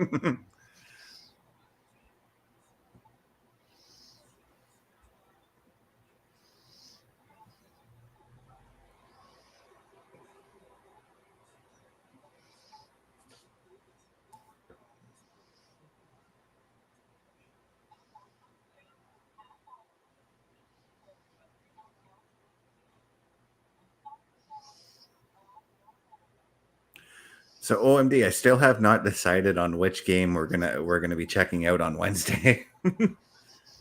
So OMD, I still have not decided on which game we're gonna be checking out on Wednesday.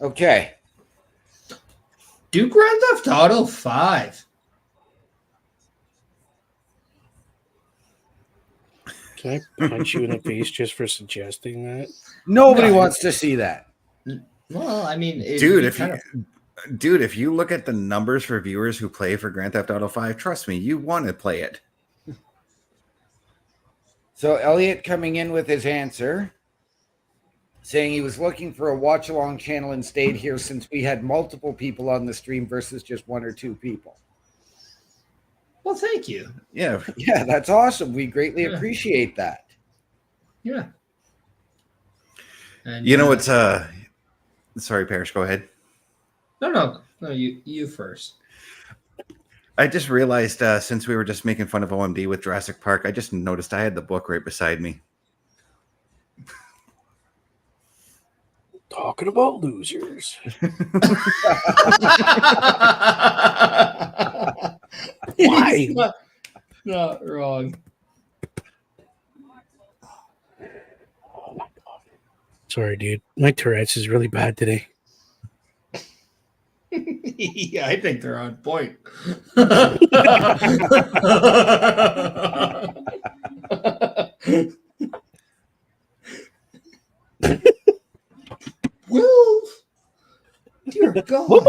Okay. Do Grand Theft Auto 5. Can I punch you in the face just for suggesting that? Nobody wants to see that. Well, I mean, Dude, if you look at the numbers for viewers who play for Grand Theft Auto 5, trust me, you want to play it. So Elliot coming in with his answer, saying he was looking for a watch along channel and stayed here since we had multiple people on the stream versus just 1 or 2 people. Well, thank you. Yeah. Yeah, that's awesome. We greatly Yeah. appreciate that. Yeah. And You know what's sorry, Parrish, go ahead. No, you first. I just realized since we were just making fun of OMD with Jurassic Park, I just noticed I had the book right beside me. Talking about losers. Why? He's not wrong. Sorry, dude. My Tourette's is really bad today. Yeah, I think they're on point. Wolf! Dear God.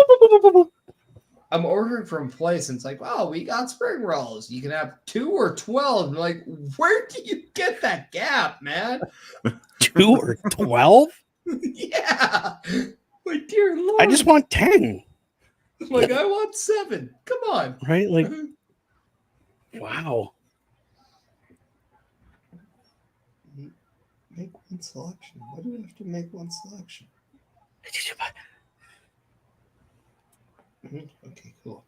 I'm ordering from a place and it's like, wow, we got spring rolls. You can have 2 or 12. I'm like, where do you get that gap, man? 2 or 12? Yeah. My dear Lord. I just want 10. I'm like, I want 7. Come on. Right? Like, wow. Make one selection. Why do we have to make one selection? Okay, cool.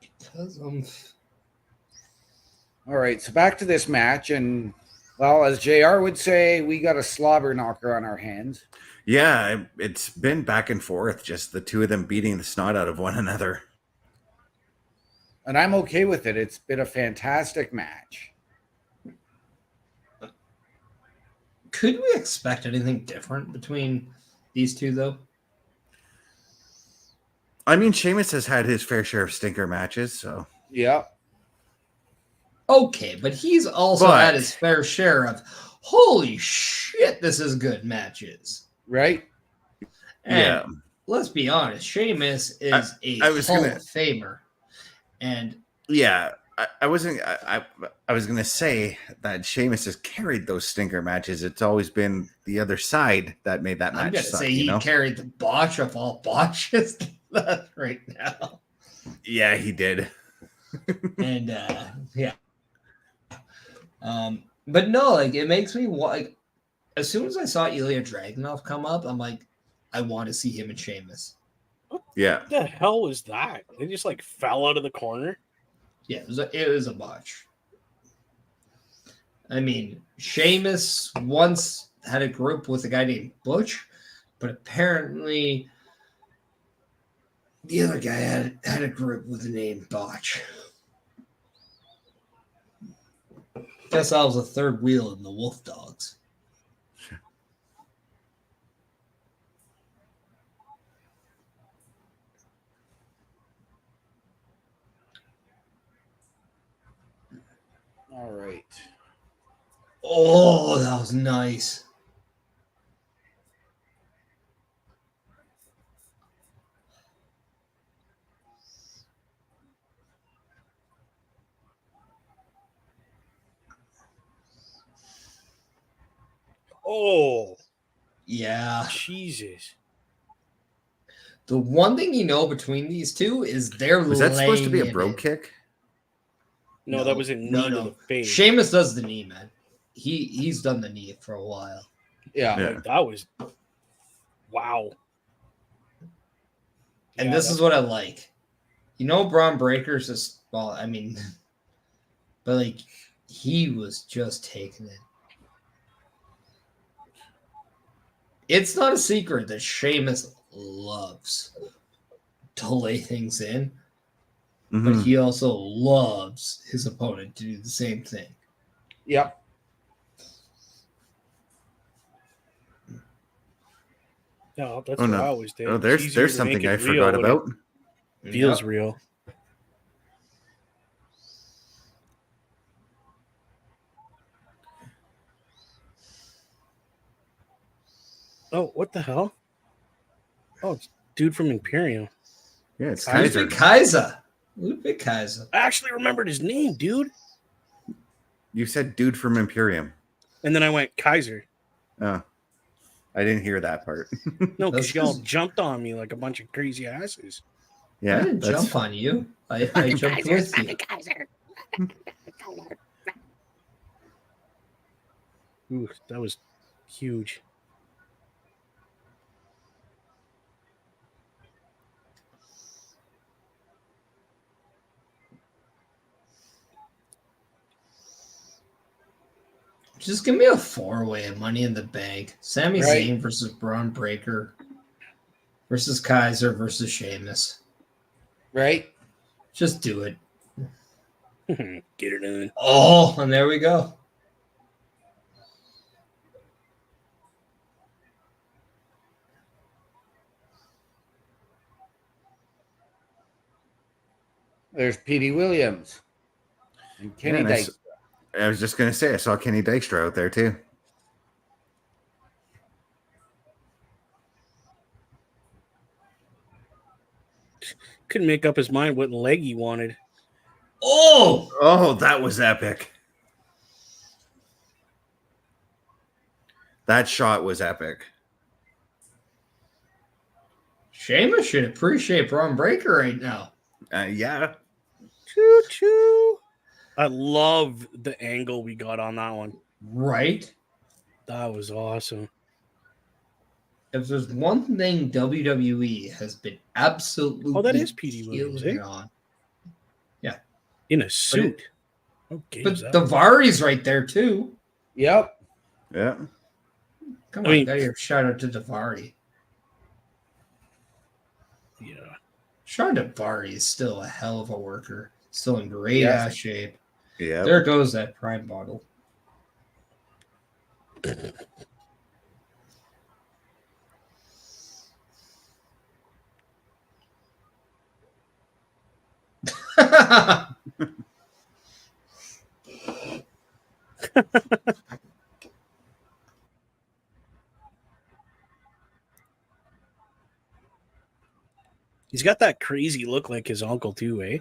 Because All right, so back to this match, and well, as JR would say, we got a slobber knocker on our hands. Yeah, it's been back and forth, just the two of them beating the snot out of one another. And I'm okay with it. It's been a fantastic match. could we expect anything different between these two, though? I mean, Sheamus has had his fair share of stinker matches, so Yeah. Okay, but he's also But- had his fair share of holy shit, this is good matches. Right? And yeah. let's be honest, Sheamus is I was Hall gonna- of Famer. And Yeah, I wasn't. I was gonna say that Sheamus has carried those stinker matches. It's always been the other side that made that I'm match gonna suck. say You he know? carried the botch of all botches right now. Yeah, he did. And yeah. But no, like it makes me like as soon as I saw Ilya Dragunov come up, I'm like, I want to see him and Sheamus. Yeah, What the hell was that? They just like fell out of the corner. Yeah, it was a botch. I mean, Sheamus once had a group with a guy named Butch, but apparently the other guy had a group with the name Botch. Guess I was a third wheel in the Wolf Dogs. All right. Oh, that was nice. Oh, Yeah. Jesus. The one thing you know between these two is they're was that supposed to be a laying bro it. kick? No, that was a knee to the face. Sheamus does the knee, man. He's done the knee for a while. Yeah. Yeah. Like, that was wow. And Yeah, this is what I like. You know, Braun Breaker's just, well, I mean, but like, he was just taking it. It's not a secret that Sheamus loves to lay things in, but Mhm. he also loves his opponent to do the same thing. Yep. No, that's Oh, what no. I always did. Oh, It's easier there's to something make it I real forgot when it about. Feels Yep. real. Oh, what the hell? Oh, it's dude from Imperium. Yeah, it's Kaiser. Kaiser. Ludwig Kaiser. I actually remembered his name, dude. You said dude from Imperium. And then I went Kaiser. Oh, I didn't hear that part. No, That's because y'all 'cause- jumped on me like a bunch of crazy asses. Yeah, I didn't that's- jump on you. I jumped with you. Ooh, that was huge. Just give me a 4-way of Money in the Bank. Sami Right. Zayn versus Braun Breaker versus Kaiser versus Sheamus. Right? Just do it. Get it in. Oh, and there we go. There's Petey Williams and Kenny and I Dyke. I was just gonna say I saw Kenny Dykstra out there too. Couldn't make up his mind what leg he wanted. Oh, Oh, that was epic. That shot was epic. Sheamus should appreciate Braun Breaker right now. Yeah. Choo choo. I love the angle we got on that one. Right? That was awesome. If there's one thing WWE has been absolutely Oh, that is Petey Williams, killing eh? on. In a suit. Okay. But Davari's right there too. Yep. Yeah. Come I on, mean- got your shout out to Davari. Yeah. Sean Davari is still a hell of a worker. Still in great Yes. ass shape. Yeah. There goes that prime bottle. He's got that crazy look like his uncle too, eh?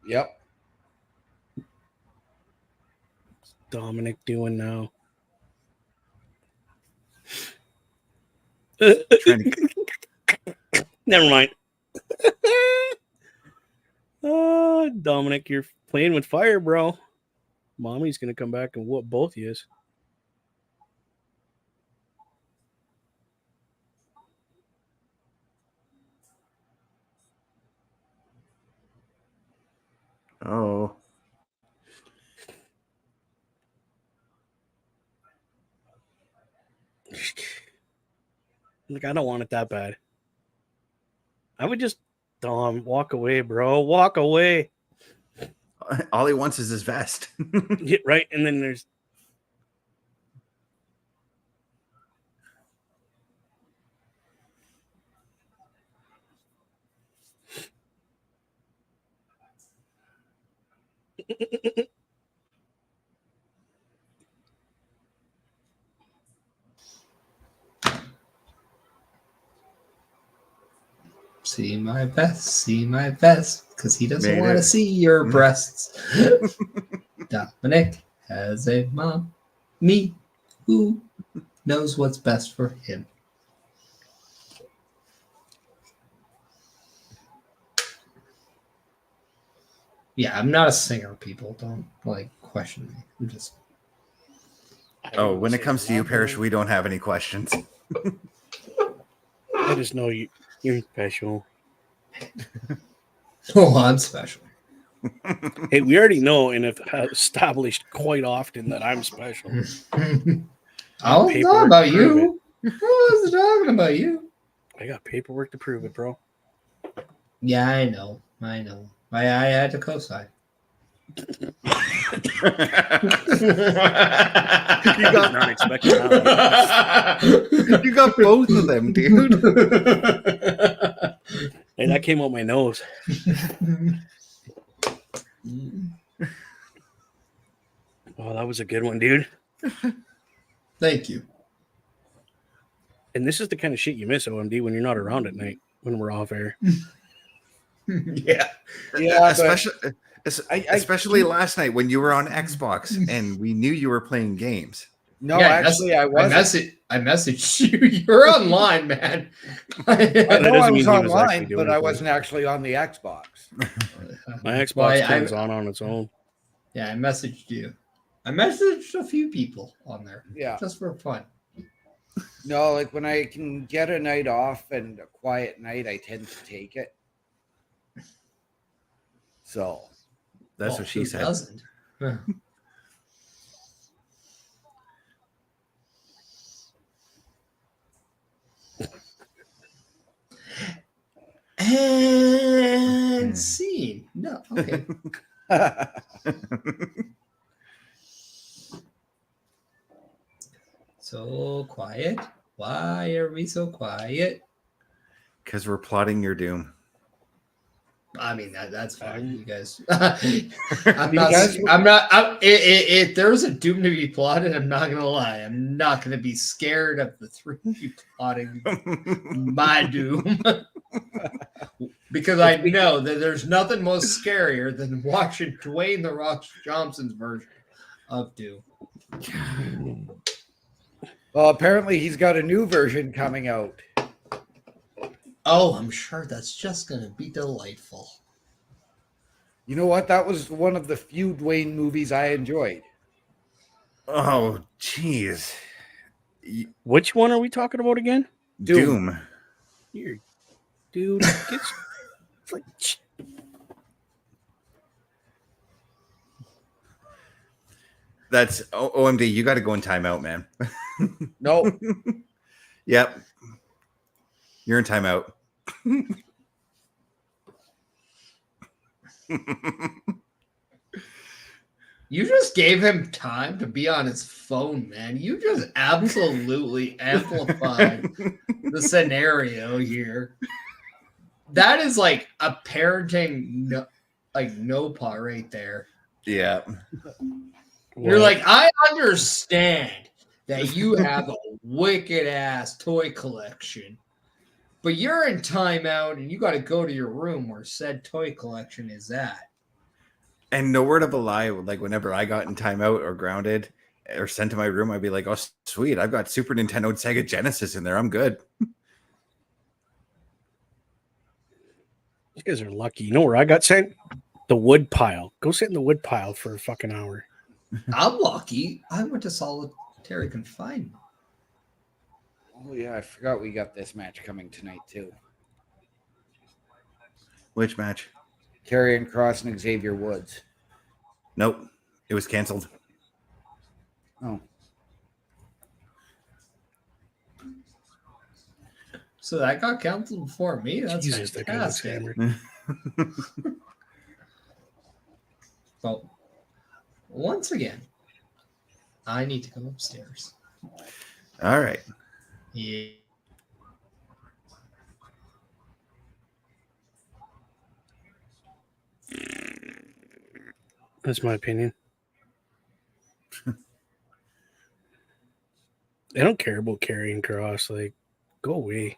Yep. Dominic doing now. Trying to- Never mind. Dominic, you're playing with fire, bro. Mommy's gonna come back and whoop both of you. Oh. Like, I don't want it that bad. I would just, Dom, walk away, bro. Walk away. All he wants is his vest. Yeah, right? And then there's See my vest, because he doesn't Made want to it. see your breasts. Dominic has a mom, me, who knows what's best for him. Yeah, I'm not a singer, people. Don't question me. I'm just Oh, when it comes to you, Perish, we don't have any questions. I just know you're special. oh, I'm special. Hey, we already know and have established quite often that I'm special. I was Paperwork talking about to prove you. I was talking about you. I got paperwork to prove it, bro. Yeah, I know. I had to co-sign. You I was not expecting that. You got both of them, dude. Hey, that came out my nose. Oh, that was a good one, dude. Thank you. And this is the kind of shit you miss, OMD, when you're not around at night when we're off air. Yeah. Yeah, especially I especially last night when you were on Xbox and we knew you were playing games. no, Yeah, actually, I wasn't. I messaged you. You're online, man. I That know I doesn't was mean he was actually online, doing but I anything. wasn't actually on the Xbox. My Xbox Well, turns on its own. Yeah, I messaged you. I messaged a few people on there. Yeah. Just for fun. No, like when I can get a night off and a quiet night, I tend to take it. So That's what she who said. Doesn't? And scene. No, okay. So quiet. Why are we so quiet? Because we're plotting your doom. I mean that's fine, you guys. Because- If there's a doom to be plotted, I'm not gonna lie. I'm not gonna be scared of the three of you plotting my doom. Because I know that there's nothing most scarier than watching Dwayne the Rock Johnson's version of Doom. well, apparently he's got a new version coming out. Oh, I'm sure that's just gonna be delightful. You know what? That was one of the few Dwayne movies I enjoyed. Oh, jeez. Which one are we talking about again? Doom. Here, dude. It's like That's OMD. You got to go in timeout, man. No, Yep. You're in timeout. You just gave him time to be on his phone, man. You just absolutely amplified the scenario here. That is like a parenting no part right there. Yeah. You're like, I understand that you have a wicked ass toy collection, but you're in timeout and you got to go to your room where said toy collection is at. And no word of a lie, like whenever I got in timeout or grounded or sent to my room, I'd be like, oh, sweet. I've got Super Nintendo and Sega Genesis in there. I'm good. you guys are lucky. You know where I got sent? The wood pile. Go sit in the wood pile for a fucking hour. I'm lucky. I went to solitary confinement. oh yeah, I forgot we got this match coming tonight too. Which match? Karrion Kross and Xavier Woods. Nope. It was canceled. Oh, So that got canceled before me. That's Jesus, that guy looks fantastic. hammered. Well, once again, I need to go upstairs. All right. Yeah. That's my opinion. I don't care about Karrion Kross. Like, go away.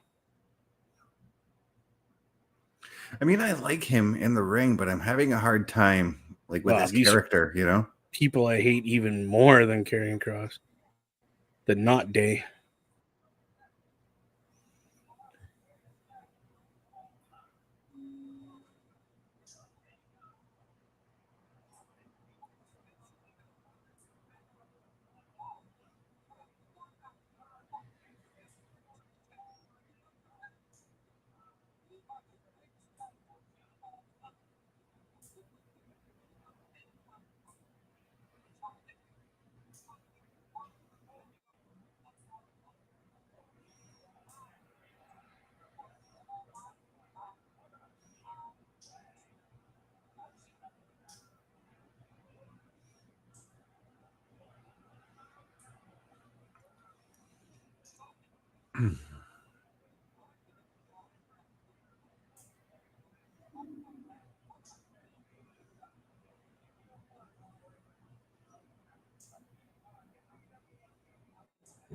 I mean, I like him in the ring, but I'm having a hard time like with Wow, his these- character, you know? People I hate even more than Karrion Kross. The not day.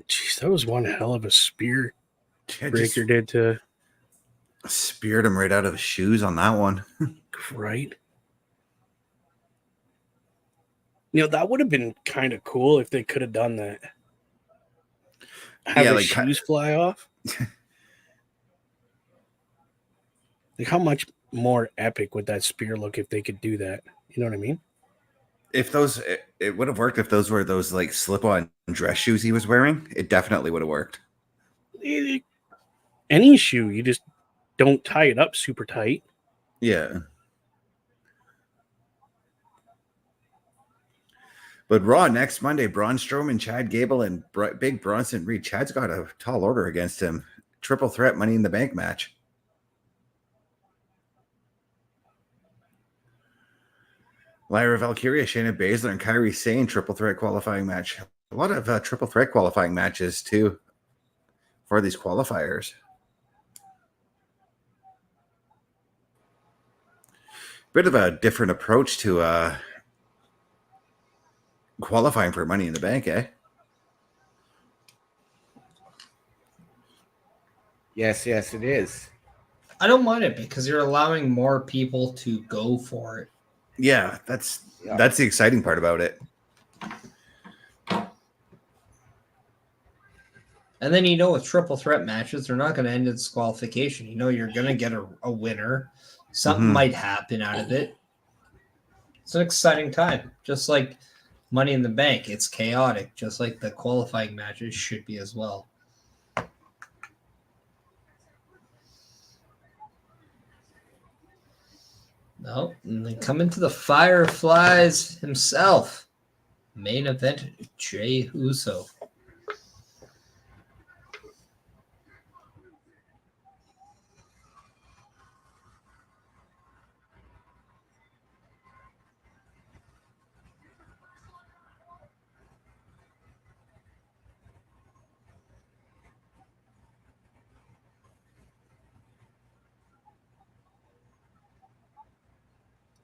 Jeez, that was one hell of a spear Yeah, Breaker did to Speared him right out of his shoes on that one. Right. That would have been kind of cool if they could have done that. Have his shoes fly off. Like, how much more epic would that spear look if they could do that? You know what I mean? If those, it would have worked if those were those like slip-on dress shoes he was wearing. It definitely would have worked. Any shoe, you just don't tie it up super tight. Yeah. But Raw next Monday, Braun Strowman, Chad Gable, and Big Bronson Reed. Chad's got a tall order against him. Triple threat Money in the Bank match. Lyra Valkyria, Shayna Baszler, and Kairi Sane triple threat qualifying match. A lot of triple threat qualifying matches too for these qualifiers. Bit of a different approach to qualifying for Money in the Bank, eh? Yes, it is. I don't mind it because you're allowing more people to go for it. Yeah, that's the exciting part about it. And then with triple threat matches, they're not going to end in disqualification. You're going to get a winner. Something might happen out of it. It's an exciting time. Just like Money in the Bank, it's chaotic, just like the qualifying matches should be as well. No, and then come into the Fireflies himself. Main event, Jey Uso.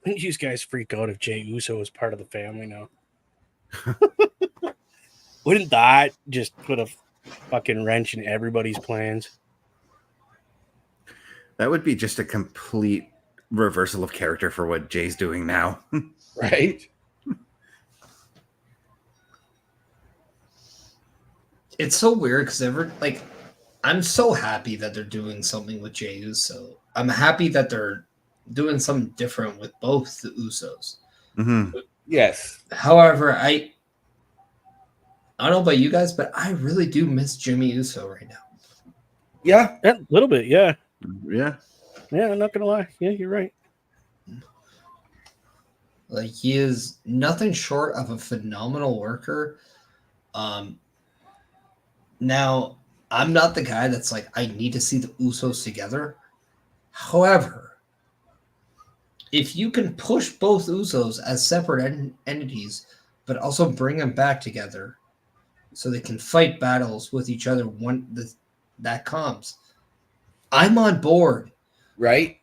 These guys freak out if Jey Uso is part of the family now. Wouldn't that just put a fucking wrench in everybody's plans? That would be just a complete reversal of character for what Jay's doing now. Right? It's so weird because I'm so happy that they're doing something with Jey Uso. I'm happy that they're doing something different with both the Usos. Mm-hmm. Yes. However, I don't know about you guys, but I really do miss Jimmy Uso right now. Yeah. A little bit, yeah. Yeah. Yeah, I'm not going to lie. Yeah, you're right. Like, he is nothing short of a phenomenal worker. Now, I'm not the guy that's like, I need to see the Usos together. However, if you can push both Usos as separate entities, but also bring them back together so they can fight battles with each other when that comes, I'm on board. Right?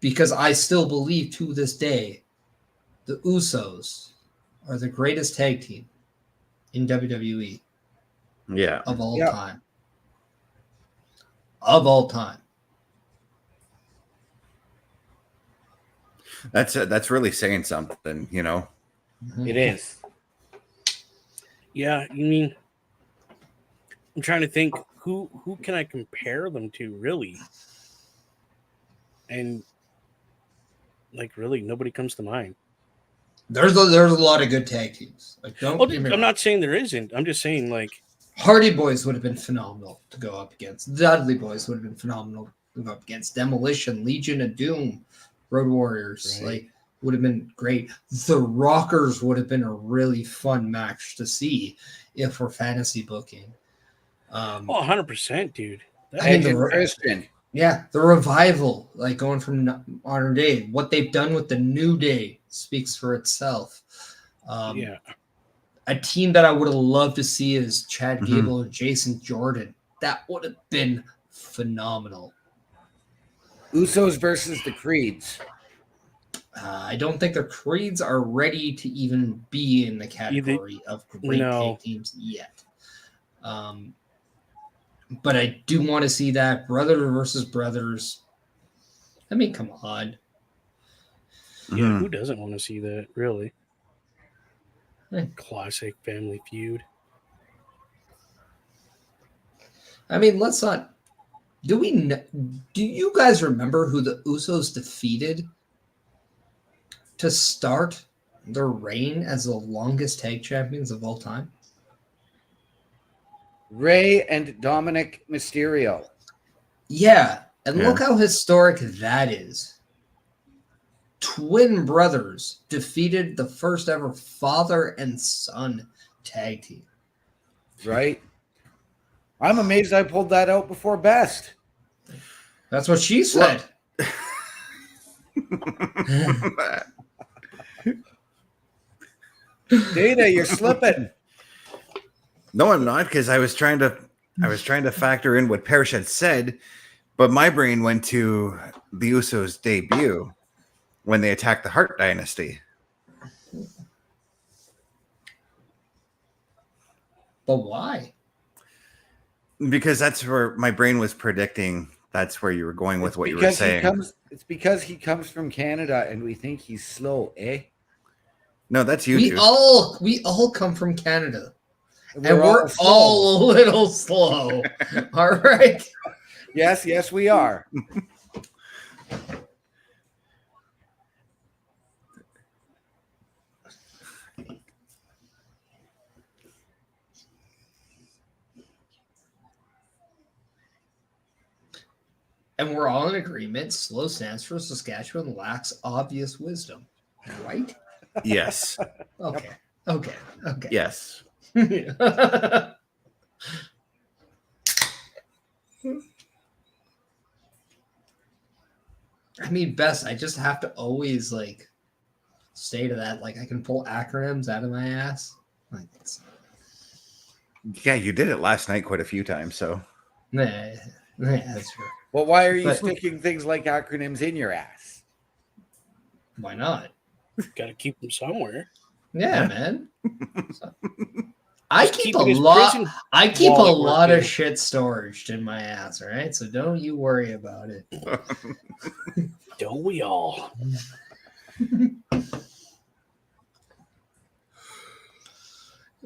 Because I still believe to this day the Usos are the greatest tag team in WWE. Yeah. Of all time. Of all time. That's really saying something, It is. Yeah, you mean, I'm trying to think who can I compare them to, really? And really, nobody comes to mind. There's a lot of good tag teams. Like, I'm not saying there isn't. I'm just saying, Hardy Boys would have been phenomenal to go up against. Dudley Boys would have been phenomenal to go up against. Demolition, Legion of Doom, Road Warriors, right. Would have been great. The Rockers would have been a really fun match to see if we're fantasy booking. 100%, dude. Christian. Yeah, the Revival, going from modern day, what they've done with the New Day speaks for itself. A team that I would have loved to see is Chad Gable and Jason Jordan. That would have been phenomenal. Usos versus the Creeds. I don't think the Creeds are ready to even be in the category of great tag teams yet. But I do want to see that brother versus brothers I mean, come on. Yeah, Mhm. who doesn't want to see that? Really, Hmm. classic Family Feud. I mean, let's not. Do you guys remember who the Usos defeated to start their reign as the longest tag champions of all time? Ray and Dominic Mysterio. Yeah, and Yeah. look how historic that is. Twin brothers defeated the first ever father and son tag team. Right? I'm amazed I pulled that out before Best. That's what she said. Data, you're slipping. No, I'm not, because I was trying to factor in what Perish had said, but my brain went to the Usos' debut when they attacked the Hart Dynasty. But why? Because that's where my brain was predicting. That's where you were going with what you were saying. It's because he comes from Canada and we think he's slow, eh? No, that's you We two. all come from Canada. And we're slow. all a little slow. All right. Yes, we are. And we're all in agreement. Slow stands for Saskatchewan lacks obvious wisdom. Right? Yes. Okay. Yes. I mean, Best, I just have to always like stay to that. Like I can pull acronyms out of my ass. Like Yeah, you did it last night quite a few times, so. that's true. Well, why are you But- sticking things like acronyms in your ass? Why not? Got to keep them somewhere. Yeah, Yeah. man. I Just keep a keep it as lot. prison I keep a wallet lot of working. shit storaged in my ass. All right, so don't you worry about it. Don't we all?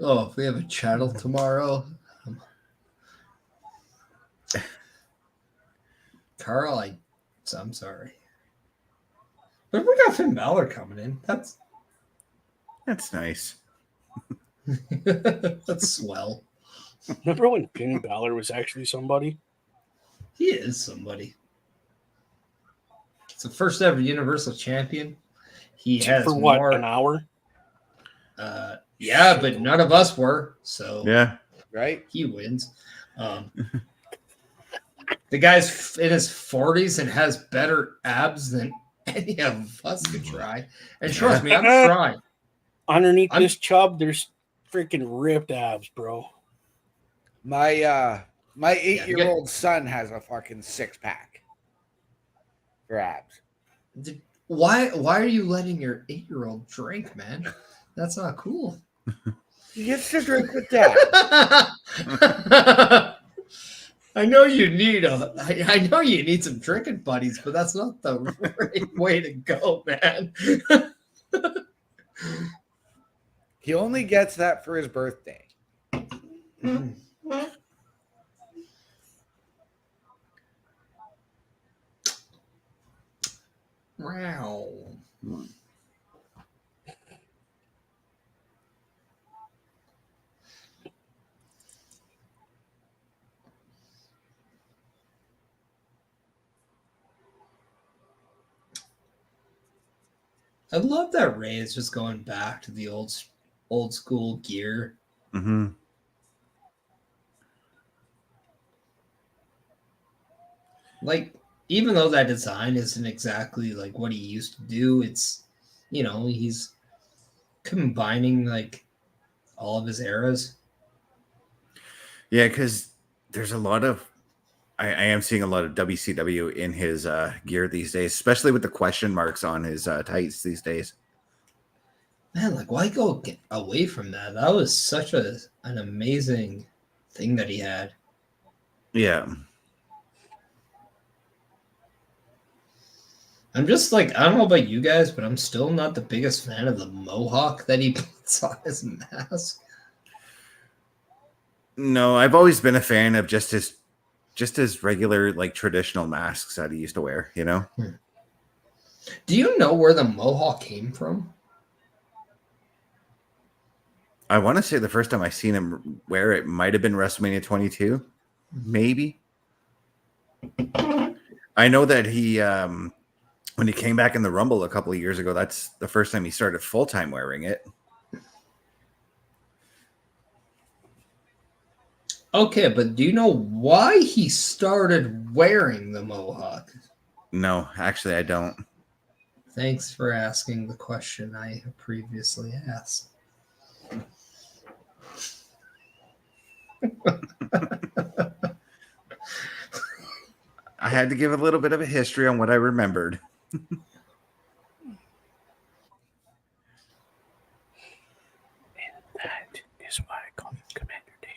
Oh, if we have a channel tomorrow, Carl, I'm sorry, but we got Finn Balor coming in. That's nice. that's swell. Remember when Finn Balor was actually somebody? He is somebody. It's the first ever Universal Champion. He has For what, more. an hour? Yeah, but none of us were. So Yeah. Right? he wins. The guy's in his 40s and has better abs than any of us could try. And trust me, I'm trying. Underneath this chub, there's freaking ripped abs, bro. My 8-year-old son has a fucking 6-pack for abs. Why are you letting your 8-year-old drink, man? That's not cool. He gets to drink with dad. I know you need I know you need some drinking buddies, but that's not the right way to go, man. He only gets that for his birthday. Wow. I love that Ray is just going back to the old school gear. Mm-hmm. Like, even though that design isn't exactly like what he used to do, it's, he's combining like all of his eras. Yeah, because there's a lot of I am seeing a lot of WCW in his gear these days, especially with the question marks on his tights these days. Man, like, why get away from that? That was such an amazing thing that he had. Yeah. I'm just like, I don't know about you guys, but I'm still not the biggest fan of the mohawk that he puts on his mask. No, I've always been a fan of just his regular, like, traditional masks that he used to wear, you know? Do you know where the mohawk came from? I want to say the first time I seen him wear it might have been WrestleMania 22, maybe. I know that he, when he came back in the Rumble a couple of years ago, that's the first time he started full-time wearing it. Okay, but do you know why he started wearing the mohawk? No, actually, I don't. Thanks for asking the question I previously asked. I had to give a little bit of a history on what I remembered. That is why I call him Commander Dave.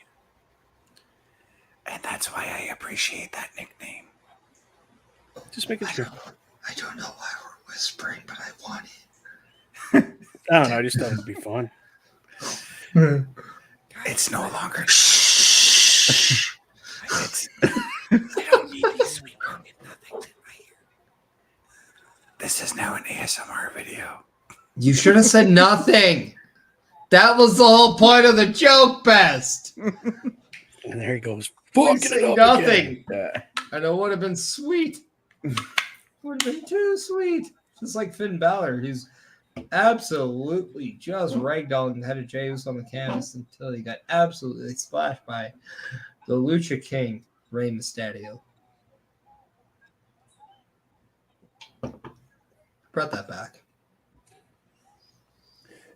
And that's why I appreciate that nickname. Just making sure. I don't know why we're whispering, but I want it. I don't know. I just thought it'd be fun. It's no longer. It's. I don't need these sweet nothing in my ear. This is now an ASMR video. You should have said nothing. That was the whole point of the joke, Best. And there he goes. Fucking Fucking it up nothing. again. And it would have been sweet. Would have been too sweet. Just like Finn Balor, who's absolutely just ragdolling the head of Jey Uso on the canvas until he got absolutely splashed by the Lucha King, Rey Mysterio. Brought that back.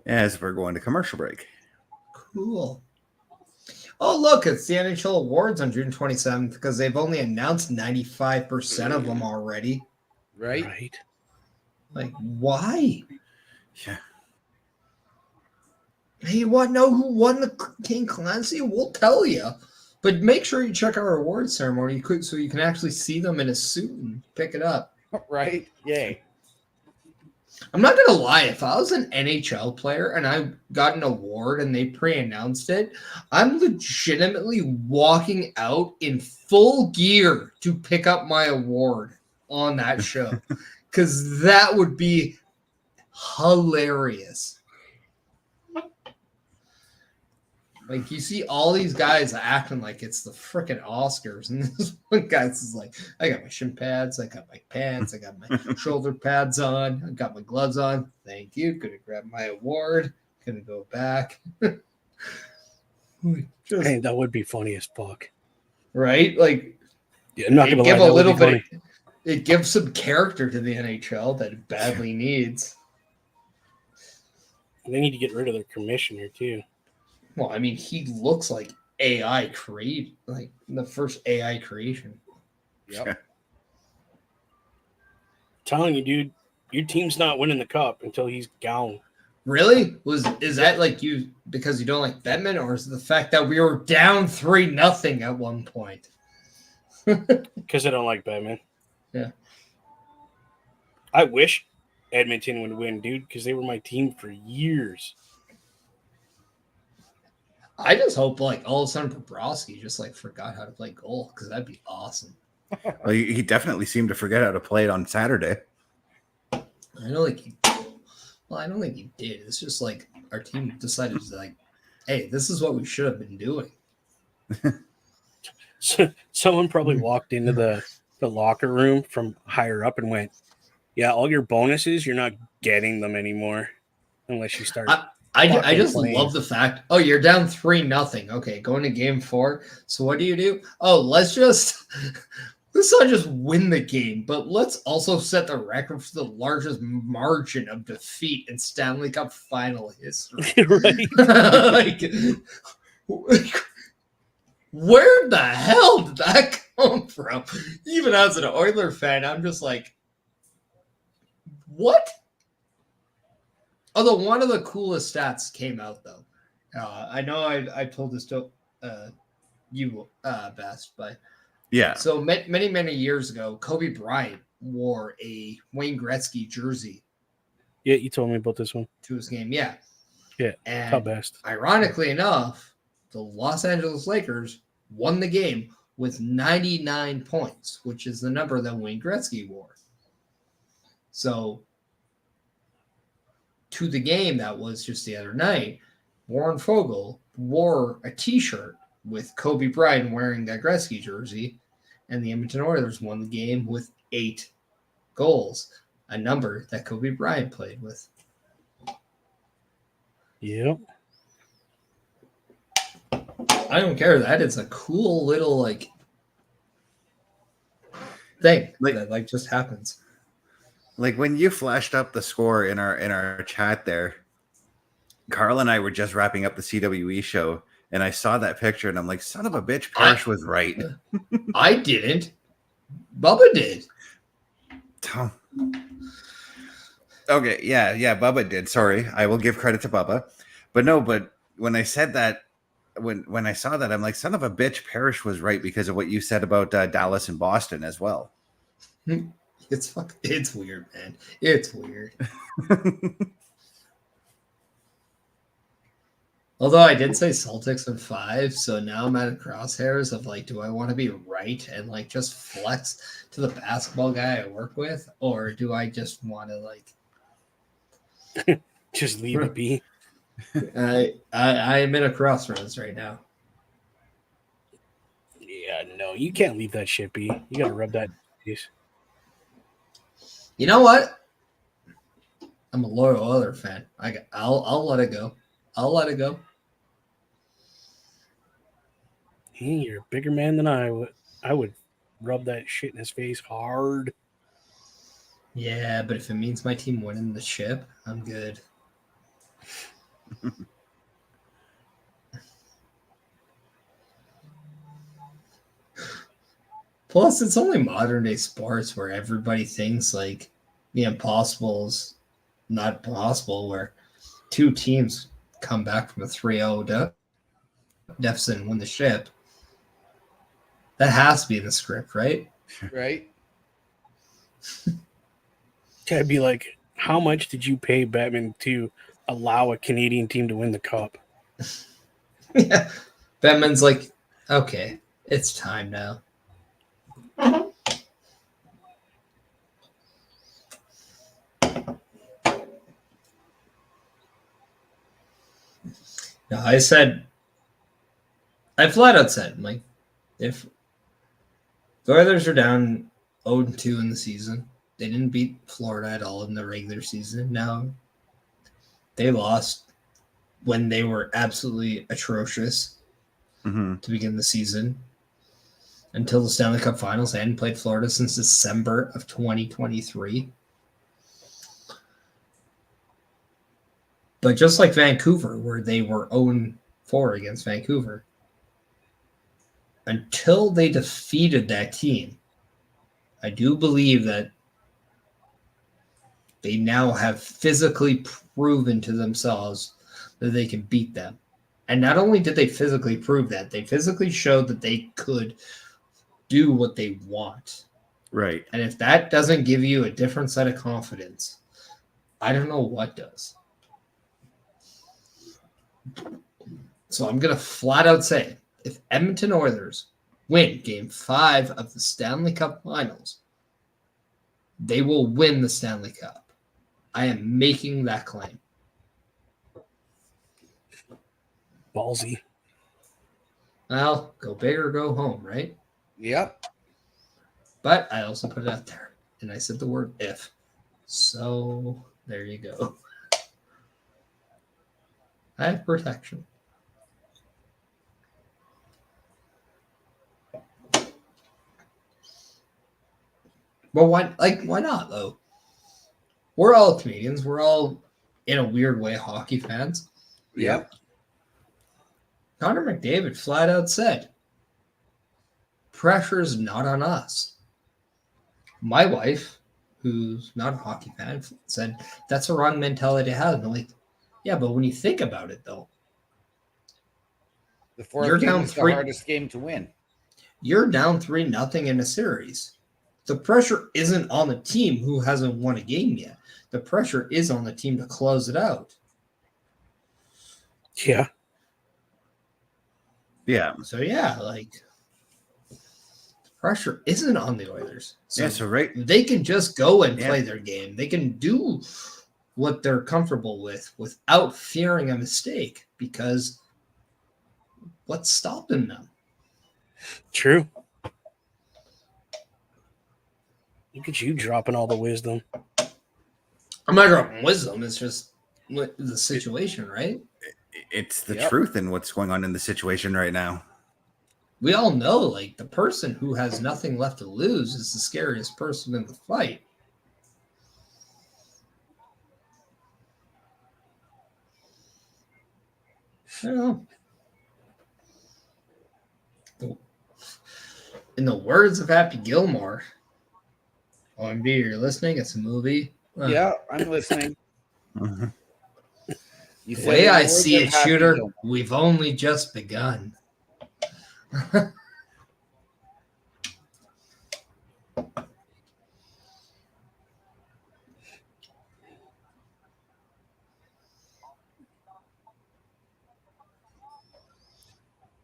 As we're going to commercial break. Cool. Oh, look, it's the NHL Awards on June 27th because they've only announced 95% of them already. Right? Like, why? Yeah. Hey, you want to know who won the King Clancy? We'll tell you. But make sure you check our award ceremony so you can actually see them in a suit and pick it up. Right? Yay. I'm not going to lie. If I was an NHL player and I got an award and they pre-announced it, I'm legitimately walking out in full gear to pick up my award on that show because that would be hilarious. Like, you see all these guys acting like it's the freaking Oscars, and this one guy's is like, I got my shin pads, I got my pants, I got my shoulder pads on, I got my gloves on. Thank you. Gonna grab my award. Gonna go back. Just, Hey, that would be funny as fuck. right? Like, Yeah, I'm not it gonna give lie, a that would little be bit. funny. It gives some character to the NHL that it badly needs. They need to get rid of their commissioner too. Well, I mean, he looks like AI create, like the first AI creation. Yep. Telling you, dude, your team's not winning the cup until he's gone. Really? Is that like you because you don't like Bettman, or is it the fact that we were down 3-0 at one point? Because I don't like Batman. Yeah. I wish Edmonton would win, dude, because they were my team for years. I just hope like all of a sudden Bobrovsky just like forgot how to play goal because that'd be awesome. Well, he definitely seemed to forget how to play it on Saturday. I don't think he did. It's just like our team decided to like, hey, this is what we should have been doing. So, someone probably walked into the locker room from higher up and went, yeah, all your bonuses, you're not getting them anymore unless you start. I just playing. love the fact, oh, you're down 3-0. Okay, going to game 4. So what do? Oh, let's not just win the game, but let's also set the record for the largest margin of defeat in Stanley Cup final history. Right? like, where the hell did that come from? Even as an Oiler fan, I'm just like, what? Although one of the coolest stats came out, though. I know I told this to you best, but Yeah. so many years ago, Kobe Bryant wore a Wayne Gretzky jersey Yeah, you told me about this one. to his game. Yeah. Yeah, And top best. ironically enough, the Los Angeles Lakers won the game with 99 points, which is the number that Wayne Gretzky wore. So, to the game that was just the other night, Warren Fogle wore a T-shirt with Kobe Bryant wearing that Gretzky jersey, and the Edmonton Oilers won the game with 8 goals, a number that Kobe Bryant played with. Yep. I don't care. That is a cool little thing that just happens. Like when you flashed up the score in our chat there, Carl and I were just wrapping up the CWE show, and I saw that picture, and I'm like, "Son of a bitch, Perish was right." I didn't. Bubba did. Tom. Okay, yeah, Bubba did. Sorry, I will give credit to Bubba, but when I said that, when I saw that, I'm like, "Son of a bitch, Perish was right," because of what you said about Dallas and Boston as well. It's weird, man. It's weird. Although I did say Celtics in 5, so now I'm at a crosshairs of do I want to be right and just flex to the basketball guy I work with, or do I just want to just leave it be? I am in a crossroads right now. Yeah, no, you can't leave that shit be. You gotta rub that face. You know what? I'm a loyal Oiler fan. I'll let it go. I'll let it go. Hey, you're a bigger man than I would. I would rub that shit in his face hard. Yeah, but if it means my team winning the ship, I'm good. Plus, it's only modern day sports where everybody thinks the impossible is not possible, where 2 teams come back from a 3-0 deficit and win the ship. That has to be in the script, right? Right. I'd be like, how much did you pay Batman to allow a Canadian team to win the cup? Yeah. Batman's like, okay, it's time now. No, I flat out said, if the Oilers are down 0-2 in the season, they didn't beat Florida at all in the regular season. Now, they lost when they were absolutely atrocious to begin the season. Until the Stanley Cup Finals, they hadn't played Florida since December of 2023. But just like Vancouver, where they were 0-4 against Vancouver, until they defeated that team, I do believe that they now have physically proven to themselves that they can beat them. And not only did they physically prove that, they physically showed that they could do what they want. Right. And if that doesn't give you a different set of confidence, I don't know what does. So I'm going to flat out say, if Edmonton Oilers win Game 5 of the Stanley Cup Finals, they will win the Stanley Cup. I am making that claim. Ballsy. Well, go big or go home, right? Yep. But I also put it out there, and I said the word if. So there you go. I have protection. But why not though? We're all Canadians. We're all, in a weird way, hockey fans. Yep. Connor McDavid flat out said, pressure is not on us. My wife, who's not a hockey fan, said, that's a wrong mentality to have. And I'm like, yeah, but when you think about it, though, The fourth You're game down is 3 the hardest game to win. You're down 3-0 in a series. the pressure isn't on the team who hasn't won a game yet. The pressure is on the team to close it out. Yeah. Yeah. So yeah, like the pressure isn't on the Oilers. So Yeah. So right. they can just go and Yeah. play their game. They can do what they're comfortable with without fearing a mistake, because what's stopping them? True. Look at you dropping all the wisdom. I'm not dropping wisdom. It's just the situation, right? It's the Yep. truth in what's going on in the situation right now. We all know, like, the person who has nothing left to lose is the scariest person in the fight. I don't know. In the words of Happy Gilmore, OMB, you're listening? It's a movie. Yeah, I'm listening. Mhm. You The said way in the I words see of it, Happy Shooter, Gilmore. we've only just begun.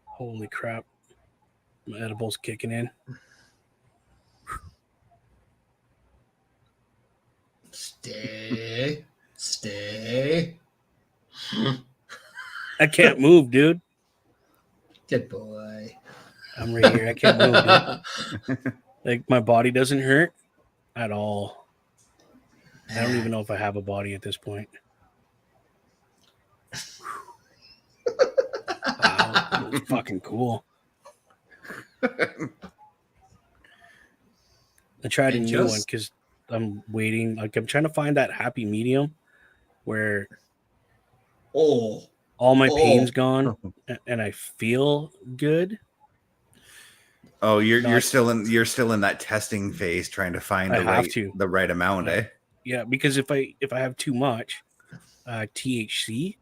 Holy crap. My edible's kicking in. Stay. I can't move, dude. Good boy. I'm right here. I can't move, dude. Like, my body doesn't hurt at all. I don't even know if I have a body at this point. Wow, that was fucking cool. I tried a And new one just- because I'm waiting. Like, I'm trying to find that happy medium where Oh, all my pain's Oh. gone and I feel good. Oh, you're Not- still in that testing phase, trying to find I have the right amount, eh? Yeah, because if I have too much THC,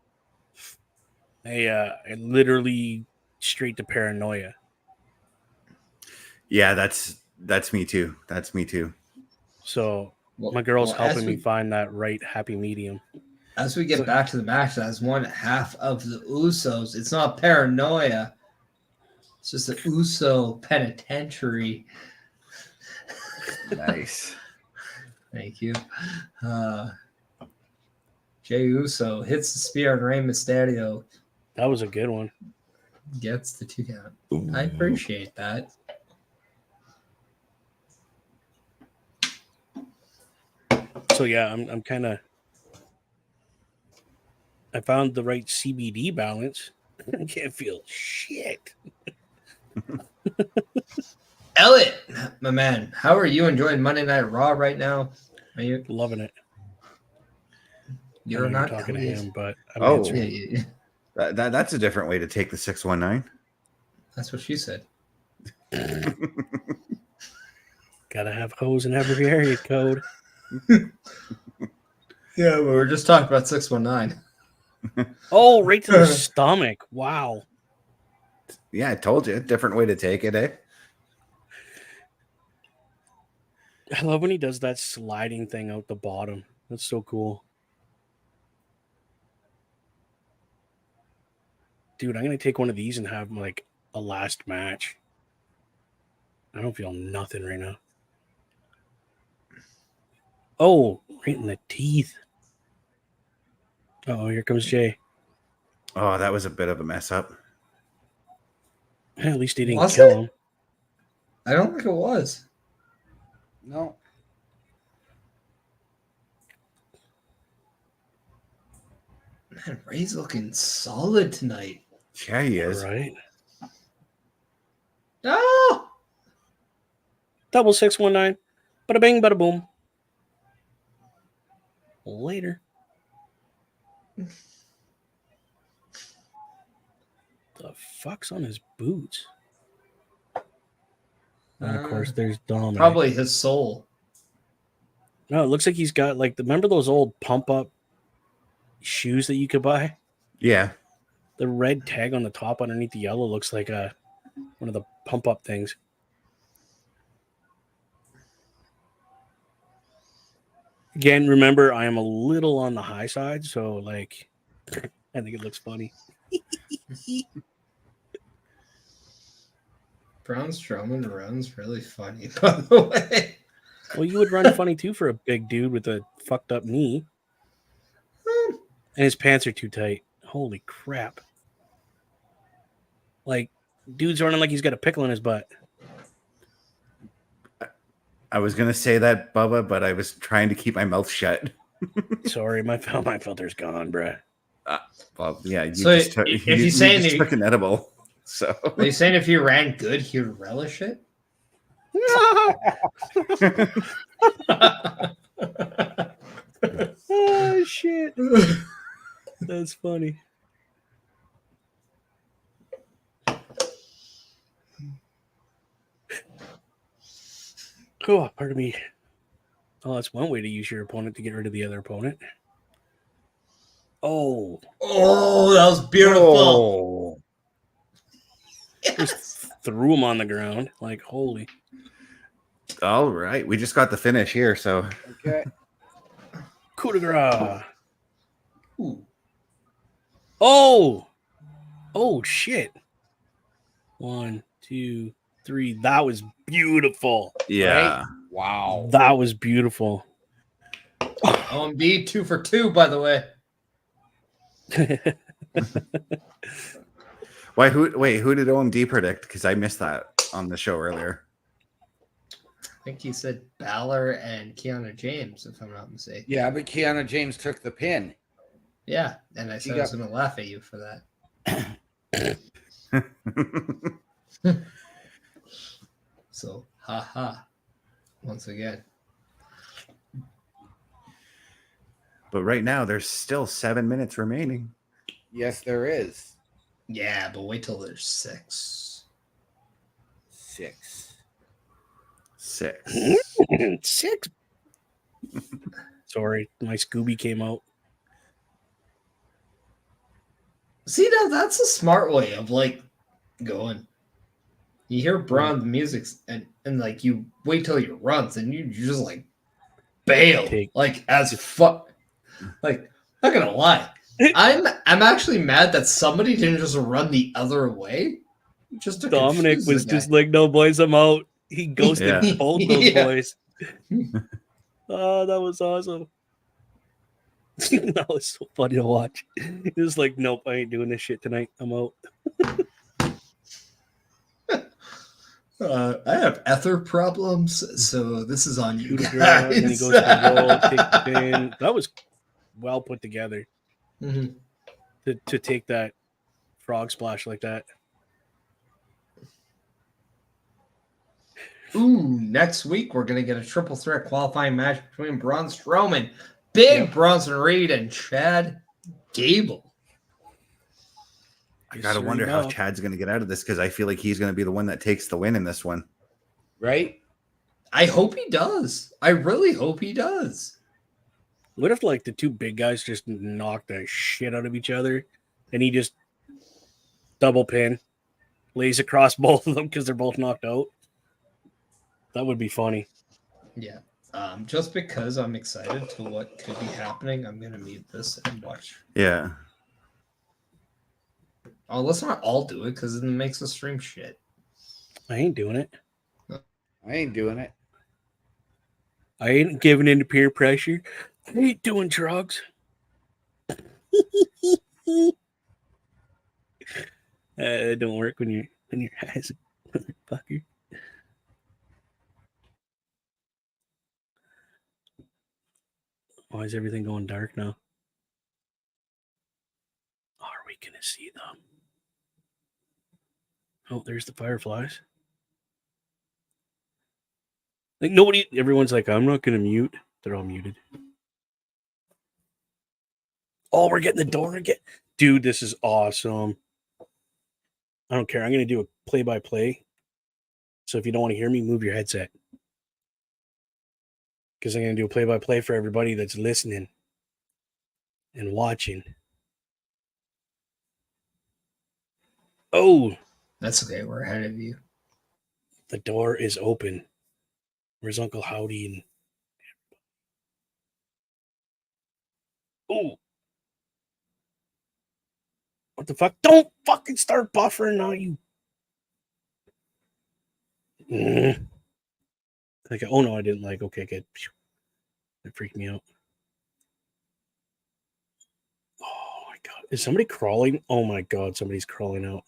I literally straight to paranoia. Yeah, that's me too. That's me too. So well, my girl's well, helping as me we- find that right happy medium. As we get So- back to the match, as one half of the Usos, it's not paranoia. It's just the Uso penitentiary. Nice. Thank you. Jey Uso hits the spear on Rey Mysterio, That was a good one. gets the 2 count. I appreciate that. So yeah, I'm kind of. I found the right CBD balance. I can't feel shit. Elliot, my man, how are you enjoying Monday Night Raw right now? Are you? Loving it. You're I know not talking to Elliot. him, but I'm Oh. answering. Yeah, That's a different way to take the 619. that's what she said. Gotta have hose in every area code. Yeah, but we're just talking about 619. Oh, right to the stomach. Wow. Yeah, I told you, different way to take it, eh? I love when he does that sliding thing out the bottom. That's so cool. Dude, I'm going to take one of these and have like a last match. I don't feel nothing right now. Oh, right in the teeth. Oh, here comes Jay. Oh, that was a bit of a mess up. At least he didn't Was kill it? him. I don't think it was. No. Man, Ray's looking solid tonight. Yeah, he is. Right. Oh! Double 619. Bada bing, bada boom. Later. The fuck's on his boots? And of course, there's Dominic. Probably his soul. No, it looks like he's got like remember those old pump up shoes that you could buy? Yeah. The red tag on the top underneath the yellow looks like one of the pump up things. Again, remember, I am a little on the high side, so like, I think it looks funny. Braun Strowman runs really funny, by the way. Well, you would run funny too for a big dude with a fucked up knee, and his pants are too tight. Holy crap! Like, dude's running like he's got a pickle in his butt. I was gonna say that, Bubba, but I was trying to keep my mouth shut. Sorry, my filter's gone, bruh. Well, yeah. You So just took, if you you're just saying took an edible. So Are you saying if you ran good, he'd relish it? Oh shit, that's funny. Oh, pardon me. Oh, that's one way to use your opponent to get rid of the other opponent. Oh, Oh, that was beautiful. Oh. just threw him on the ground. Like, holy. All right, we just got the finish here. So Okay. Coup de grace. Ooh. Oh, oh shit. 1, 2, 3. That was beautiful. yeah, Right? Wow. That was beautiful. OMD 2 for 2, by the way. Why? Who did OMD predict? Because I missed that on the show earlier. I think he said Balor and Kiana James, if I'm not mistaken. Yeah, but Kiana James took the pin. Yeah, and I said I was going to laugh at you for that. So, haha. Once again. But right now, there's still 7 minutes remaining. Yes, there is. Yeah, but wait till there's 6. 6. 6. 6. Sorry, my Scooby came out. See, now that's a smart way of like going. You hear Braun's music and like you wait till he runs and you just like bail. Like as fuck. Like, not gonna lie. I'm actually mad that somebody didn't just run the other way. Just to Dominic confuse the was guy. just like, no, boys, I'm out. He ghosted Yeah. both those Yeah. boys. Oh, that was awesome. That was so funny to watch. He was like, nope, I ain't doing this shit tonight. I'm out. I have ether problems, so this is on you Coup de grace, guys. and then he goes to roll, take the pin. That was well put together Mhm. to take that frog splash like that. Ooh, next week we're gonna get a triple threat qualifying match between Braun Strowman, Big Bronson Reed, and Chad Gable. I gotta Sure wonder how enough. Chad's gonna get out of this because I feel like he's gonna be the one that takes the win in this one. Right? I hope he does. I really hope he does. What if like the two big guys just knock the shit out of each other and he just double pin, lays across both of them because they're both knocked out? That would be funny. Yeah. Just because I'm excited to what could be happening, I'm gonna mute this and watch. Yeah. Oh, let's not all do it because it makes the stream shit. I ain't doing it. I ain't doing it. I ain't giving in to peer pressure. I ain't doing drugs. It don't work when you're high as a motherfucker. Why is everything going dark now? Are we gonna see them? Oh, there's the fireflies. Like nobody, everyone's like, I'm not gonna mute. They're all muted. Oh, we're getting the door again. Dude, this is awesome. I don't care. I'm gonna do a play-by-play. So if you don't want to hear me, move your headset. Because I'm gonna do a play-by-play for everybody that's listening and watching. Oh, That's okay. We're ahead of you. the door is open. Where's Uncle Howdy? And Oh. What the fuck? Don't fucking start buffering now, you. Like, oh no, I didn't like. Okay, good. That freaked me out. Oh my god. Is somebody crawling? Oh my god, somebody's crawling out.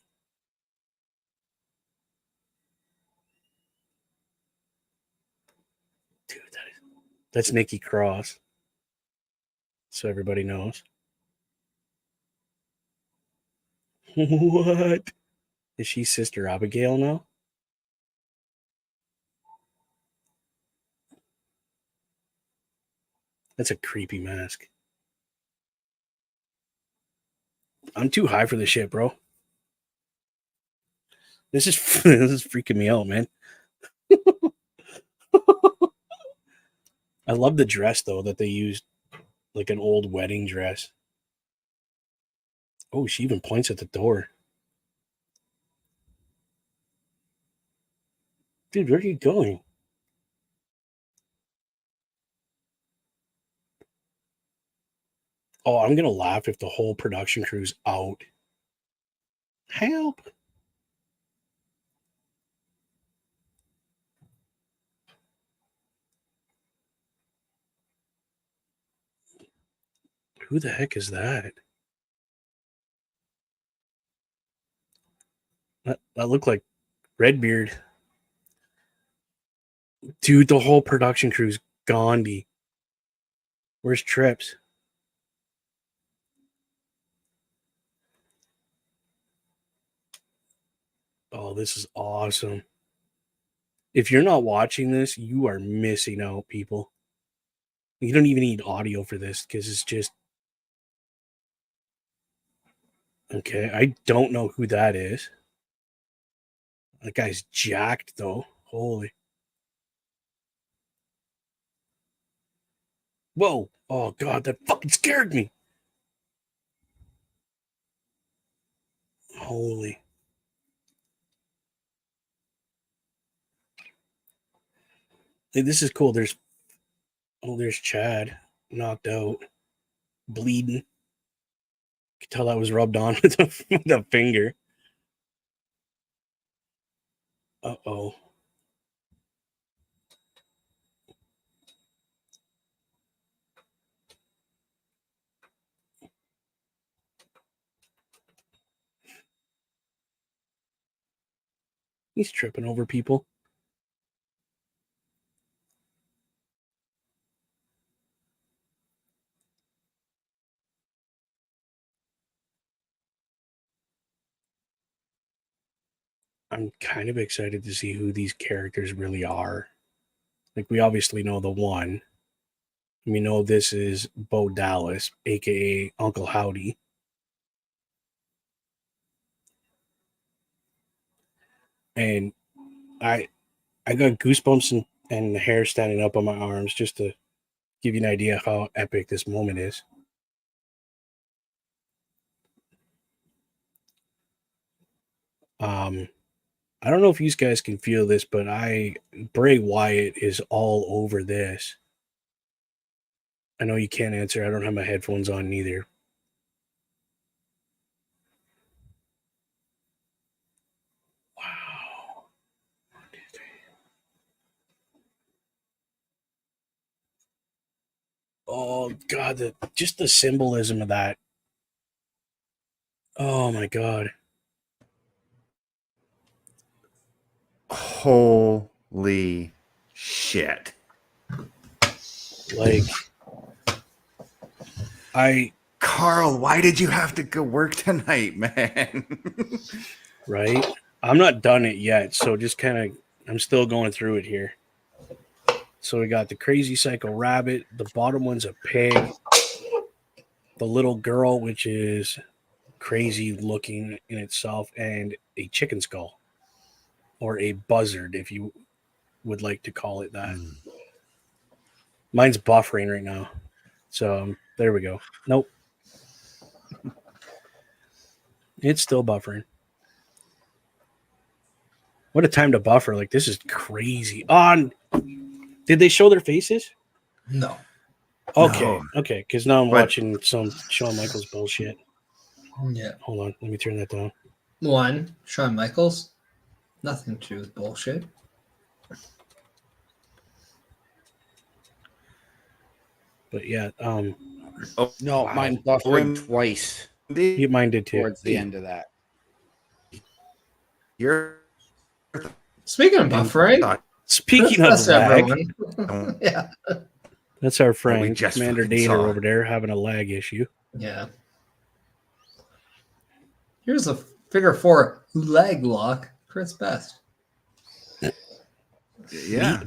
Dude, that's Nikki Cross. So everybody knows. What? Is she Sister Abigail now? That's a creepy mask. I'm too high for this shit, bro. This is freaking me out, man. I love the dress though that they used, like an old wedding dress. Oh, she even points at the door. Dude, where are you going? Oh, I'm gonna laugh if the whole production crew's out. Help! Who the heck is that? That looked like Redbeard. Dude, the whole production crew's Gandhi. Where's Trips? Oh, this is awesome. If you're not watching this, you are missing out, people. You don't even need audio for this because it's just... Okay, I don't know who that is. That guy's jacked, though. Holy. Whoa. Oh, God, that fucking scared me. Holy. Hey, this is cool. There's Chad knocked out, bleeding. You can tell that was rubbed on with a finger. Uh-oh. He's tripping over people. I'm kind of excited to see who these characters really are. Like, we obviously know the one. We know this is Bo Dallas, aka Uncle Howdy. And I got goosebumps and the hair standing up on my arms just to give you an idea how epic this moment is. I don't know if you guys can feel this, but Bray Wyatt is all over this. I know you can't answer. I don't have my headphones on neither. Wow. 1, 2, 3. Oh God, just the symbolism of that. Oh my God. Holy shit. Like, Carl, why did you have to go work tonight, man? Right? I'm not done it yet, so just kind of, I'm still going through it here. So we got the crazy psycho rabbit, the bottom one's a pig, the little girl, which is crazy looking in itself, and a chicken skull, or a buzzard, if you would like to call it that. Mine's buffering right now. So there we go. Nope. It's still buffering. What a time to buffer. Like, this is crazy. Did they show their faces? No. Okay, No. okay, because now I'm But- watching some Shawn Michaels bullshit. Yeah. Hold on, let me turn that down. One, Shawn Michaels. Nothing to do with bullshit. But yeah, No, mine buffered When- twice mine did too. towards the end of that. You're Speaking of buffering, Speaking of that's lag, everyone. Yeah. that's our we friend just Commander fucking Daner saw. over there having a lag issue. Yeah. Here's a figure 4 leg lock, Chris Best. yeah.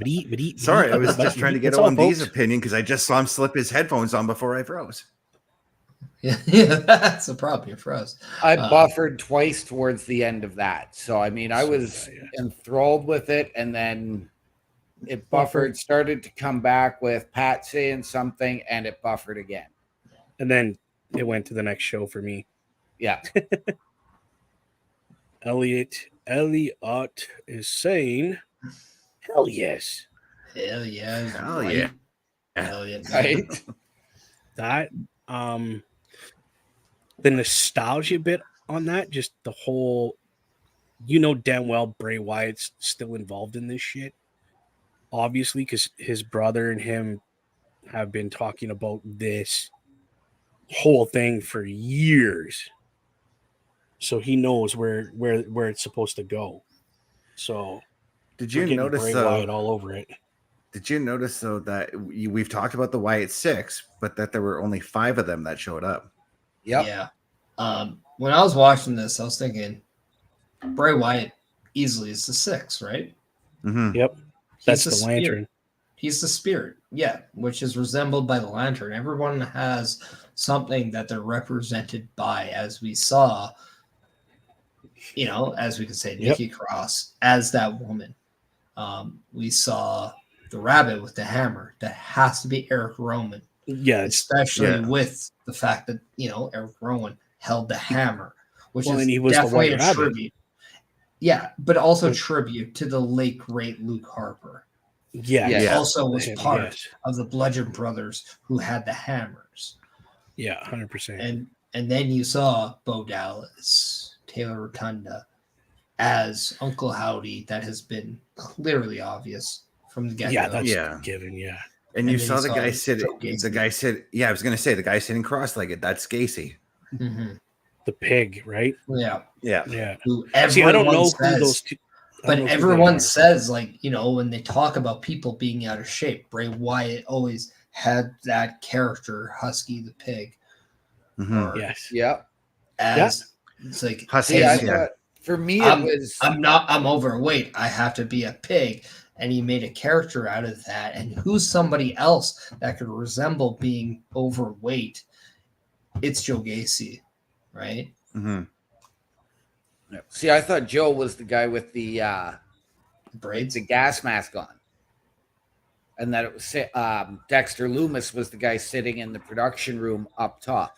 Sorry, I was just trying to get That's all, OMD's folks. opinion because I just saw him slip his headphones on before I froze. Yeah, that's a problem for us. I buffered twice towards the end of that. So, I mean, I So was did I, yeah. enthralled with it, and then it buffered, started to come back with Pat saying something, and it buffered again. And then it went to the next show for me. Yeah. Elliot is saying, "Hell yes!" Hell yeah. Hell right. yeah. Hell yeah. Right? That the nostalgia bit on that, just the whole, damn well Bray Wyatt's still involved in this shit. Obviously, because his brother and him have been talking about this whole thing for years. So he knows where it's supposed to go. So Did we're you getting notice Bray though? Wyatt all over it. Did you notice though that we've talked about the Wyatt 6, but that there were only 5 of them that showed up? Yep. Yeah. When I was watching this, I was thinking Bray Wyatt easily is the 6, right? Mm-hmm. Yep, that's He's the spirit. lantern. He's the spirit, yeah, which is resembled by the lantern. Everyone has something that they're represented by, as we saw, as we could say, Yep. Nikki Cross as that woman. We saw the rabbit with the hammer. That has to be Eric Rowan, Yeah, it's, especially with the fact that, Eric Rowan held the hammer, which Well, is and he was the definitely White a Rabbit. tribute. Yeah, but also But- tribute to the late, great Luke Harper. yeah, Yeah. Also was Him, part yes. of the Bludgeon Brothers who had the hammers. Yeah, 100%. And then you saw Bo Dallas, Taylor Rotunda as Uncle Howdy. That has been clearly obvious from the get-go. Yeah, that's Yeah. given. Yeah, And you then saw you the saw guy Joe sitting. Gacy. The guy sit. Yeah, I was gonna say the guy sitting cross-legged. That's Gacy. Mhm. the pig, right? Yeah. Yeah. Yeah. Who See, I don't everyone know says, who those two. I don't but know who they everyone are. says, when they talk about people being out of shape, Bray Wyatt always had that character, Husky the pig. Mhm. Or Yes. Yep. as it's like, Husky, See, I yeah. thought for me I'm- it was I'm overweight. I have to be a pig. And he made a character out of that. And who's somebody else that could resemble being overweight? It's Joe Gacy, right? Mhm. see, I thought Joe was the guy with the Braids. gas mask on. And that it was Dexter Loomis was the guy sitting in the production room up top.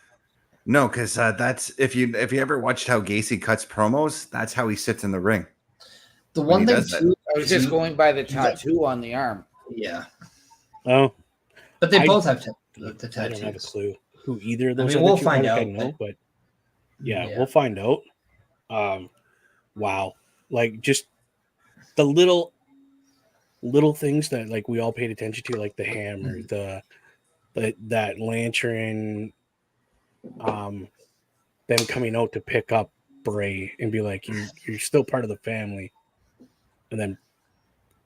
No, because that's if you ever watched how Gacy cuts promos, that's how he sits in the ring. The When one he thing does that. too, I was just too- going by the got- tattoo on the arm. yeah, Oh, but they I- both have the I tattoos. don't have a clue who either of those. mean, other we'll two find are. I out, know, but yeah, Yeah. we'll find out. Wow, like just the little things that like we all paid attention to, like the hammer, the that lantern, them coming out to pick up Bray and be like, you're still part of the family, and then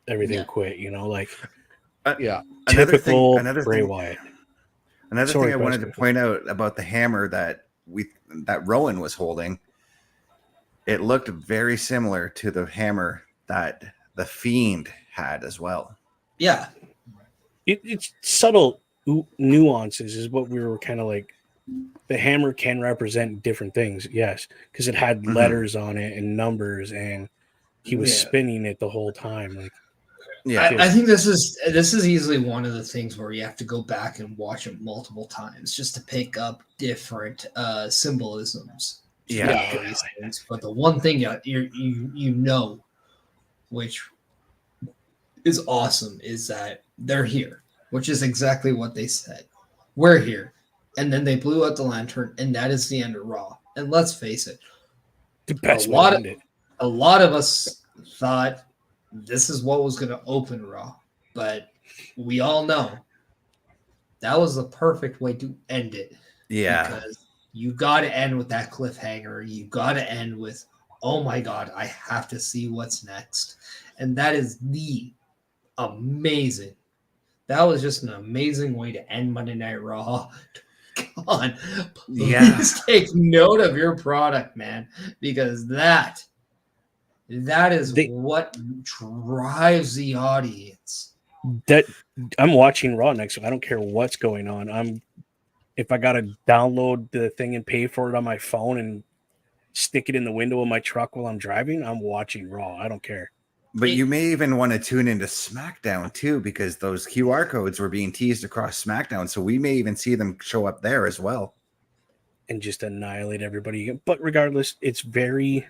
everything Yeah. quit. Like Yeah. typical another Bray thing, Wyatt. Another Sorry, thing I wanted to Chris. point out about the hammer that Rowan was holding, it looked very similar to the hammer that the Fiend had as well. Yeah, It's subtle nuances is what we were kind of like. The hammer can represent different things, yes, because it had Mhm. letters on it and numbers, and he was Yeah. spinning it the whole time. Like, Yeah, I think this is easily one of the things where you have to go back and watch it multiple times just to pick up different symbolisms. Yeah. for these things. But the one thing you know, which is awesome, is that they're here, which is exactly what they said. we're here. And then they blew out the lantern, and that is the end of Raw. And let's face it, The best way to end it. a lot of us thought this is what was going to open Raw, but we all know that was the perfect way to end it. Yeah. Because you got to end with that cliffhanger. You got to end with, oh my God, I have to see what's next. And that is amazing. That was just an amazing way to end Monday Night Raw. Come on, please take note of your product, man, because that is what drives the audience. That I'm watching Raw next week. I don't care what's going on. If I gotta download the thing and pay for it on my phone and stick it in the window of my truck while I'm driving, I'm watching Raw. I don't care. But you may even want to tune into SmackDown too, because those QR codes were being teased across SmackDown. So we may even see them show up there as well. And just annihilate everybody. But regardless, it's very...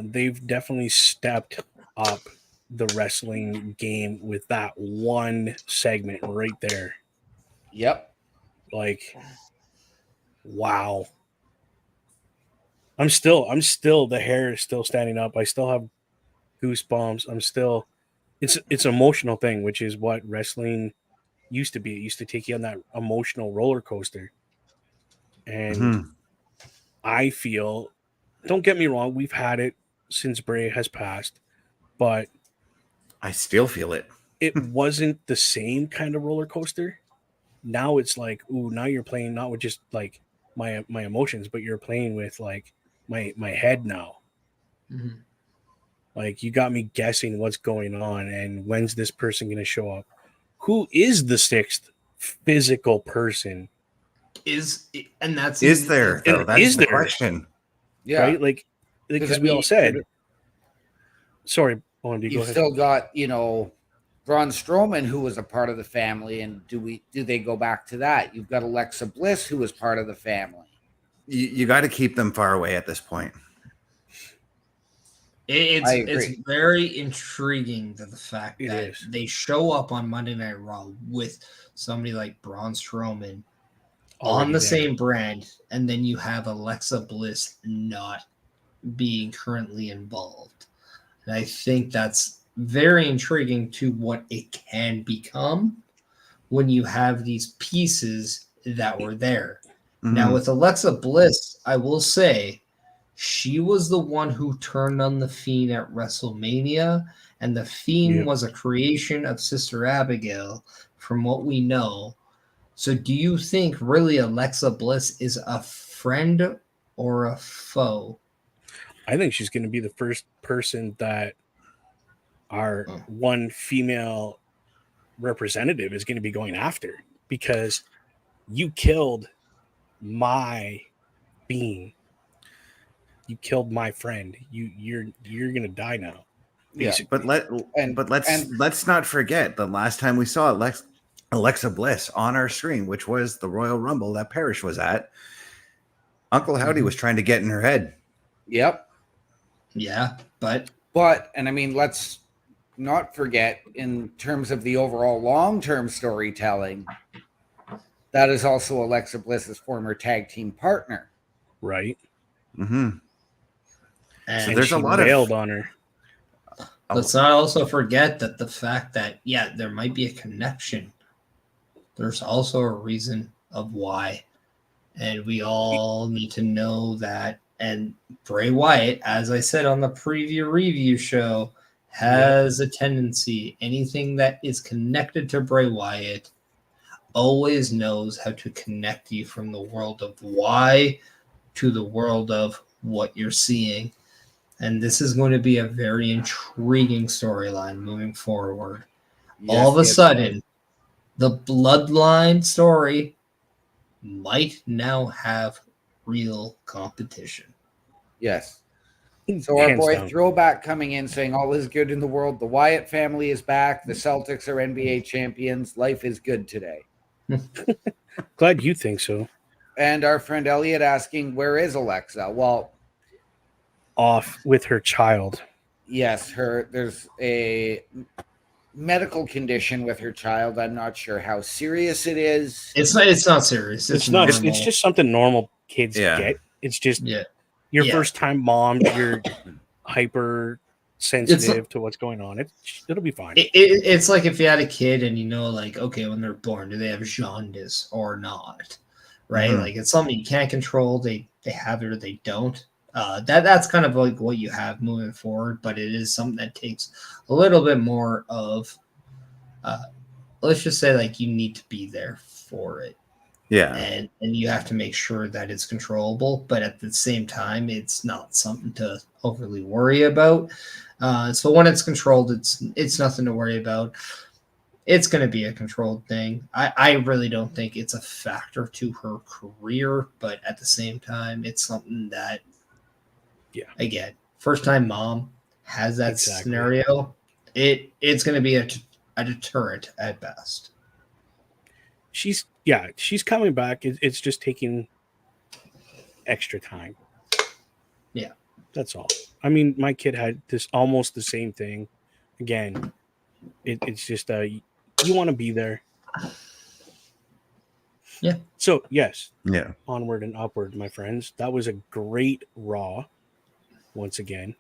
they've definitely stepped up the wrestling game with that one segment right there. Yep. Like, wow. I'm still the hair is still standing up. I still have goosebumps. It's an emotional thing, which is what wrestling used to be. It used to take you on that emotional roller coaster. And I feel, don't get me wrong, we've had it since Bray has passed, but I still feel it. It wasn't the same kind of roller coaster. Now it's like, ooh, now you're playing not with just like my emotions, but you're playing with like my head now. Mm-hmm. Like, you got me guessing what's going on and when's this person going to show up? Who is the sixth physical person? Is there though? That's the question. Yeah, right. Like because we all said. Sorry, Owen, go ahead. Still got Braun Strowman, who was a part of the family, and do they go back to that? You've got Alexa Bliss, who was part of the family. You got to keep them far away at this point. It's very intriguing that the fact that they show up on Monday Night Raw with somebody like Braun Strowman on the same brand, and then you have Alexa Bliss not being currently involved. And I think that's very intriguing to what it can become when you have these pieces that were there. Mm-hmm. Now, with Alexa Bliss, I will say she was the one who turned on the Fiend at WrestleMania, and the Fiend was a creation of Sister Abigail, from what we know. So do you think really Alexa Bliss is a friend or a foe? I think she's going to be the first person that our one female representative is going to be going after, because you killed my being. You killed my friend. You're going to die now. Basically. But let's not forget the last time we saw Alexa Bliss on our screen, which was the Royal Rumble that Perish was at. Uncle Howdy was trying to get in her head. Yep. Yeah, but and I mean, let's not forget, in terms of the overall long-term storytelling, that is also Alexa Bliss's former tag team partner. Right. Mm-hmm. And so there's a lot of on her. Let's not also forget that the fact that, there might be a connection. There's also a reason of why. And we all need to know that. And Bray Wyatt, as I said on the preview review show, has a tendency, anything that is connected to Bray Wyatt always knows how to connect you from the world of why to the world of what you're seeing. And this is going to be a very intriguing storyline moving forward. All of a sudden, the bloodline story might now have real competition. Yes. So our boy Throwback coming in saying all is good in the world. The Wyatt family is back. The Celtics are NBA champions. Life is good today. Glad you think so. And our friend Elliot asking, where is Alexa? Well, off with her child. Yes, there's a medical condition with her child. I'm not sure how serious it is. It's not serious. It's not. normal. It's just something normal kids Yeah. get. It's just yeah. your Yeah. first time mom. You're hyper sensitive to what's going on. It'll be fine. It's like if you had a kid and like, okay, when they're born, do they have jaundice or not? Right? Mhm. Like it's something you can't control. They have it or they don't. That's kind of like what you have moving forward, but it is something that takes a little bit more of let's just say like you need to be there for it. Yeah. And you have to make sure that it's controllable, but at the same time, it's not something to overly worry about. So when it's controlled, it's nothing to worry about. It's going to be a controlled thing. I really don't think it's a factor to her career, but at the same time, it's something that, again, first time mom has that scenario. It's going to be a deterrent at best. She's coming back. It's just taking extra time. Yeah, that's all. I mean, my kid had this almost the same thing. Again, it's just you want to be there. Yeah. So yes. Yeah. Onward and upward, my friends. That was a great Raw, once again,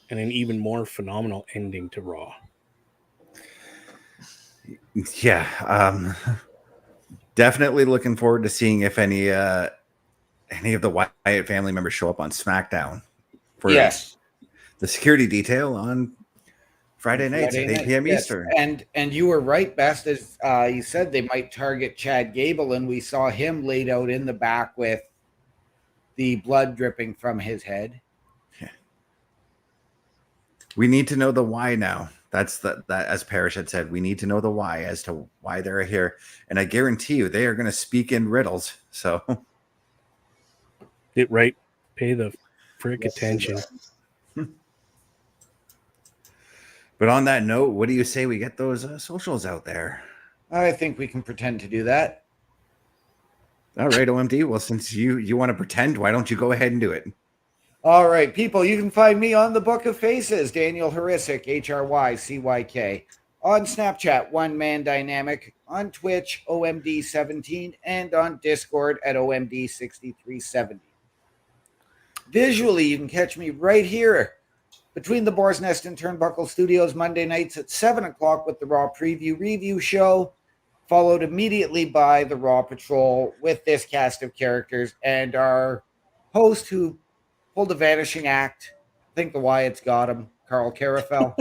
and an even more phenomenal ending to Raw. Yeah. Definitely looking forward to seeing if any of the Wyatt family members show up on SmackDown for the security detail on Friday nights at 8 p.m. Eastern. And you were right, Best, as you said, they might target Chad Gable, and we saw him laid out in the back with the blood dripping from his head. Yeah. We need to know the why now. That's that as Perish had said, we need to know the why as to why they're here. And I guarantee you they are going to speak in riddles. So get right. Pay the frick attention. But on that note, what do you say we get those socials out there? I think we can pretend to do that. All right, OMD. Well, since you want to pretend, why don't you go ahead and do it? All right, people, you can find me on the Book of Faces, Daniel Harisic, HRYCYK, on Snapchat, One Man Dynamic, on Twitch, OMD17, and on Discord at OMD6370. Visually, you can catch me right here between the Boar's Nest and Turnbuckle Studios Monday nights at 7 o'clock with the Raw Preview Review Show, followed immediately by the Raw Patrol with this cast of characters and our host who pulled a vanishing act. I think the Wyatts got him, Karl Karufel.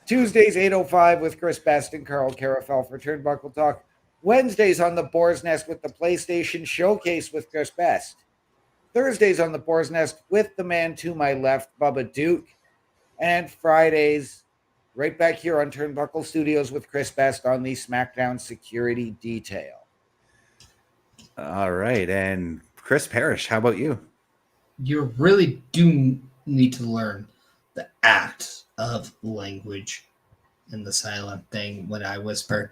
Tuesdays, 8:05 with Chris Best and Karl Karufel for Turnbuckle Talk. Wednesdays on the Boar's Nest with the PlayStation Showcase with Chris Best. Thursdays on the Boar's Nest with the man to my left, Bubba Duke. And Fridays, right back here on Turnbuckle Studios with Chris Best on the SmackDown Security Detail. All right. And Chris Perish, how about you? You really do need to learn the act of language and the silent thing when I whisper,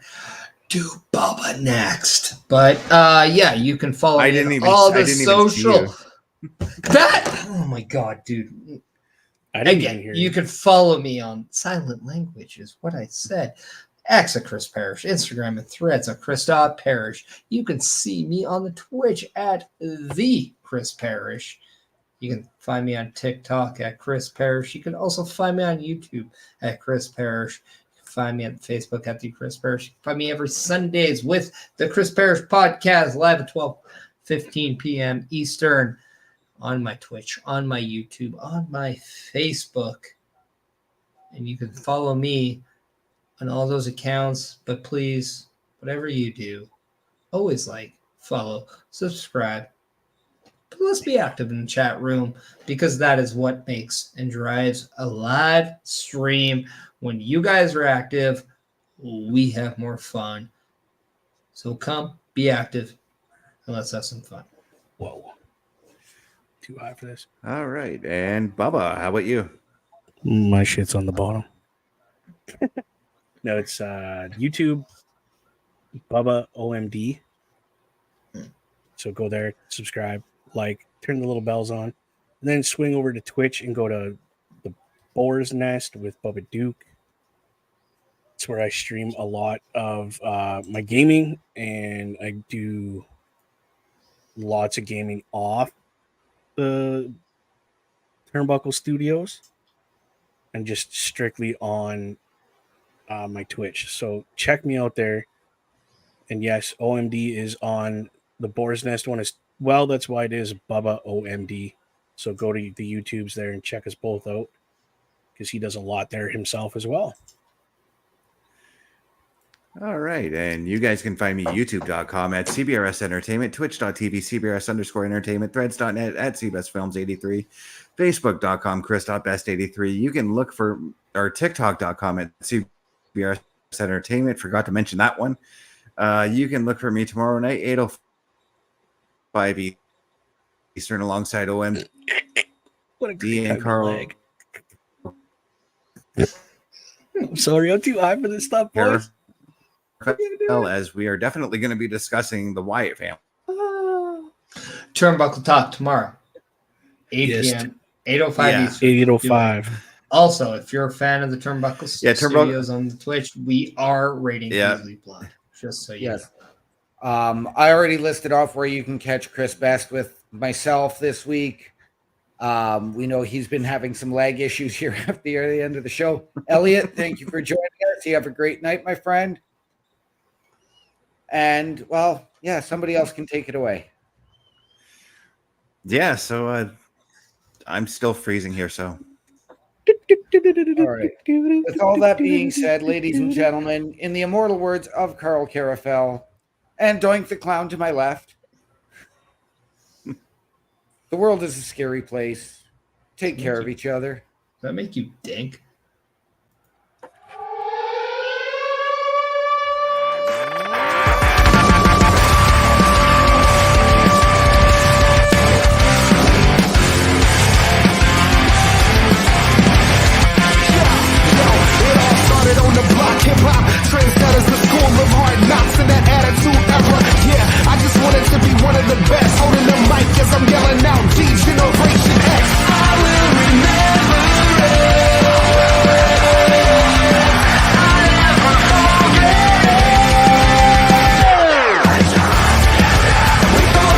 do Bubba next. But yeah, you can follow me on all the social. Oh my God, dude. Again, you can follow me on silent language is what I said. X at Chris Perish, Instagram and Threads at chris.perish. You can see me on the Twitch at the Chris Perish. You can find me on TikTok at Chris Perish. You can also find me on YouTube at Chris Perish. You can find me on Facebook at the Chris Perish. You can find me every Sundays with the Chris Perish podcast live at 12:15 p.m. Eastern on my Twitch, on my YouTube, on my Facebook. And you can follow me on all those accounts. But please, whatever you do, always like, follow, subscribe. But let's be active in the chat room because that is what makes and drives a live stream. When you guys are active, we have more fun. So come, be active, and let's have some fun. Whoa. Too high for this. All right. And Bubba, how about you? My shit's on the bottom. No, it's YouTube, Bubba OMD. So go there, subscribe, like, turn the little bells on, and then swing over to Twitch and go to the Boar's Nest with Bubba Duke. It's where I stream a lot of my gaming, and I do lots of gaming off the Turnbuckle Studios and just strictly on my Twitch. So check me out there. And yes, OMD is on the Boar's Nest one as well. That's why it is Bubba OMD. So go to the YouTubes there and check us both out because he does a lot there himself as well. All right. And you guys can find me youtube.com at CBRS Entertainment, twitch.tv CBRS_entertainment, threads.net at CBestFilms83, Facebook.com Chris.best83. You can look for our TikTok.com at CBRS Entertainment. Forgot to mention that one. You can look for me tomorrow night, 8:05 Eastern, alongside OMD and Carl. I'm sorry, I'm too high for this stuff, boys. As we are definitely going to be discussing the Wyatt family. Turnbuckle Talk tomorrow, 8 Yes. p.m., 8:05 Yeah. Eastern. 8:05. Also, if you're a fan of the Turnbuckle Studios on the Twitch, we are rating Grizzly Blood. Just so you know. I already listed off where you can catch Chris Best with myself this week. We know he's been having some lag issues here at the end of the show. Elliot, thank you for joining us. You have a great night, my friend. And, well, yeah, somebody else can take it away. Yeah, so I'm still freezing here, so. All right. With all that being said, ladies and gentlemen, in the immortal words of Karl Karufel and Doink the Clown to my left, the world is a scary place. Take care of each other. Does that make you dink?